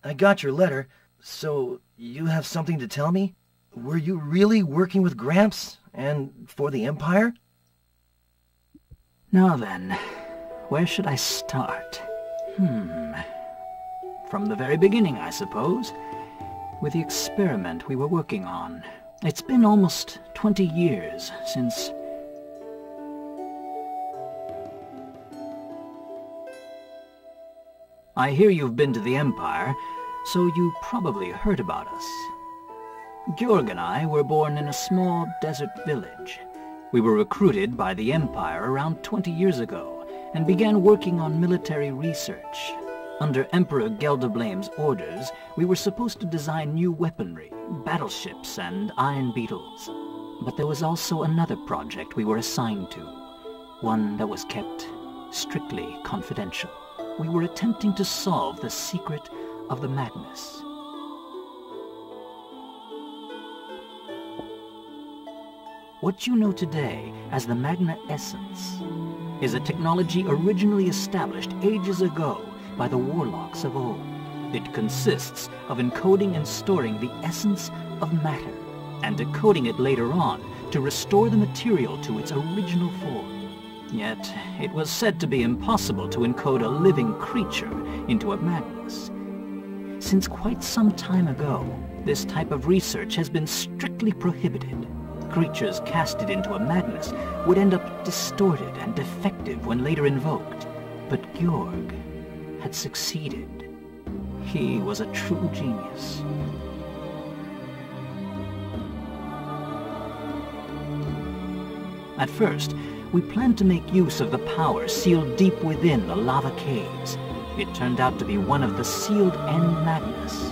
I got your letter, so you have something to tell me? Were you really working with Gramps and for the Empire? Now then, where should I start? From the very beginning, I suppose, with the experiment we were working on. It's been almost 20 years since... I hear you've been to the Empire, so you probably heard about us. Georg and I were born in a small desert village. We were recruited by the Empire around 20 years ago, and began working on military research. Under Emperor Geldablame's orders, we were supposed to design new weaponry, battleships, and iron beetles. But there was also another project we were assigned to, one that was kept strictly confidential. We were attempting to solve the secret of the Magnus. What you know today as the Magna Essence is a technology originally established ages ago by the warlocks of old. It consists of encoding and storing the essence of matter, and decoding it later on to restore the material to its original form. Yet, it was said to be impossible to encode a living creature into a Magnus. Since quite some time ago, this type of research has been strictly prohibited. Creatures casted into a Magnus would end up distorted and defective when later invoked. But Georg had succeeded. He was a true genius. At first, we planned to make use of the power sealed deep within the lava caves. It turned out to be one of the sealed End Magnus.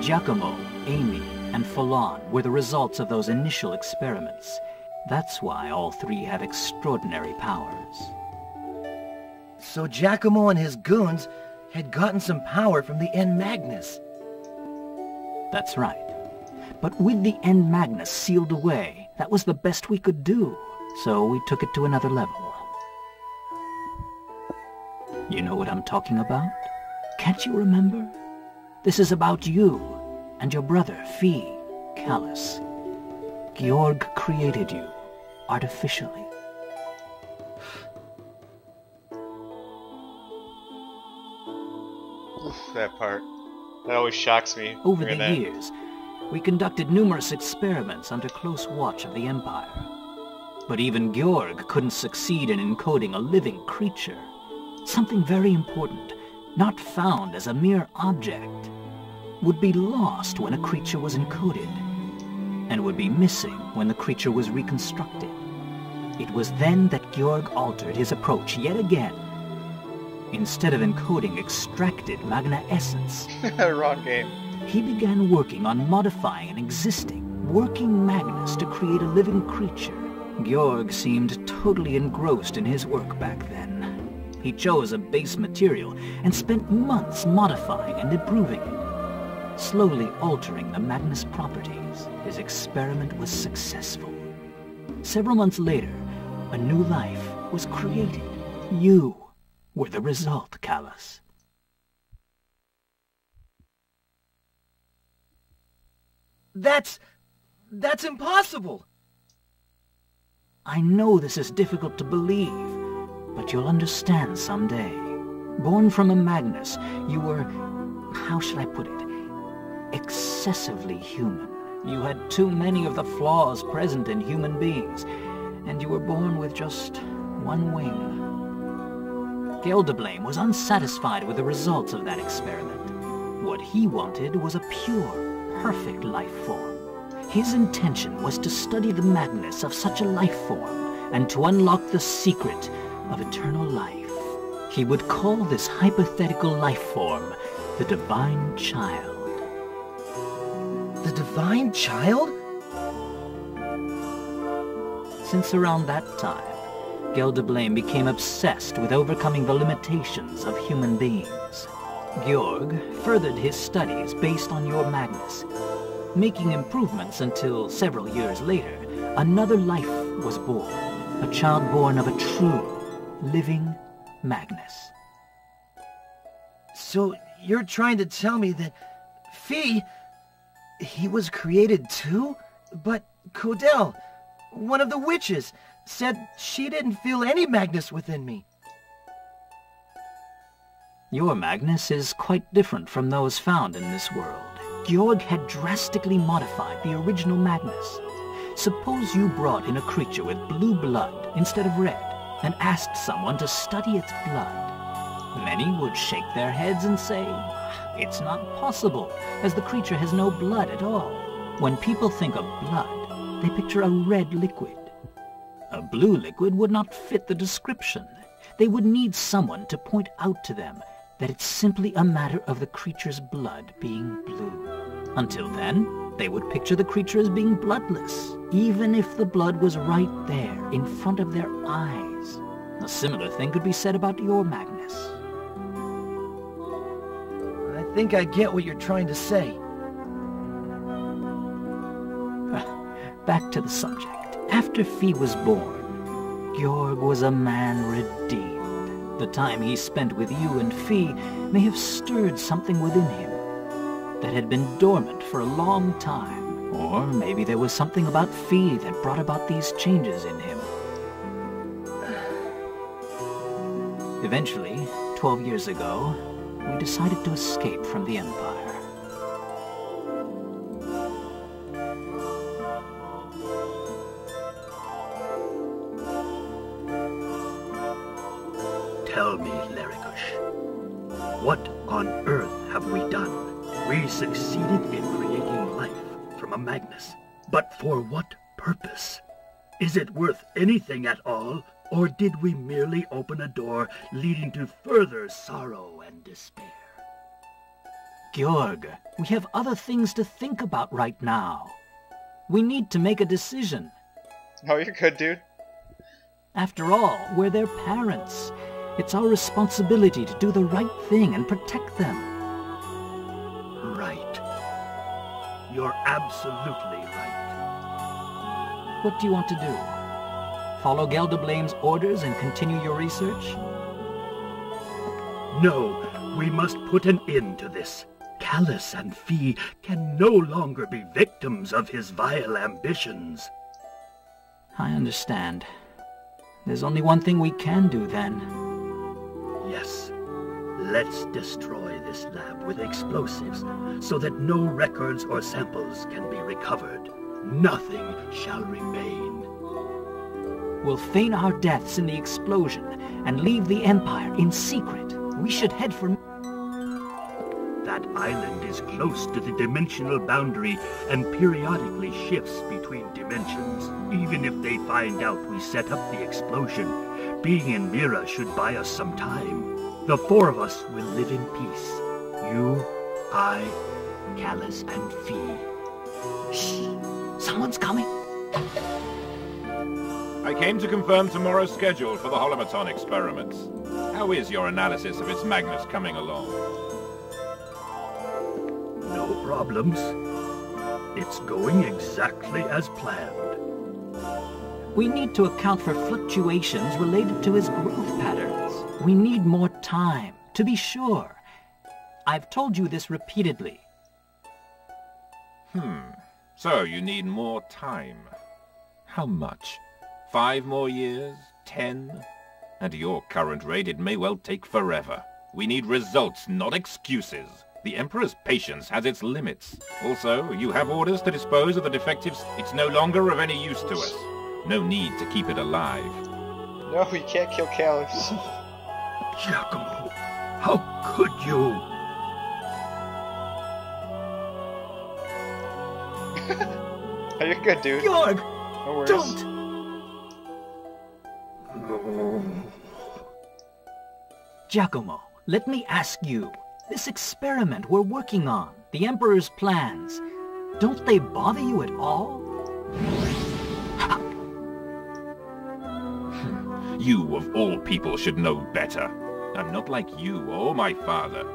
Giacomo, Amy, and Falon were the results of those initial experiments. That's why all three have extraordinary powers. So Giacomo and his goons had gotten some power from the End Magnus. That's right. But with the End Magnus sealed away, that was the best we could do. So we took it to another level. You know what I'm talking about? Can't you remember? This is about you and your brother, Fee, Kaius. Georg created you, artificially. That part. That always shocks me. Over the years, we conducted numerous experiments under close watch of the Empire. But even Georg couldn't succeed in encoding a living creature. Something very important, not found as a mere object, would be lost when a creature was encoded, and would be missing when the creature was reconstructed. It was then that Georg altered his approach yet again. Instead of encoding extracted Magna Essence, wrong game, he began working on modifying an existing, working Magnus to create a living creature. Georg seemed totally engrossed in his work back then. He chose a base material and spent months modifying and improving it. Slowly altering the Magnus properties, his experiment was successful. Several months later, a new life was created. You were the result, Kaius. That's impossible! I know this is difficult to believe, but you'll understand someday. Born from a Magnus, you were, how should I put it, excessively human. You had too many of the flaws present in human beings, and you were born with just one wing. Scheudle was unsatisfied with the results of that experiment. What he wanted was a pure, perfect life form. His intention was to study the madness of such a life form and to unlock the secret of eternal life. He would call this hypothetical life form the Divine Child. The Divine Child? Since around that time, Scheudle became obsessed with overcoming the limitations of human beings. Georg furthered his studies based on your Magnus, making improvements until, several years later, another life was born, a child born of a true, living Magnus. So you're trying to tell me that Fee, he was created too? But Scheudle, one of the witches, said she didn't feel any Magnus within me. Your Magnus is quite different from those found in this world. Georg had drastically modified the original Magnus. Suppose you brought in a creature with blue blood instead of red, and asked someone to study its blood. Many would shake their heads and say, it's not possible, as the creature has no blood at all. When people think of blood, they picture a red liquid. A blue liquid would not fit the description. They would need someone to point out to them that it's simply a matter of the creature's blood being blue. Until then, they would picture the creature as being bloodless, even if the blood was right there, in front of their eyes. A similar thing could be said about your Magnus. I think I get what you're trying to say. Back to the subject. After Fee was born, Georg was a man redeemed. The time he spent with you and Fee may have stirred something within him that had been dormant for a long time. Or maybe there was something about Fee that brought about these changes in him. Eventually, 12 years ago, we decided to escape from the Empire. Tell me, Lerikush, what on earth have we done? We succeeded in creating life from a Magnus. But for what purpose? Is it worth anything at all? Or did we merely open a door leading to further sorrow and despair? Georg, we have other things to think about right now. We need to make a decision. Oh, you're good, dude. After all, we're their parents. It's our responsibility to do the right thing and protect them. Right. You're absolutely right. What do you want to do? Follow Scheudle's orders and continue your research? No, we must put an end to this. Kaius and Fee can no longer be victims of his vile ambitions. I understand. There's only one thing we can do then. Yes. Let's destroy this lab with explosives so that no records or samples can be recovered. Nothing shall remain. We'll feign our deaths in the explosion and leave the Empire in secret. We should head for... That island is close to the dimensional boundary and periodically shifts between dimensions. Even if they find out we set up the explosion, being in Mira should buy us some time. The four of us will live in peace. You, I, Kaius, and Fee. Shh! Someone's coming! I came to confirm tomorrow's schedule for the holomaton experiments. How is your analysis of its Magnus coming along? No problems. It's going exactly as planned. We need to account for fluctuations related to his growth patterns. We need more time, to be sure. I've told you this repeatedly. So you need more time. How much? 5 more years? 10? At your current rate, it may well take forever. We need results, not excuses. The Emperor's patience has its limits. Also, you have orders to dispose of the defectives. It's no longer of any use to us. No need to keep it alive. No, you can't kill Kaius. Giacomo, how could you? Oh, you're good, dude. Georg! No worries. Don't! Giacomo, let me ask you. This experiment we're working on, the Emperor's plans, don't they bother you at all? You, of all people, should know better. I'm not like you or my father.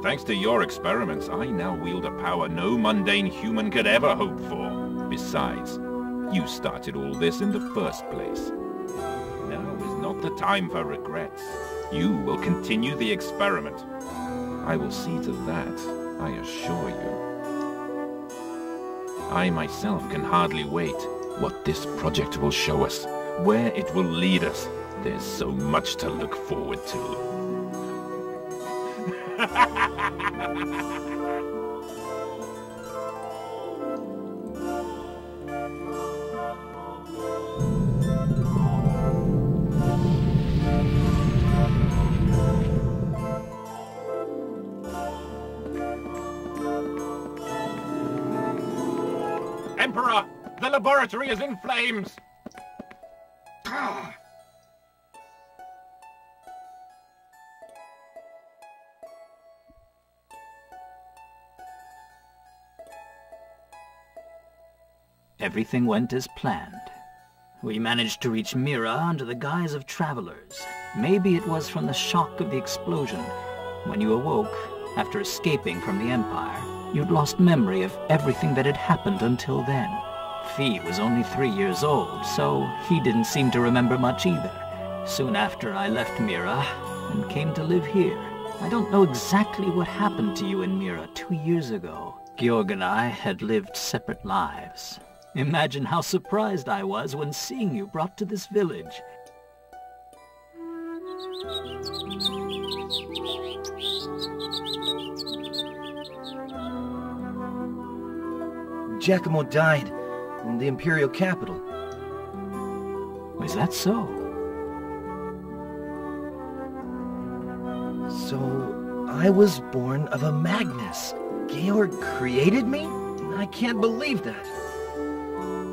Thanks to your experiments, I now wield a power no mundane human could ever hope for. Besides, you started all this in the first place. Now is not the time for regrets. You will continue the experiment. I will see to that, I assure you. I myself can hardly wait. What this project will show us, where it will lead us, there's so much to look forward to. Emperor! The laboratory is in flames! Everything went as planned. We managed to reach Mira under the guise of travelers. Maybe it was from the shock of the explosion. When you awoke, after escaping from the Empire, you'd lost memory of everything that had happened until then. Fi was only 3 years old, so he didn't seem to remember much either. Soon after, I left Mira and came to live here. I don't know exactly what happened to you in Mira 2 years ago. Georg and I had lived separate lives. Imagine how surprised I was when seeing you brought to this village. Giacomo died in the Imperial capital. Is that so? So, I was born of a Magnus. Georg created me? I can't believe that.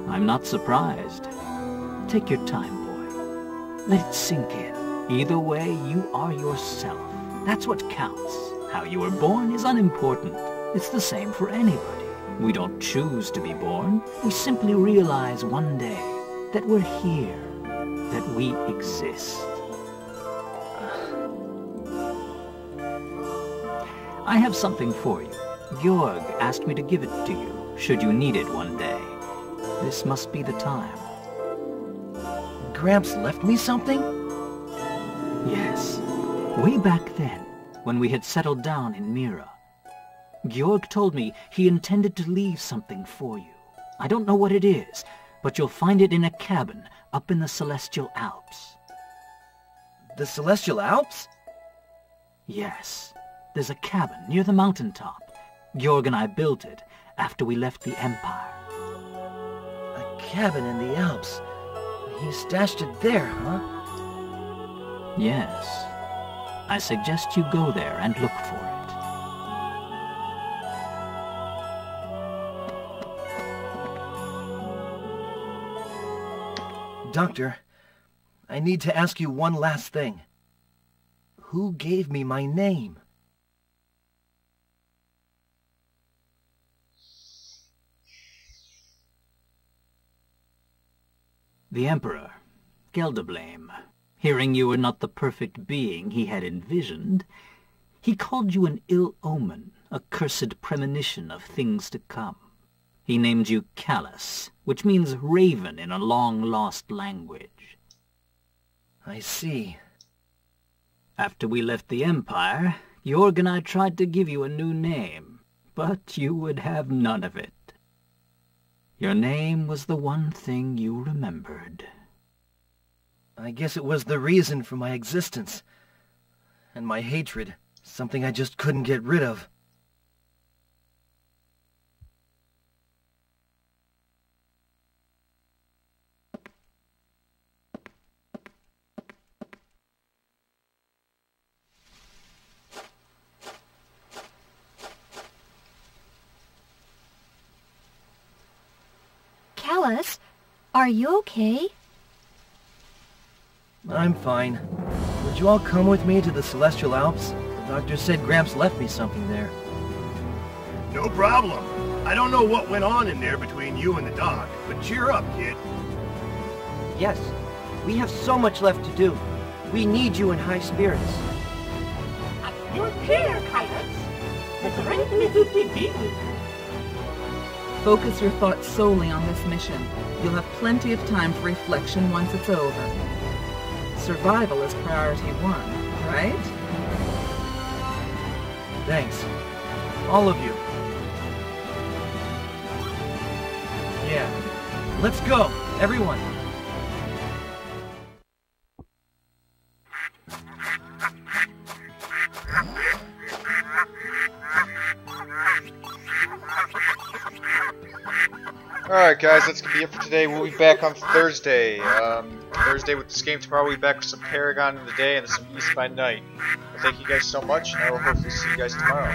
I'm not surprised. Take your time, boy. Let it sink in. Either way, you are yourself. That's what counts. How you were born is unimportant. It's the same for anybody. We don't choose to be born. We simply realize one day that we're here, that we exist. I have something for you. Georg asked me to give it to you, should you need it one day. This must be the time. Gramps left me something? Yes. Way back then, when we had settled down in Mira. Georg told me he intended to leave something for you. I don't know what it is, but you'll find it in a cabin up in the Celestial Alps. The Celestial Alps? Yes. There's a cabin near the mountaintop. Georg and I built it after we left the Empire. A cabin in the Alps. He stashed it there, huh? Yes. I suggest you go there and look for it. Doctor, I need to ask you one last thing. Who gave me my name? The Emperor, Gelderblame, hearing you were not the perfect being he had envisioned, he called you an ill omen, a cursed premonition of things to come. He named you Kaius, which means raven in a long-lost language. I see. After we left the Empire, Jorg and I tried to give you a new name, but you would have none of it. Your name was the one thing you remembered. I guess it was the reason for my existence. And my hatred, something I just couldn't get rid of. Callus, are you okay? I'm fine. Would you all come with me to the Celestial Alps? The doctor said Gramps left me something there. No problem. I don't know what went on in there between you and the doc, but cheer up, kid. Yes, we have so much left to do. We need you in high spirits. You're here, Kaius. The great Mizuki be with you. Focus your thoughts solely on this mission. You'll have plenty of time for reflection once it's over. Survival is priority 1, right? Thanks. All of you. Yeah. Let's go, everyone. Alright guys, that's going to be it for today. We'll be back on Thursday. Thursday with this game. Tomorrow we'll be back with some Paragon in the day and some East by night. Well, thank you guys so much, and I will hopefully see you guys tomorrow.